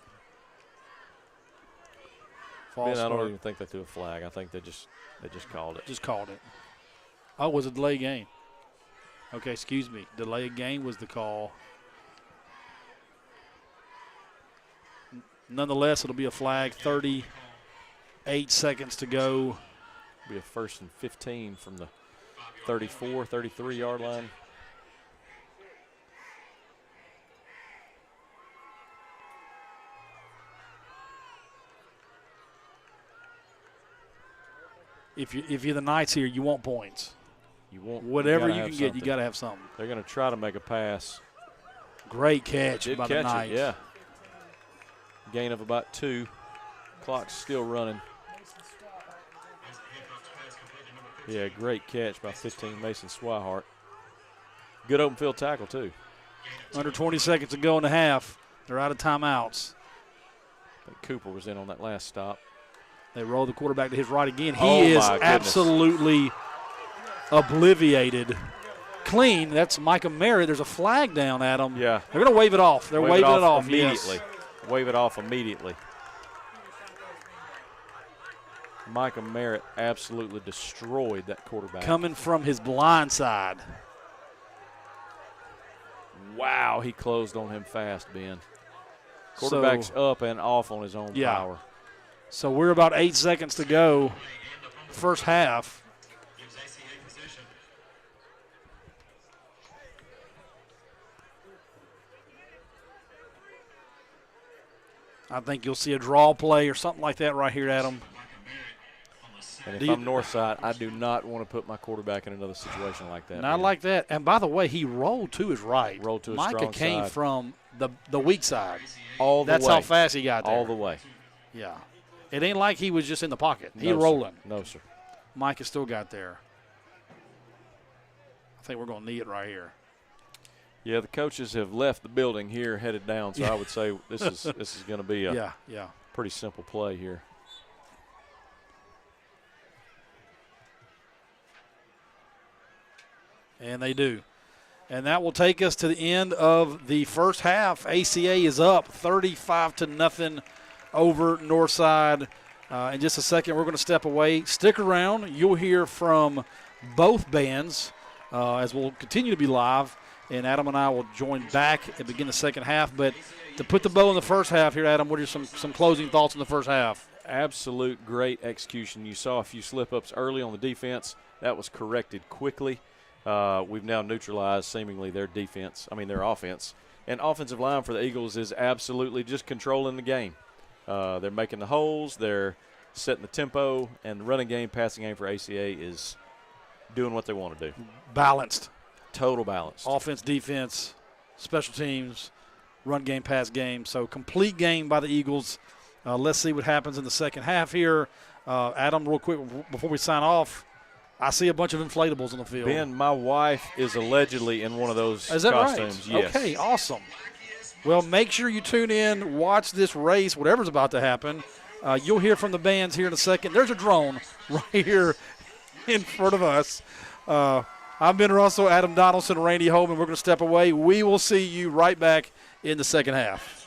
I don't even think they threw a flag. I think they just called it. Just called it. Oh, it was a delay game. Okay, excuse me. Delay game was the call. Nonetheless, it'll be a flag. 38 seconds to go. It'll be a 1st and 15 from the 34, 33-yard line. If you're the Knights here, you want points. You want whatever you can get. You got to have something. They're going to try to make a pass. Great catch by the Knights. Yeah. Gain of about 2. Clock's still running. Yeah, great catch by 15, Mason Swihart. Good open field tackle, too. Under 20 seconds to go in the half. They're out of timeouts. I think Cooper was in on that last stop. They roll the quarterback to his right again. He is absolutely obliviated. Clean. That's Micah Merritt. There's a flag down at him. Yeah. They're going to wave it off. They're waving it off immediately. Yes. Wave it off immediately. Micah Merritt absolutely destroyed that quarterback. Coming from his blind side. Wow, he closed on him fast, Ben. Quarterback's up and off on his own power. So we're about 8 seconds to go, first half. I think you'll see a draw play or something like that right here, Adam. And if I'm Northside, I do not want to put my quarterback in another situation like that. Not like that. And by the way, he rolled to his right. Rolled to his Micah strong came side. from the weak side. All the That's way. how fast he got there. All the way. Yeah. It ain't like he was just in the pocket. He No, rolling. Sir. No, sir. Micah still got there. I think we're going to knee it right here. Yeah, the coaches have left the building here, headed down. So I would say this is going to be a pretty simple play here. And they do. And that will take us to the end of the first half. ACA is up 35-0 over Northside. In just a second, we're going to step away. Stick around. You'll hear from both bands as we'll continue to be live. And Adam and I will join back and begin the second half. But to put the bow in the first half here, Adam, what are some closing thoughts in the first half? Absolute great execution. You saw a few slip-ups early on the defense. That was corrected quickly. We've now neutralized seemingly their offense. And offensive line for the Eagles is absolutely just controlling the game. They're making the holes. They're setting the tempo. And the running game, passing game for ACA is doing what they want to do. Balanced. Total balance. Offense, defense, special teams, run game, pass game. So complete game by the Eagles. Let's see what happens in the second half here. Adam, real quick before we sign off, I see a bunch of inflatables on the field. Ben, my wife is allegedly in one of those Is that costumes. right? Yes. Okay, awesome. Well, make sure you tune in, watch this race, whatever's about to happen. You'll hear from the bands here in a second. There's a drone right here in front of us. I've been Russell, Adam Donaldson, Randy Holman. We're going to step away. We will see you right back in the second half.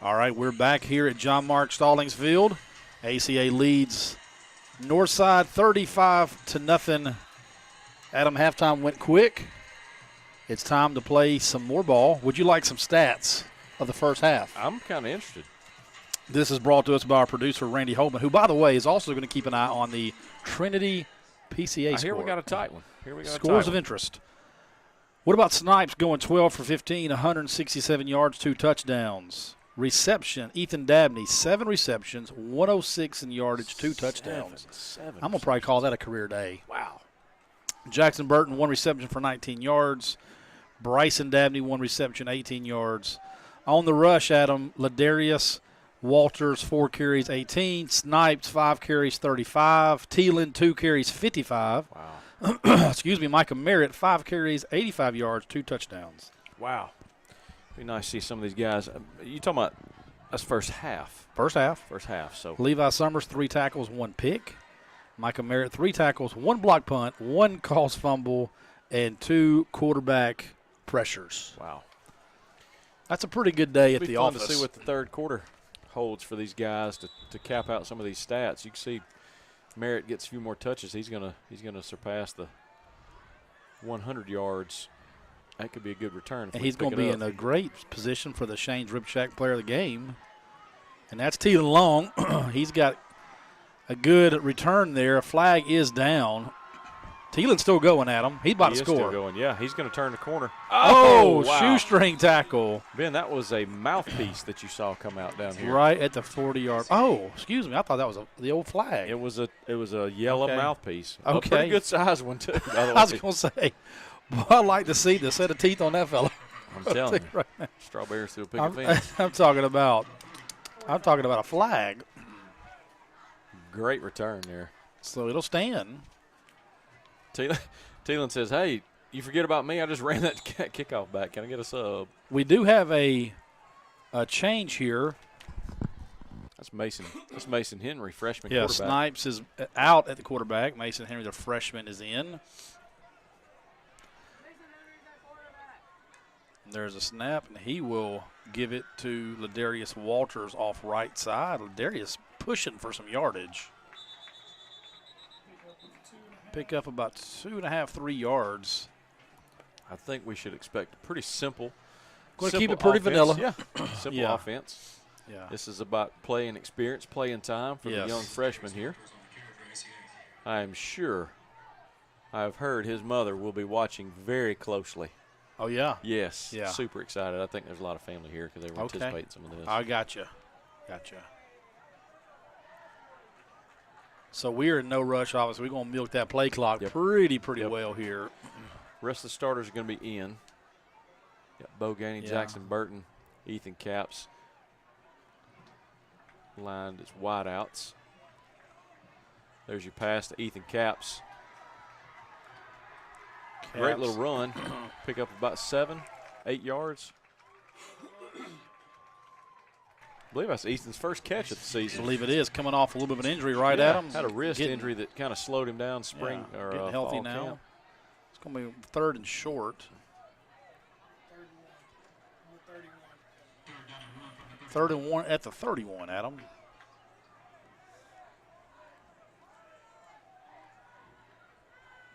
All right, we're back here at John Mark Stallings Field. ACA leads Northside 35-0. Adam, halftime went quick. It's time to play some more ball. Would you like some stats of the first half? I'm kind of interested. This is brought to us by our producer, Randy Holman, who, by the way, is also going to keep an eye on the Trinity PCA score. Here we got a tight one. Scores of interest. What about Snipes going 12 for 15, 167 yards, 2 touchdowns? Reception, Ethan Dabney, 7 receptions, 106 in yardage, 2 touchdowns. I'm going to probably call that a career day. Wow. Jackson Burton, 1 reception for 19 yards. Bryson Dabney, 1 reception, 18 yards. On the rush, Adam, Ladarius Walters, 4 carries, 18. Snipes, 5 carries, 35. Thielen, 2 carries, 55. Wow. Excuse me, Micah Merritt, 5 carries, 85 yards, 2 touchdowns. Wow. Be nice to see some of these guys. You talking about that's first half? First half. First half. So Levi Summers, 3 tackles, 1 pick. Micah Merritt, 3 tackles, 1 block punt, 1 caused fumble, and 2 quarterback pressures. wow. That's a pretty good day at It'll the be fun office. to see what the third quarter holds for these guys to cap out some of these stats. You can see Merritt gets a few more touches. He's gonna surpass the 100 yards. That could be a good return. And he's going to be in a great position for the Shane's Ripshack player of the game. And that's Thielen Long. He's got a good return there. A flag is down. Thielen's still going, Adam. He's about to score. Still going. Yeah, he's going to turn the corner. Oh, wow. Shoestring tackle. Ben, that was a mouthpiece that you saw come out down here. Right at the 40-yard. Oh, excuse me. I thought that was the old flag. It was a yellow mouthpiece. Okay. A pretty good size one, too, by the way. I was going to say, boy, I'd like to see the set of teeth on that fella. I'm telling you. Right now. Strawberries through a picket fence. I'm talking about a flag. Great return there. So it'll stand. Thielen says, hey, you forget about me? I just ran that kickoff back. Can I get a sub? We do have a change here. That's Mason Henry, freshman Yeah, quarterback. Snipes is out at the quarterback. Mason Henry, the freshman, is in. There's a snap, and he will give it to Ladarius Walters off right side. Ladarius pushing for some yardage. Pick up about 2.5, 3 yards. I think we should expect a pretty simple. Going to keep it pretty vanilla. Yeah, simple offense. Yeah. This is about playing experience, playing time for the young freshman here. I am sure I've heard his mother will be watching very closely. Oh, yeah? Yes. Yeah. Super excited. I think there's a lot of family here because they were anticipating some of this. I gotcha. So we're in no rush, obviously. We're going to milk that play clock pretty well here. Rest of the starters are going to be in. Got Bo Gainey, Jackson Burton, Ethan Capps. Lined as wideouts. There's your pass to Ethan Capps. Great little run. Pick up about 7, 8 yards. I believe that's Ethan's first catch of the season. I believe it is. Coming off a little bit of an injury, right, Adam? Had a wrist injury that kind of slowed him down spring or getting healthy fall now. camp. It's going to be 3rd and short. 3rd and 1 at the 31, Adam.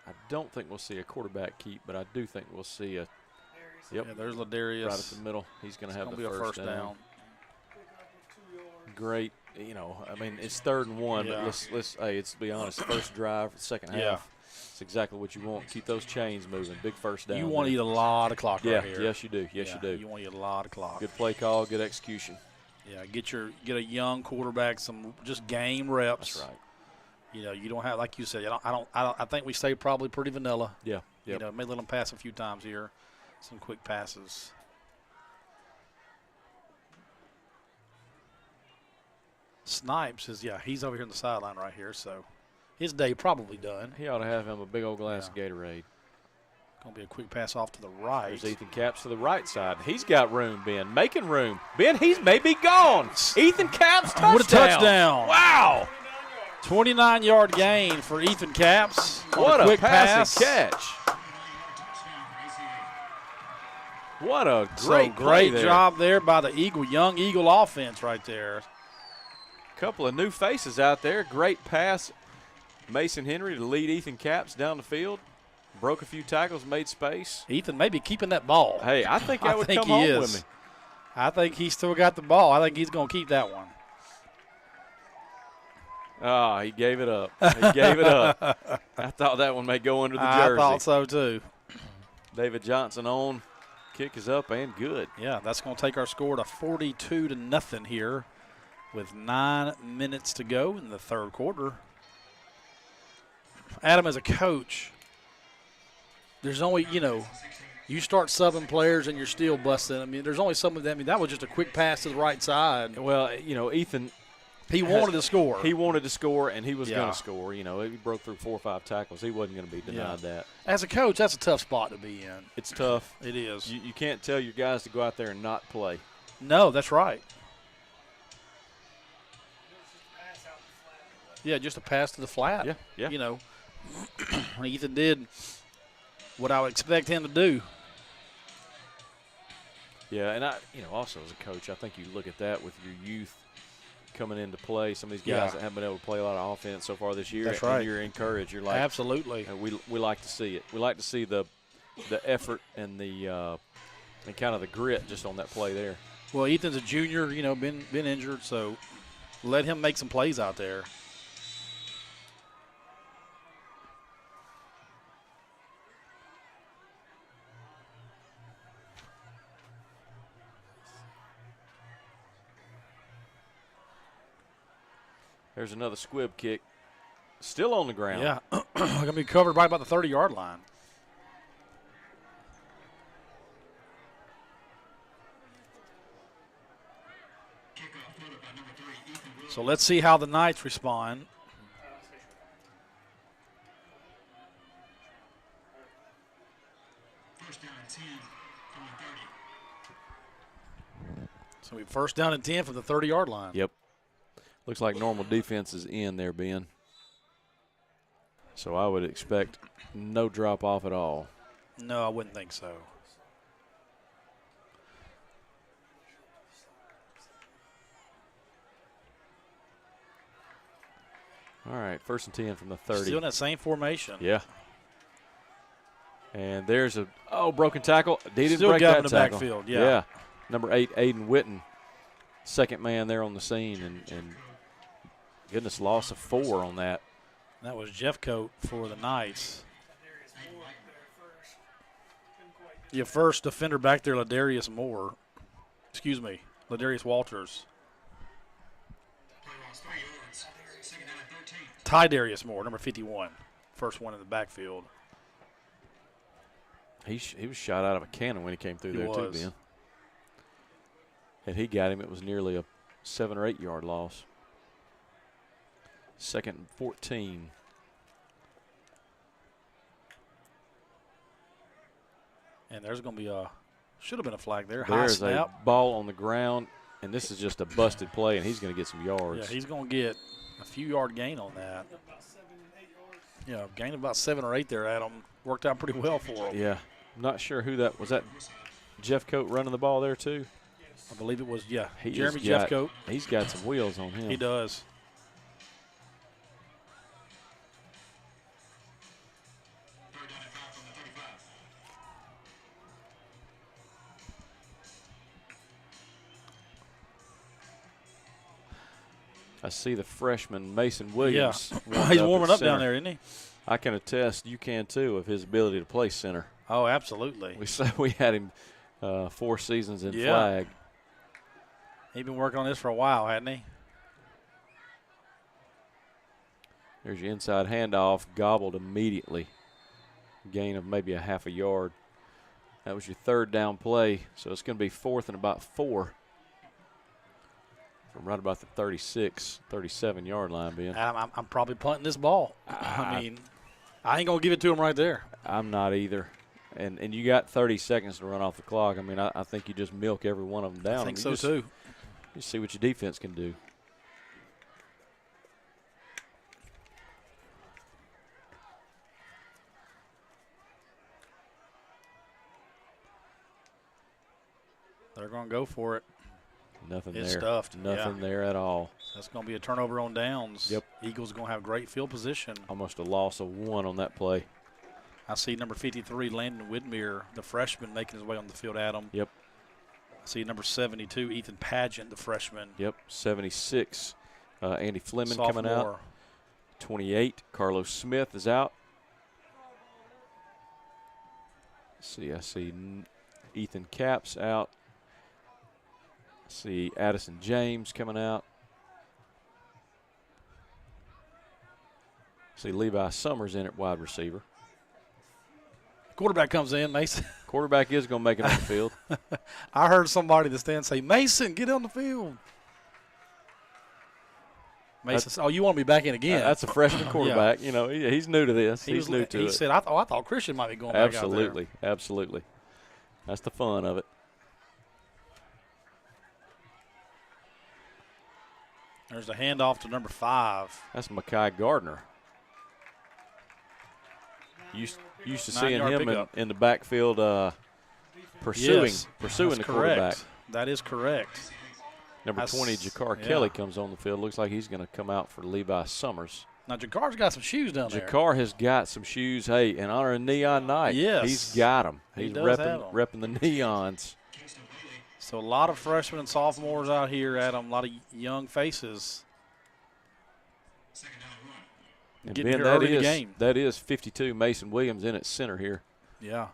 I don't think we'll see a quarterback keep, but I do think we'll see a. Yeah, there's Ladarius. Right at the middle. He's going to have the first down. Great. You know, I mean, it's 3rd and 1, but let's be honest. First drive, second half. It's exactly what you want. Keep those chains moving. Big first down. You want to eat a lot of clock right here. Yes, you do. Yes, you do. You want to eat a lot of clock. Good play call, good execution. Yeah, get a young quarterback some just game reps. That's right. You know, you don't have, like you said, I think we stay probably pretty vanilla. Yeah. You know, may let them pass a few times here. Some quick passes. Snipes is, he's over here on the sideline right here, so his day probably done. He ought to have him a big old glass of Gatorade. Going to be a quick pass off to the right. There's Ethan Capps to the right side. He's got room, Ben. Making room. Ben, he's maybe gone. Ethan Capps, touchdown. What a touchdown. Wow. 29-yard gain for Ethan Capps. What a quick passing catch. What a great play there. Job there by the young Eagle offense right there. Couple of new faces out there. Great pass. Mason Henry to lead Ethan Capps down the field. Broke a few tackles, made space. Ethan may be keeping that ball. Hey, I think that would come home with me. I think he's still got the ball. I think he's going to keep that one. Oh, he gave it up. He gave it up. I thought that one may go under the jersey. I thought so, too. David Johnson on. Kick is up and good. Yeah, that's going to take our score to 42-0 here with 9 minutes to go in the third quarter. Adam, as a coach, there's only, you start subbing players and you're still busting. I mean, there's only some of them. I mean, that was just a quick pass to the right side. Well, Ethan. He wanted to score. He wanted to score, and he was going to score. He broke through 4 or 5 tackles. He wasn't going to be denied that. As a coach, that's a tough spot to be in. It's tough. It is. You can't tell your guys to go out there and not play. No, that's right. Yeah, just a pass to the flat. Yeah. Ethan did what I would expect him to do. Yeah, and also as a coach, I think you look at that with your youth coming into play. Some of these guys that haven't been able to play a lot of offense so far this year. That's right. And you're encouraged. You're like, absolutely. We like to see it. We like to see the effort and the and kind of the grit just on that play there. Well, Ethan's a junior. Been injured, so let him make some plays out there. There's another squib kick. Still on the ground. Yeah. Going to be covered right about the 30-yard line. So let's see how the Knights respond. So we first down and 10 from the 30-yard line. Yep. Looks like normal defense is in there, Ben. So I would expect no drop off at all. No, I wouldn't think so. All right, first and 10 from the 30. Still in that same formation. Yeah. And there's a broken tackle. He didn't Still break got that in the tackle. backfield, yeah. Number 8, Aiden Witten, second man there on the scene, and goodness, loss of 4 on that. That was Jeff Coat for the Knights. Your first defender back there, Ladarius Walters. Darius Moore, number 51. First one in the backfield. He was shot out of a cannon when he came through there too, Ben. Had he got him, it was nearly a 7 or 8 yard loss. Second and 14. And there's going to be should have been a flag there. There's high snap. a ball on the ground, and this is just a busted play, and he's going to get some yards. Yeah, he's going to get a few yard gain on that. Yeah, gain of about 7 or 8 there, Adam. Worked out pretty well for him. Yeah. I'm not sure who that was. That Jeff Coat running the ball there too? I believe it was, Jeremy Jeff Coat. He's got some wheels on him. He does. I see the freshman Mason Williams. Yeah. He's warming up down there, isn't he? I can attest, you can too, of his ability to play center. Oh, absolutely. We had him 4 seasons in flag. He's been working on this for a while, hadn't he? There's your inside handoff, gobbled immediately. Gain of maybe a half a yard. That was your third down play, so it's going to be 4th and about 4 from right about the 36, 37-yard line, Ben. I'm probably punting this ball. I mean, I ain't going to give it to him right there. I'm not either. And you got 30 seconds to run off the clock. I mean, I think you just milk every one of them down. I think so, too. You see what your defense can do. going to go for it. Nothing It's there. stuffed. Nothing there at all. That's going to be a turnover on downs. Yep. Eagles going to have great field position. Almost a loss of 1 on that play. I see number 53, Landon Whitmere, the freshman, making his way on the field, Adam. Yep. I see number 72, Ethan Pageant, the freshman. Yep. 76, Andy Fleming Sophomore. coming out. 28, Carlos Smith is out. I see Ethan Capps out. I see Addison James coming out. I see Levi Summers in at wide receiver. Quarterback comes in, Mason. Quarterback is going to make it on the field. I heard somebody in the stand say, Mason, get on the field. Mason said, you want me back in again. That's a freshman quarterback. You know, he's new to this. He's new to it. He said, I thought Christian might be going back out there. Absolutely. That's the fun of it. There's a handoff to number 5. That's Mekhi Gardner. Used to seeing him in the backfield pursuing the quarterback. That is correct. Number 20, Jakar Kelly comes on the field. Looks like he's going to come out for Levi Summers. Now, Jakar's got some shoes down there. Jakar has got some shoes. Hey, in honor of Neon Night, he's got them. He's repping the Neons. So a lot of freshmen and sophomores out here, Adam, a lot of young faces. And getting Ben, here early in the game. That is 52, Mason Williams in at center here. Yeah.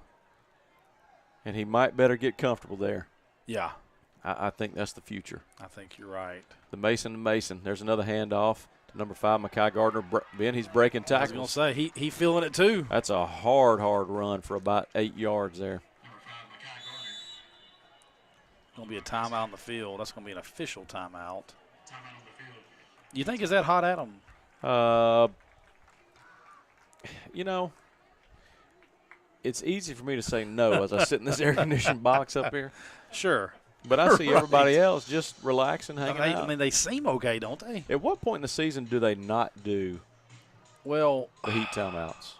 And he might better get comfortable there. Yeah. I think that's the future. I think you're right. The Mason. There's another handoff to number 5, Mekhi Gardner. Ben, he's breaking tackles. I was going to say, he feeling it too. That's a hard run for about 8 yards there. Going to be a timeout on the field. That's going to be an official timeout. You think is that hot, Adam? You know, it's easy for me to say no as I sit in this air-conditioned box up here. Sure. But I see everybody else just relaxing, hanging out. I mean, they seem okay, don't they? At what point in the season do they not do the heat timeouts?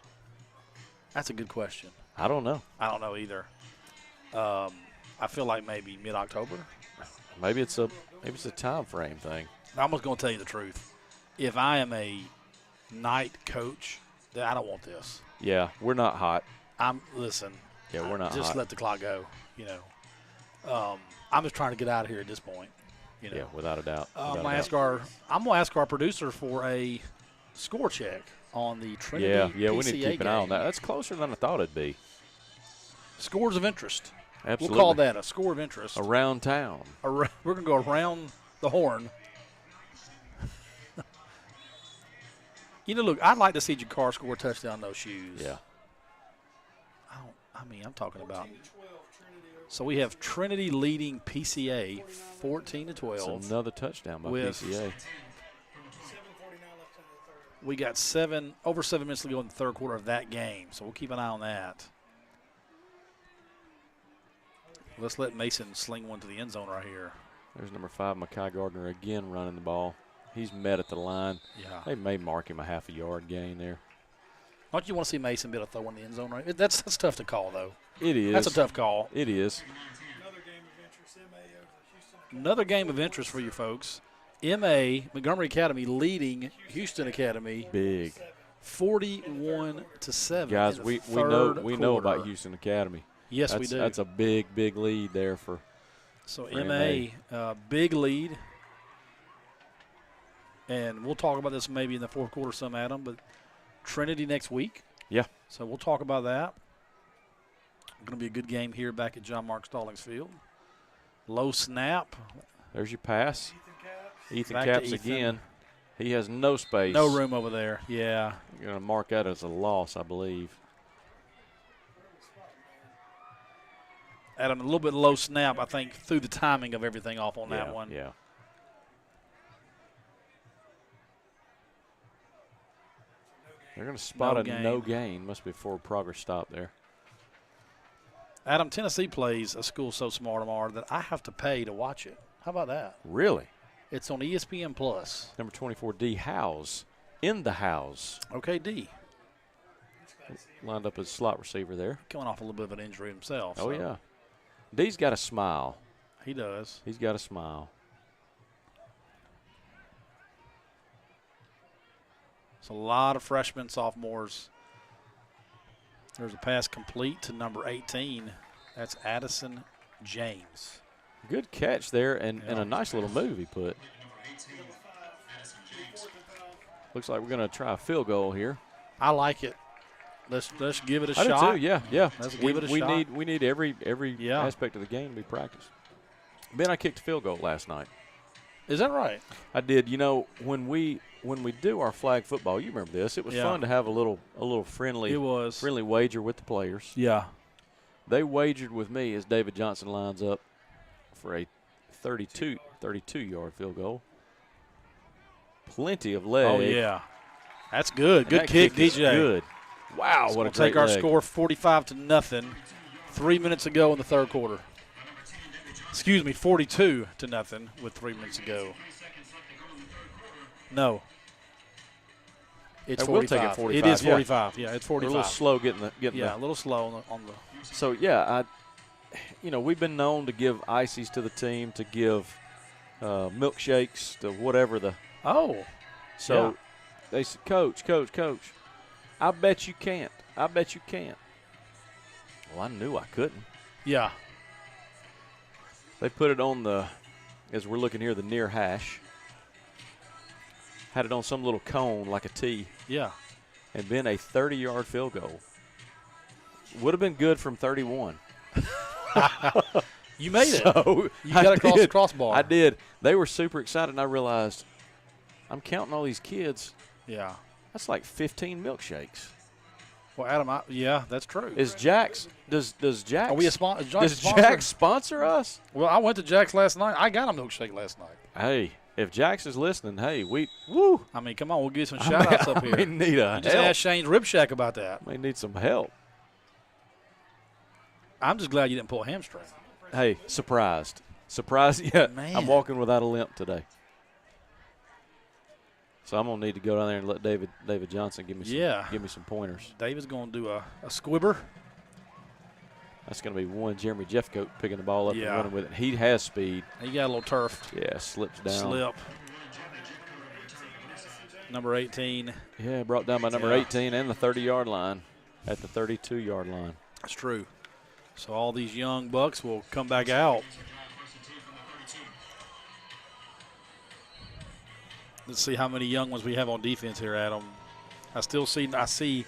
That's a good question. I don't know. I don't know either. I feel like maybe mid-October. Maybe it's a time frame thing. I'm just going to tell you the truth. If I am a night coach, then I don't want this. Yeah, we're not hot. Listen. Yeah, we're not hot. Just let the clock go, you know. I'm just trying to get out of here at this point. You know. Yeah, without a doubt. I'm gonna ask our producer for a score check on the Trinity Yeah, PCA we need to keep an eye on game. that. That's closer than I thought it'd be. Scores of interest. Absolutely. We'll call that a score of interest. Around town. We're gonna go around the horn. You know, look, I'd like to see Jakar score a touchdown in those shoes. Yeah. I'm talking about. So we have Trinity leading PCA 14-12. It's another touchdown by PCA. We got over 7 minutes to go in the third quarter of that game, so we'll keep an eye on that. Let's let Mason sling one to the end zone right here. There's number 5, Mekhi Gardner, again running the ball. He's met at the line. Yeah. They may mark him a half a yard gain there. Don't you want to see Mason be able to throw in the end zone right? That's tough to call, though. It is. That's a tough call. It is. Another game of interest for you folks. MA, Montgomery Academy, leading Houston Academy. Big. 41-7. Guys, we know about Houston Academy. Yes, we do. That's a big lead there for. So MA, big lead. And we'll talk about this maybe in the fourth quarter some, Adam, but Trinity next week. Yeah. So we'll talk about that. Going to be a good game here back at John Mark Stallings Field. Low snap. There's your pass. Ethan Capps again. He has no space. No room over there. Yeah. You're going to mark that as a loss, I believe. Adam, a little bit low snap, I think, threw the timing of everything off on that one. Yeah. They're going to spot no gain. Must be a forward progress stop there. Adam, Tennessee plays a school so smart tomorrow that I have to pay to watch it. How about that? Really? It's on ESPN Plus. Number 24, D. Howes. In the house. Okay, D. Lined up as slot receiver there. Coming off a little bit of an injury himself. Oh, so. yeah. D's got a smile. He does. He's got a smile. It's a lot of freshmen, sophomores. There's a pass complete to number 18. That's Addison James. Good catch there and a nice little move he put. Looks like we're going to try a field goal here. I like it. Let's give it a I shot. do too, yeah. Let's give it a shot. We need every aspect of the game to be practiced. Ben, I kicked a field goal last night. Is that right? I did. You know, when we do our flag football, you remember this. It was fun to have a little friendly wager with the players. Yeah. They wagered with me as David Johnson lines up for a 32-yard field goal. Plenty of leg. Oh yeah. That's good. Good kick, DJ. Good. Wow, what a great take our leg. score 45-0. 3 minutes ago in the third quarter. Excuse me, 42-0 with 3 minutes to go. No. It's 45. We'll take it 45. It is 45. Yeah, it's 45. We're a little slow getting a little slow on the. So yeah, we've been known to give ices to the team, to give milkshakes to whatever the. Oh. So they said, Coach. I bet you can't. Well, I knew I couldn't. Yeah. They put it on as we're looking here, the near hash. Had it on some little cone like a T. Yeah. And been a 30-yard field goal. Would have been good from 31. You made it. So you got across the crossbar. I did. They were super excited, and I realized I'm counting all these kids. Yeah. That's like 15 milkshakes. Well, Adam, that's true. Is Jack's does Jack's? Are we a sponsor? Does Jack's sponsor us? Well, I went to Jack's last night. I got a milkshake last night. Hey, if Jack's is listening, hey, woo. I mean, come on, we'll get some shout-outs up here. We need a just help. ask Shane's Rib Shack about that. We need some help. I'm just glad you didn't pull a hamstring. Hey, surprised. Yeah, Man. I'm walking without a limp today. So I'm gonna need to go down there and let David Johnson give me some pointers. David's gonna do a squibber. That's gonna be one Jeremy Jeffcoat picking the ball up and running with it. He has speed. He got a little turf. Yeah, slips down. Slip. Number 18. Yeah, brought down by number 18 and the 30-yard line at the 32-yard line. That's true. So all these young bucks will come back out. Let's see how many young ones we have on defense here, Adam. I see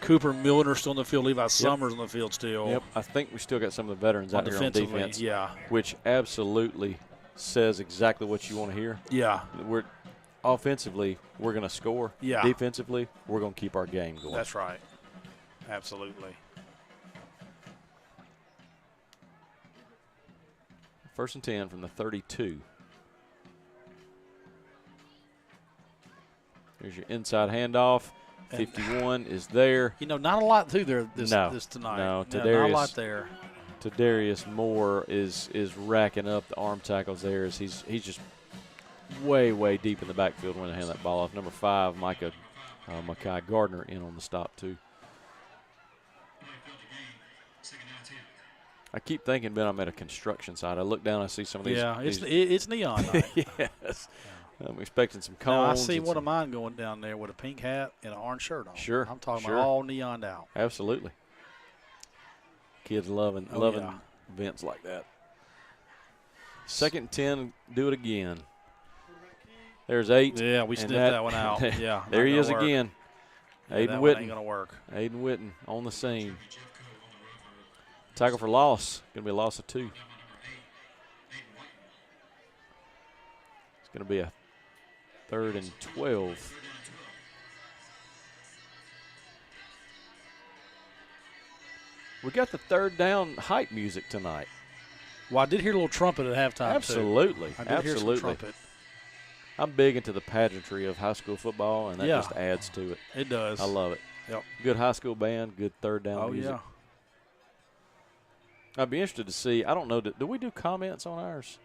Cooper Milner still in the field, Levi Summers on the field still. Yep, I think we still got some of the veterans out here on defense. Yeah. Which absolutely says exactly what you want to hear. Yeah. Offensively, we're going to score. Yeah. Defensively, we're going to keep our game going. That's right. Absolutely. First and 10 from the 32. Here's your inside handoff. 51 is there. Not a lot through there this tonight. No, not a lot there. Tadarius Moore is racking up the arm tackles there as he's just way deep in the backfield when they hand that ball off. Number 5, Mekhi Gardner in on the stop too. I keep thinking, Ben, I'm at a construction site. I look down, I see some of these. Yeah, it's neon night. Yes. I'm expecting some cones. Now, I see one of mine going down there with a pink hat and an orange shirt on. Sure. I'm talking about all neoned out. Absolutely. Kids loving events like that. Second and 10, do it again. There's 8. Yeah, we sniffed that one out. Yeah. There he is again. Aiden Witten. Ain't going to work. Aiden Witten on the scene. Tackle for loss. Going to be a loss of 2. It's going to be a 3rd and 12. We got the third down hype music tonight. Well, I did hear a little trumpet at halftime. Absolutely. I did hear some trumpet. I'm big into the pageantry of high school football, and that just adds to it. It does. I love it. Yep. Good high school band, good third down music. Yeah. I'd be interested to see. I don't know. Do we do comments on ours?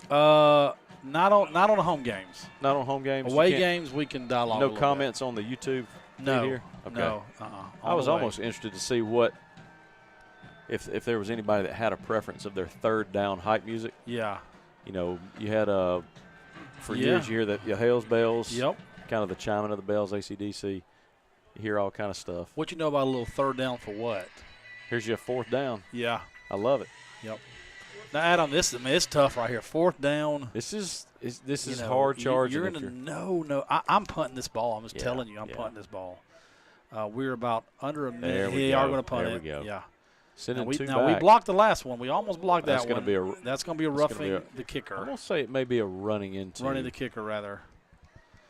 Not on home games. Not on home games. Away games we can dialogue. No comments on the YouTube. No. Here? Okay. No. I was almost interested to see what if there was anybody that had a preference of their third down hype music. Yeah. You know, you had for years you hear the Hales bells. Yep. Kind of the chiming of the bells, AC/DC. You hear all kind of stuff. What you know about a little third down for what? Here's your fourth down. Yeah. I love it. Yep. Now, Adam, it's tough right here. Fourth down. This is hard charging. You're in a no. I'm punting this ball. I'm just telling you, I'm punting this ball. We're about under a minute. We are going to punt it. There we go. Yeah. Sending two now back. we blocked the last one. We almost blocked That's that one. That's going to be a roughing the kicker. I'm going to say it may be a running into. Running the kicker, rather.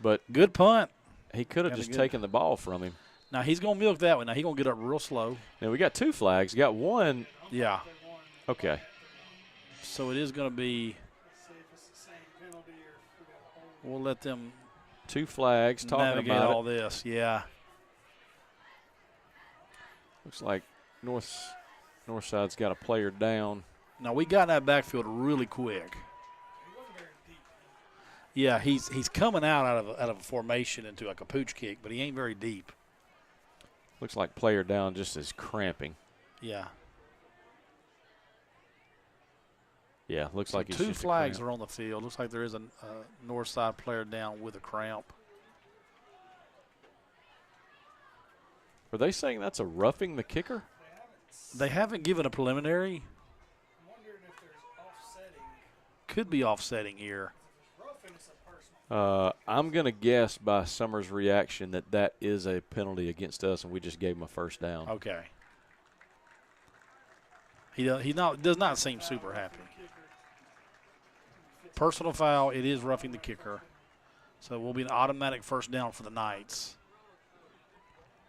But good punt. He could have just taken the ball from him. Now he's going to milk that one. Now he's going to get up real slow. Now we got 2 flags. Got one. Yeah. Okay. So it is going to be. We'll let them. 2 flags. Talking navigate about all this. Yeah. Looks like Northside's got a player down. Now we got in that backfield really quick. Yeah, he's coming out of a formation into like a pooch kick, but he ain't very deep. Looks like player down just is cramping. Yeah. Yeah, looks like he's 2 flags are on the field. Looks like there is a Northside player down with a cramp. Are they saying that's a roughing the kicker? They haven't given a preliminary. I'm wondering if there's offsetting. Could be offsetting here. Roughing is a personal. I'm going to guess by Summers' reaction that is a penalty against us, and we just gave him a first down. Okay. He does not seem super happy. Personal foul. It is roughing the kicker. So it will be an automatic first down for the Knights.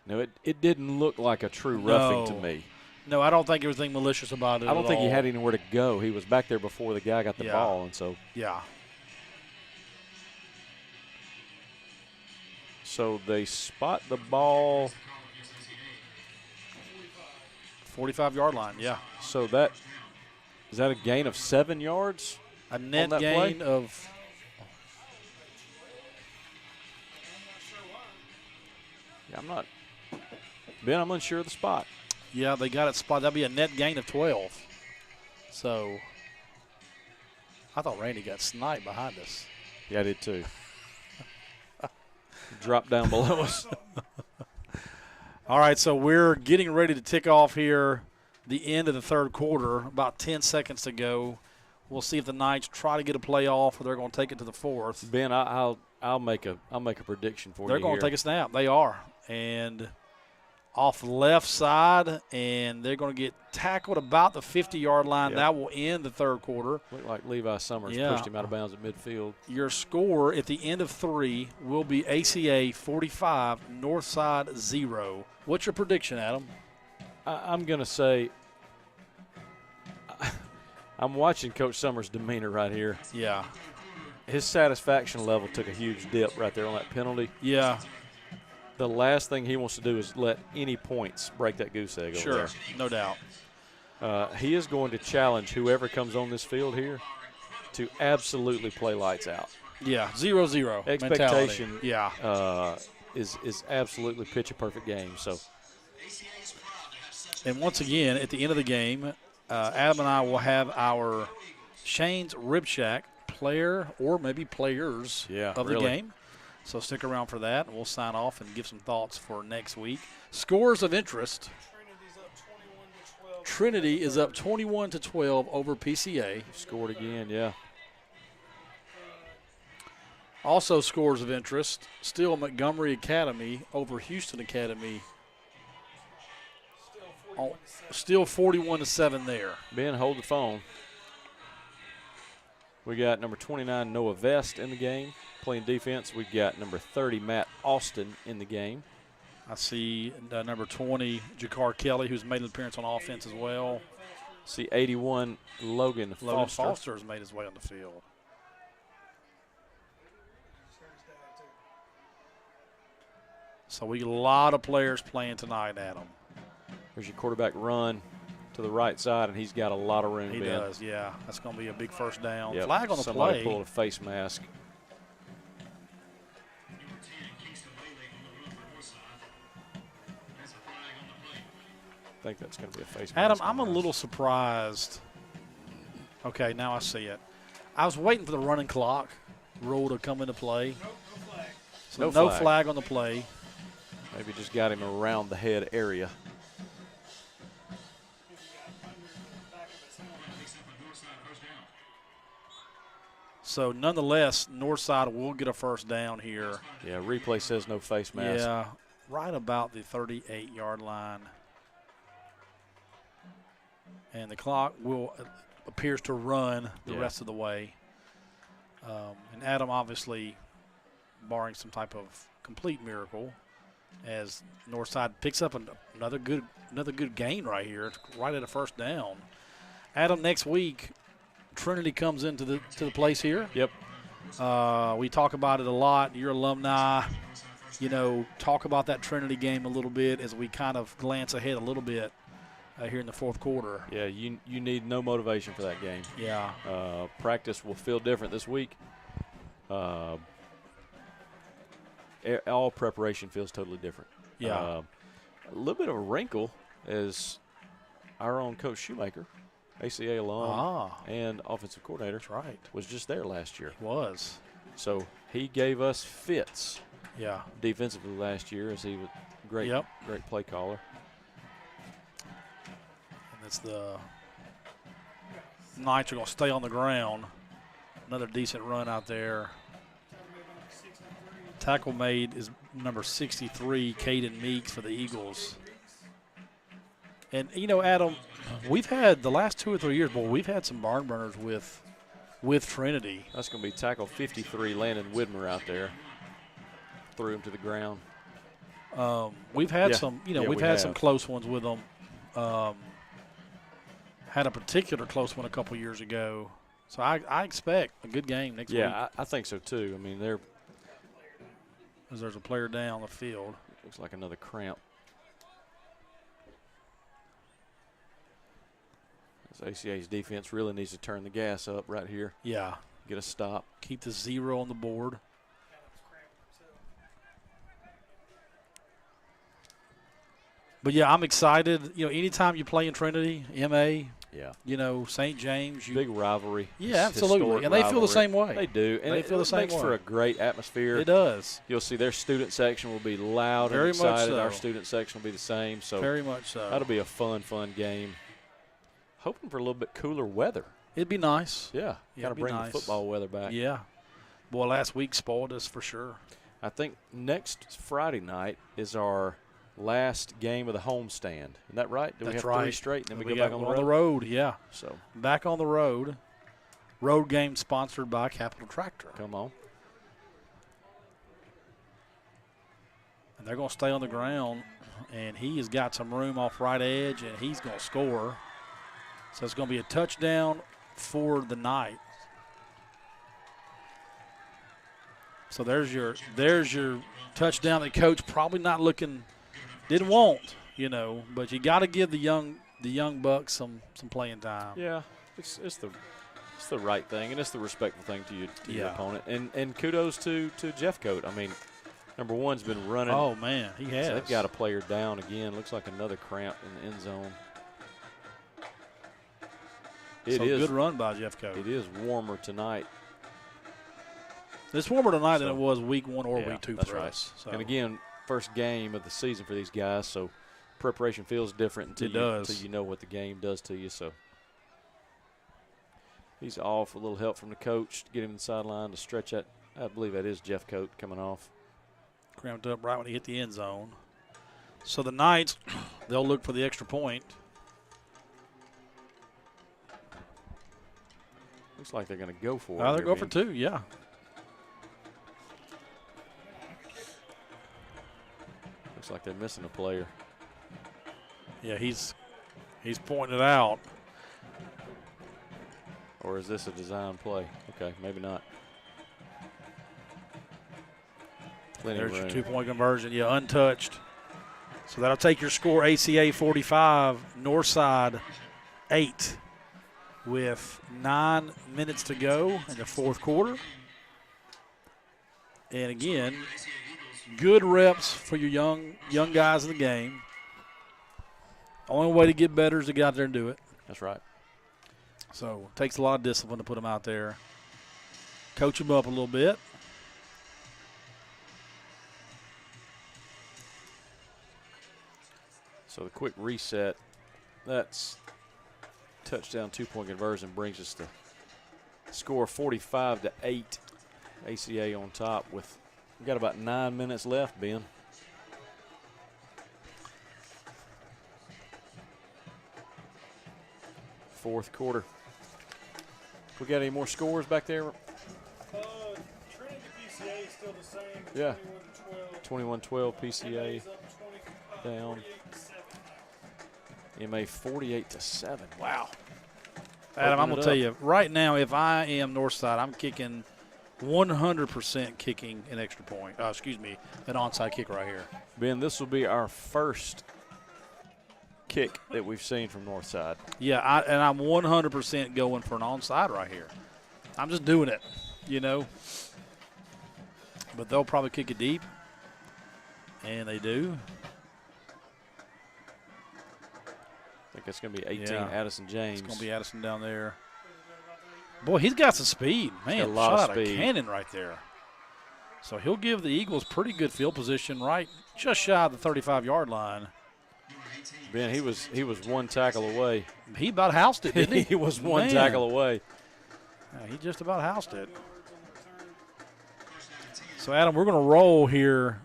No, it didn't look like a true roughing to me. No, I don't think there was anything malicious about it. I don't think he had anywhere to go. He was back there before the guy got the ball, and so. Yeah. So they spot the ball. 45-yard line, yeah. So is that a gain of 7 yards? A net that gain play? of. Yeah, I'm unsure of the spot. Yeah, they got it spot. That'd be a net gain of 12. So I thought Randy got sniped behind us. Yeah, I did too. Drop down below us. All right, so we're getting ready to tick off here the end of the third quarter. About 10 seconds to go. We'll see if the Knights try to get a play off or they're going to take it to the fourth. Ben, I'll make a prediction for you. They're going to take a snap. They are. And off the left side, and they're going to get tackled about the 50-yard line. Yep. That will end the third quarter. Looked like Levi Summers pushed him out of bounds at midfield. Your score at the end of 3 will be ACA 45, Northside 0. What's your prediction, Adam? I'm going to say I'm watching Coach Summers' demeanor right here. Yeah. His satisfaction level took a huge dip right there on that penalty. Yeah. The last thing he wants to do is let any points break that goose egg over there. Sure, no doubt. He is going to challenge whoever comes on this field here to absolutely play lights out. Yeah, 0-0 expectation. Mentality. Yeah. Is absolutely pitch a perfect game. So. And once again, at the end of the game, Adam and I will have our Shane's Rib Shack player or maybe players of the game. So stick around for that, and we'll sign off and give some thoughts for next week. Scores of interest. Trinity is up 21-12 over PCA. Scored again, yeah. Also scores of interest. Still Montgomery Academy over Houston Academy. Still 41-7 there. Ben, hold the phone. We got number 29, Noah Vest, in the game. Playing defense, we got number 30, Matt Austin, in the game. I see number 20, Jakar Kelly, who's made an appearance on offense as well. See 81, Logan Foster. Foster has made his way on the field. So we get a lot of players playing tonight, Adam. There's your quarterback run to the right side, and he's got a lot of room. He does, yeah. That's going to be a big first down. Yep. Flag on the Somebody play. pulled a face mask. I think that's going to be a face Adam, mask. I'm a little surprised. Okay, now I see it. I was waiting for the running clock rule to come into play. No flag. So No no flag. flag on the play. Maybe just got him around the head area. If he got under the back of his helmet. So nonetheless, Northside will get a first down here. Yeah, replay says no face mask. Yeah, right about the 38-yard line. And the clock appears to run the Yeah. rest of the way. And Adam, obviously, barring some type of complete miracle, as Northside picks up another good gain right here. It's right at a first down. Adam, next week, Trinity comes into the place here. Yep. We talk about it a lot. Your alumni, talk about that Trinity game a little bit as we kind of glance ahead a little bit here in the fourth quarter. Yeah, you need no motivation for that game. Yeah. Practice will feel different this week. All preparation feels totally different. Yeah. A little bit of a wrinkle is our own Coach Shoemaker, ACA alum and offensive coordinator. That's right. Was just there last year. Was. So he gave us fits Yeah. defensively last year as he was great play caller. And it's the Knights are going to stay on the ground. Another decent run out there. Tackle made is number 63, Caden Meeks for the Eagles. And, Adam, we've had the last 2 or 3 years, we've had some barn burners with Trinity. That's going to be tackle 53, Landon Widmer out there. Threw him to the ground. We've had we had some have. close ones with them. Had a particular close one a couple years ago. So I expect a good game next week. Yeah, I think so too. I mean, As there's a player down the field. looks like another cramp. This ACA's defense really needs to turn the gas up right here. Yeah. Get a stop. Keep the 0 on the board. But, yeah, I'm excited. Anytime you play in Trinity, MA, Yeah. St. James. Big rivalry. Yeah, absolutely. Historic And they feel the rivalry. same way. They do. And They it feel the same makes way. for a great atmosphere. It does. You'll see their student section will be loud Very and much excited. so. Our student section will be the same. So Very much so. that'll be a fun game. Hoping for a little bit cooler weather. It'd be nice. Yeah. Yeah, Kind it'd of be bring nice. the football weather back. Yeah. Boy, last week spoiled us for sure. I think next Friday night is our last game of the homestand. Isn't that right? Do we That's have right. 3 straight, and then we go got back on the on road? the road, yeah. So Back on the road. Road game sponsored by Capital Tractor. come on. And they're going to stay on the ground, and he has got some room off right edge, and he's going to score. So it's going to be a touchdown for the Knights. So there's your touchdown that coach probably not didn't want, but you got to give the young bucks some playing time. Yeah, it's the right thing, and it's the respectful thing to your Yeah. opponent. And kudos to Jeff Coat. I mean, number one's been running. Oh man, he has. So they've got a player down again. Looks like another cramp in the end zone. It is good run by Jeff Coat. It is warmer tonight. It's warmer tonight than So- it was week 1 or Yeah, week 2 that's for right. us. So. And again, first game of the season for these guys, so preparation feels different It does. until you know what the game does to you. So he's off. A little help from the coach to get him to the sideline to stretch that. I believe that is Jeff Coat coming off. Cramped up right when he hit the end zone. So the Knights, they'll look for the extra point. Looks like they're going to go for it. They'll here, go for Ben. 2, yeah. Looks like they're missing a player. Yeah, he's pointing it out. Or is this a design play? Okay, maybe not. Plenty of There's your room. 2-point conversion. Yeah, untouched. So that'll take your score ACA 45, Northside 8, with 9 minutes to go in the fourth quarter. And again, good reps for your young guys in the game. Only way to get better is to get out there and do it. That's right. So it takes a lot of discipline to put them out there. Coach them up a little bit. So the quick reset, that's touchdown 2-point conversion brings us to score 45-8. ACA on top with, we got about 9 minutes left, Ben. Fourth quarter. We got any more scores back there? Trinity PCA is still the same. Yeah. 21-12. 21-12 PCA down. MA 48-7. Wow. Adam, I'm Open going it to tell up. you, right now, if I am Northside, I'm kicking 100% kicking an extra point. An onside kick right here. Ben, this will be our first kick that we've seen from Northside. Yeah, and I'm 100% going for an onside right here. I'm just doing it, you know. But they'll probably kick it deep, and they do. I think it's going to be 18, Yeah. Addison James. It's going to be Addison down there. Boy, he's got some speed. Man, got a lot of shot out speed. a cannon right there. So he'll give the Eagles pretty good field position right just shy of the 35-yard line. Ben, he was one tackle away. He about housed it, didn't he? He was one Man. tackle away. Yeah, he just about housed it. So, Adam, we're going to roll here.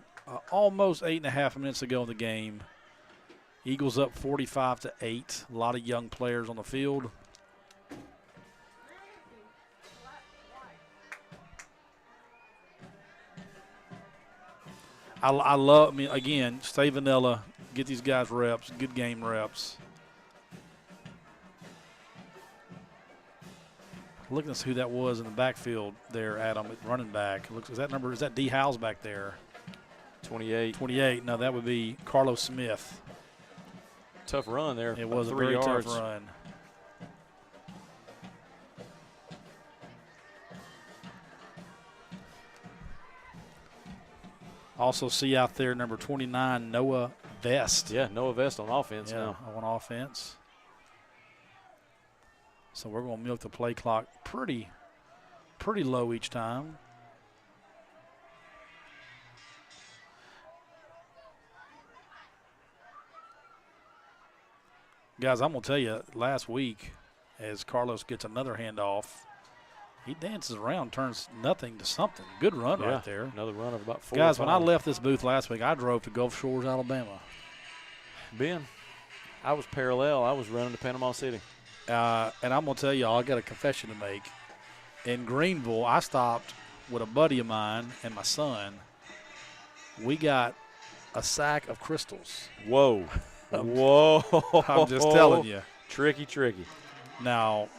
Almost 8.5 minutes to go in the game. Eagles up 45-8. A lot of young players on the field. I love, again, stay vanilla. Get these guys reps, good game reps. Looking to see who that was in the backfield there, Adam, running back. Is that D. Howes back there? 28. 28. No, that would be Carlos Smith. Tough run there. It was a 3 very yards. tough run. Also see out there number 29, Noah Vest. Yeah, Noah Vest on offense now. On offense. So we're going to milk the play clock pretty low each time. Guys, I'm going to tell you, last week, as Carlos gets another handoff, he dances around, turns nothing to something. Good run right there. Another run of about 4 Guys, or when I 5. left this booth last week, I drove to Gulf Shores, Alabama. Ben, I was parallel. I was running to Panama City. And I'm going to tell y'all, I got a confession to make. In Greenville, I stopped with a buddy of mine and my son. We got a sack of crystals. Whoa. Whoa. I'm just telling you. Tricky, tricky. Now,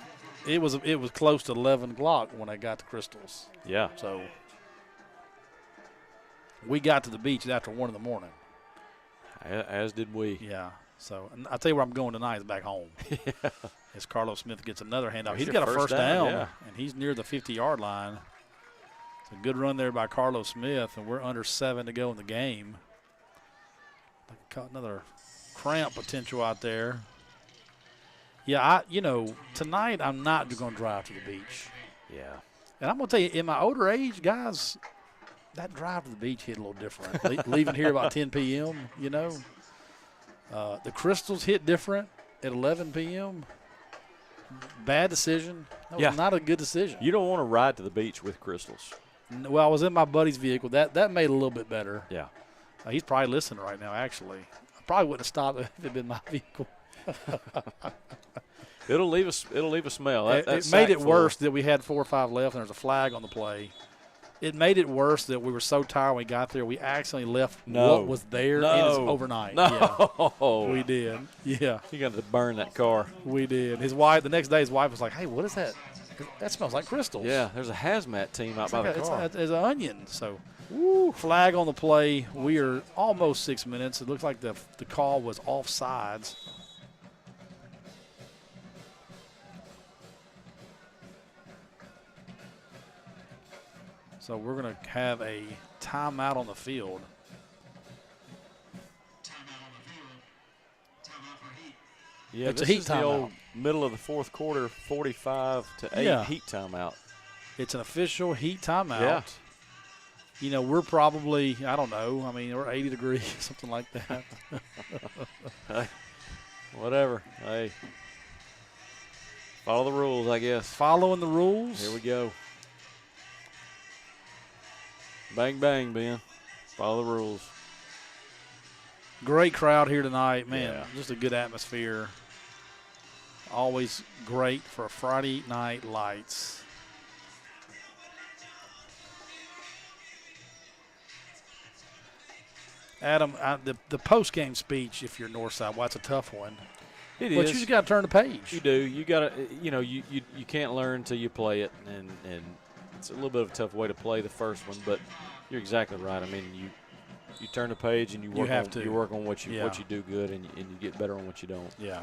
it was close to 11 o'clock when I got the crystals. Yeah. So we got to the beach after 1 in the morning. As did we. Yeah. So and I'll tell you where I'm going tonight is back home. Yeah. As Carlos Smith gets another handoff. There's He's your got a first first down, down, yeah. and he's near the 50-yard line. It's a good run there by Carlos Smith, and we're under 7 to go in the game. Caught another cramp potential out there. Yeah, tonight I'm not going to drive to the beach. Yeah. And I'm going to tell you, in my older age, guys, that drive to the beach hit a little different. Leaving here about 10 p.m., the crystals hit different at 11 p.m. Bad decision. That was not a good decision. You don't want to ride to the beach with crystals. Well, I was in my buddy's vehicle. That made it a little bit better. Yeah. He's probably listening right now, actually. I probably wouldn't have stopped if it had been my vehicle. It'll leave a smell. It made it worse that we had 4 or 5 left and there's a flag on the play. It made it worse that we were so tired when we got there, we accidentally left what was there overnight. No. Yeah, we did. Yeah. You got to burn that car. We did. The next day, his wife was like, hey, what is that? That smells like crystals. Yeah, there's a hazmat team out by the car. It's an onion. So, flag on the play. We are almost 6 minutes. It looks like the call was offsides. So we're going to have a timeout on the field. Timeout on the field. Timeout for heat. Yeah, it's a this heat is the timeout. old middle of the fourth quarter, 45-8 Yeah. heat timeout. It's an official heat timeout. Yeah. You know, we're probably, I don't know, I mean, we're 80 degrees, something like that. Hey, whatever. Hey, follow the rules, I guess. Following the rules. Here we go. Bang, bang, Ben. Follow the rules. Great crowd here tonight, man. Yeah. Just a good atmosphere. Always great for a Friday night lights. Adam, the post-game speech, if you're Northside, well, that's a tough one. It But is. you just got to turn the page. You do. You gotta. You can't learn until you play it, and it's a little bit of a tough way to play the first one. But you're exactly right. I mean, you turn the page and you work on what you do good, and you get better on what you don't. Yeah.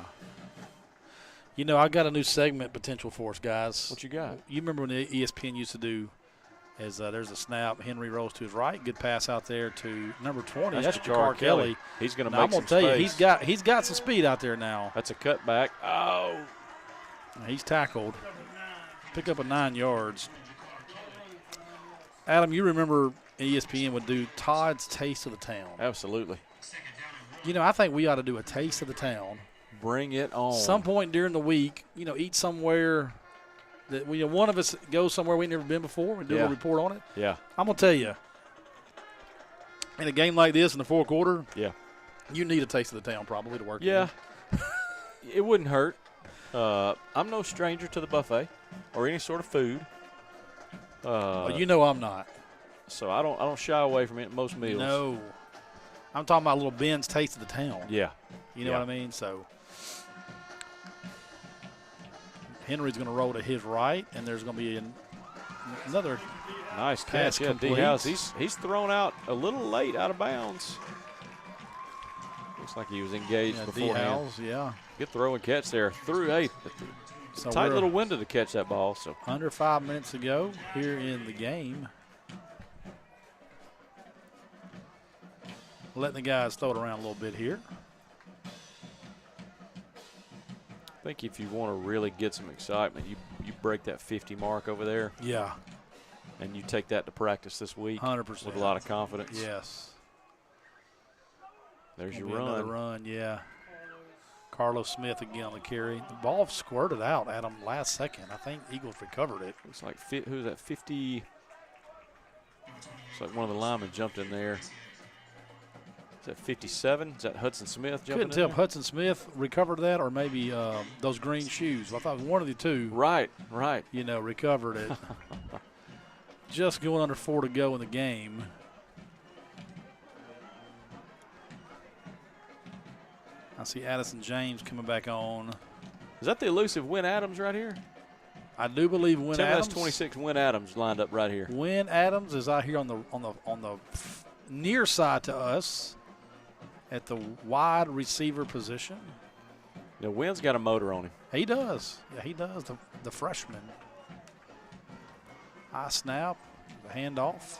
You know, I got a new segment potential for us, guys. What you got? You remember when the ESPN used to do, as there's a snap, Henry rolls to his right, good pass out there to number 20. That's Jakar Kelly. He's going to Now, make I'm gonna some tell space. you, he's got some speed out there now. That's a cutback. Oh. He's tackled. Pick up a 9 yards. Adam, you remember ESPN would do Todd's Taste of the Town. Absolutely. You know, I think we ought to do a Taste of the Town. Bring it on. Some point during the week, you know, eat somewhere that one of us goes somewhere we've never been before and do a report on it. Yeah. I'm going to tell you, in a game like this in the fourth quarter, you need a Taste of the Town probably to work. Yeah. It wouldn't hurt. I'm no stranger to the buffet or any sort of food. You know I'm not. So I don't shy away from it at most meals. No. I'm talking about little Ben's Taste of the Town. Yeah. You know what I mean? So Henry's going to roll to his right, and there's going to be another nice pass catch. Yeah, complete. D-House. He's thrown out a little late out of bounds. Looks like he was engaged beforehand. D-House, Good throw and catch there. So tight little window to catch that ball. So under 5 minutes to go here in the game. Letting the guys throw it around a little bit here. I think if you want to really get some excitement, you break that 50 mark over there. Yeah. And you take that to practice this week 100%. with a lot of confidence. Yes. There's your Another run, yeah. Carlos Smith again on the carry. The ball squirted out, Adam, last second. I think Eagles recovered it. Looks like, who's that, 50? Looks like one of the linemen jumped in there. Is that 57? Is that Hudson Smith jumping in Couldn't tell there? if Hudson Smith recovered that or maybe those green shoes. I thought it was one of the two. Right. You know, recovered it. Just going under 4 to go in the game. I see Addison James coming back on. Is that the elusive Wynn Adams right here? I do believe Wynn Adams. That's 26 Wynn Adams lined up right here. Wynn Adams is out here on the near side to us at the wide receiver position. Now, Wynn's got a motor on him. He does. Yeah, he does. The freshman. High snap, the handoff.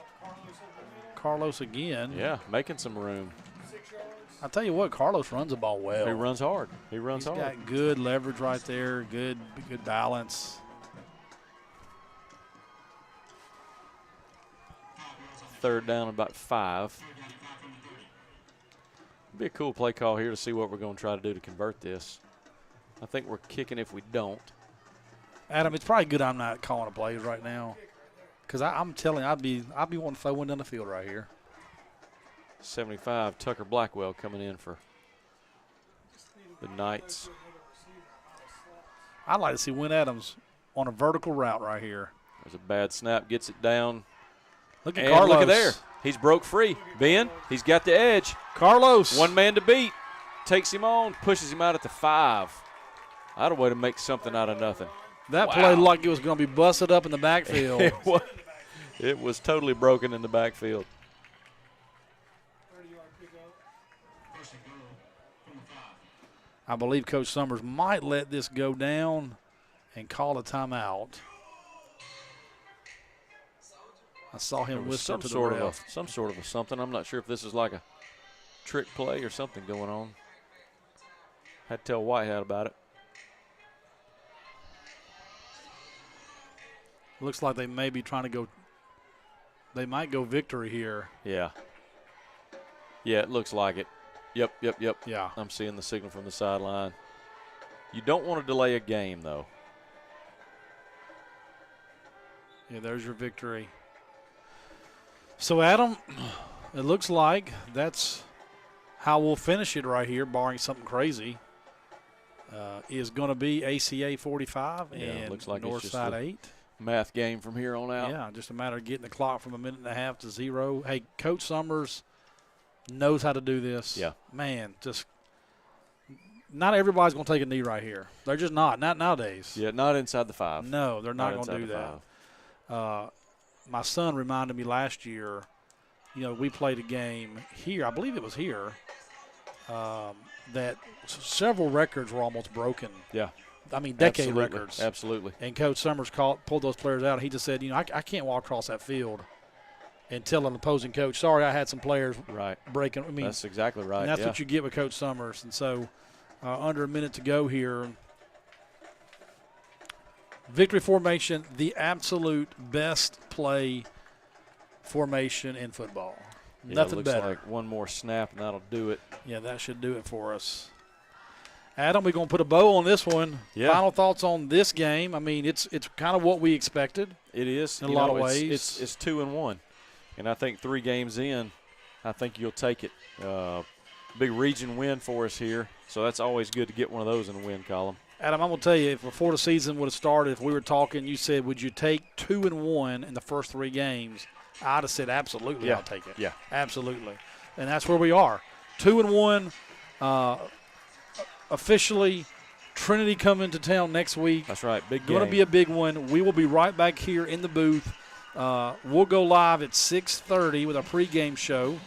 Carlos again. Yeah, making some room. I tell you what, Carlos runs the ball well. He runs hard. He's got good leverage right there, good balance. Third down, about 5. Be a cool play call here to see what we're going to try to do to convert this. I think we're kicking if we don't. Adam, it's probably good I'm not calling a plays right now, because I'm telling you, I'd be wanting to throw one down the field right here. 75, Tucker Blackwell coming in for the Knights. I'd like to see Wynn Adams on a vertical route right here. There's a bad snap, gets it down. Look at and Carlos. Look at there. He's broke free. Ben, he's got the edge. Carlos. One man to beat. Takes him on, pushes him out at the 5. I'd a way to make something out of nothing. That play looked like it was going to be busted up in the backfield. It was totally broken in the backfield. I believe Coach Summers might let this go down and call a timeout. I saw him whisper to the ref. Some sort of a something. I'm not sure if this is like a trick play or something going on. Had to tell Whitehead about it. Looks like they may be trying to go. They might go victory here. Yeah. Yeah, it looks like it. Yep. Yeah. I'm seeing the signal from the sideline. You don't want to delay a game, though. Yeah, there's your victory. So, Adam, it looks like that's how we'll finish it right here, barring something crazy. Is going to be ACA 45 and looks like Northside 8. Math game from here on out. Yeah, just a matter of getting the clock from 1.5 to 0. Hey, Coach Summers knows how to do this. Yeah. Man, just not everybody's going to take a knee right here. They're just not nowadays. Yeah, not inside the 5. No, they're not going to do that. My son reminded me last year, we played a game here. I believe it was here. That several records were almost broken. Yeah. I mean, decade records. Absolutely. And Coach Summers pulled those players out. And he just said, I can't walk across that field and tell an opposing coach, sorry, I had some players breaking. I mean, that's exactly right. And that's what you get with Coach Summers. And so under a minute to go here. Victory formation, the absolute best play formation in football. Yeah, Nothing looks better. Like one more snap, and that'll do it. Yeah, that should do it for us. Adam, we're going to put a bow on this one. Yeah. Final thoughts on this game? I mean, it's kind of what we expected. It is. In a lot of ways. It's 2-1. And I think 3 games in, I think you'll take it. Big region win for us here. So that's always good to get one of those in the win column. Adam, I'm going to tell you, if before the season would have started, if we were talking, you said, would you take 2-1 in the first 3 games? I'd have said, absolutely, Yeah. I'll take it. Yeah. Absolutely. And that's where we are. 2-1. Officially, Trinity coming to town next week. That's right. Big game. Going to be a big one. We will be right back here in the booth. We'll go live at 6:30 with a pregame show.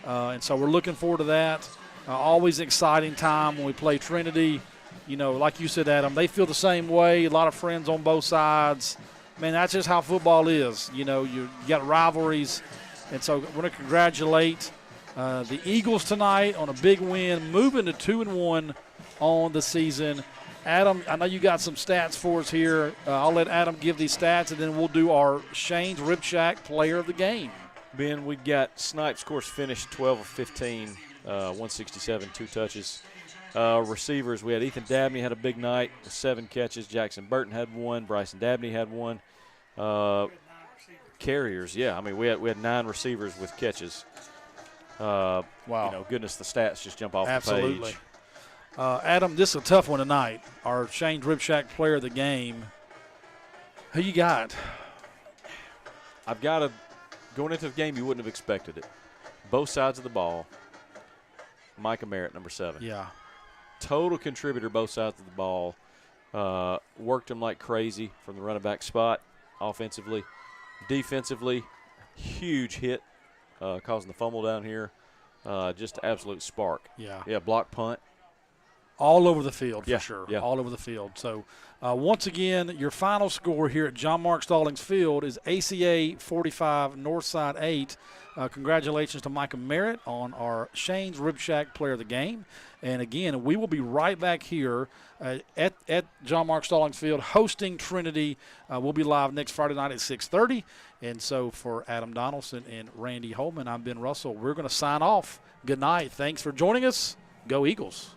And so we're looking forward to that. Always an exciting time when we play Trinity. Like you said, Adam, they feel the same way. A lot of friends on both sides. Man, that's just how football is. You got rivalries. And so we're going to congratulate the Eagles tonight on a big win, moving to 2-1 on the season. Adam, I know you got some stats for us here. I'll let Adam give these stats, and then we'll do our Shane's Rib Shack player of the game. Ben, we got Snipes, of course, finished 12 of 15, 167, 2 touches. Receivers, we had Ethan Dabney had a big night with 7 catches. Jackson Burton had 1. Bryson Dabney had 1. Carriers, yeah. I mean, we had 9 receivers with catches. Wow. Goodness, the stats just jump off Absolutely. the page. Adam, this is a tough one tonight. Our Shane's Rib Shack player of the game. Who you got? I've got to – going into the game, you wouldn't have expected it. Both sides of the ball, Micah Merritt, number 7. Yeah. Total contributor both sides of the ball. Worked him like crazy from the running back spot offensively. Defensively, huge hit, causing the fumble down here. Just an absolute spark. Yeah. Yeah, block punt. All over the field, for sure. Yeah. All over the field. So, once again, your final score here at John Mark Stallings Field is ACA 45, Northside 8. Congratulations to Micah Merritt on our Shane's Rib Shack player of the game. And, again, we will be right back here at John Mark Stallings Field hosting Trinity. We'll be live next Friday night at 6:30. And so for Adam Donaldson and Randy Holman, I'm Ben Russell. We're going to sign off. Good night. Thanks for joining us. Go Eagles.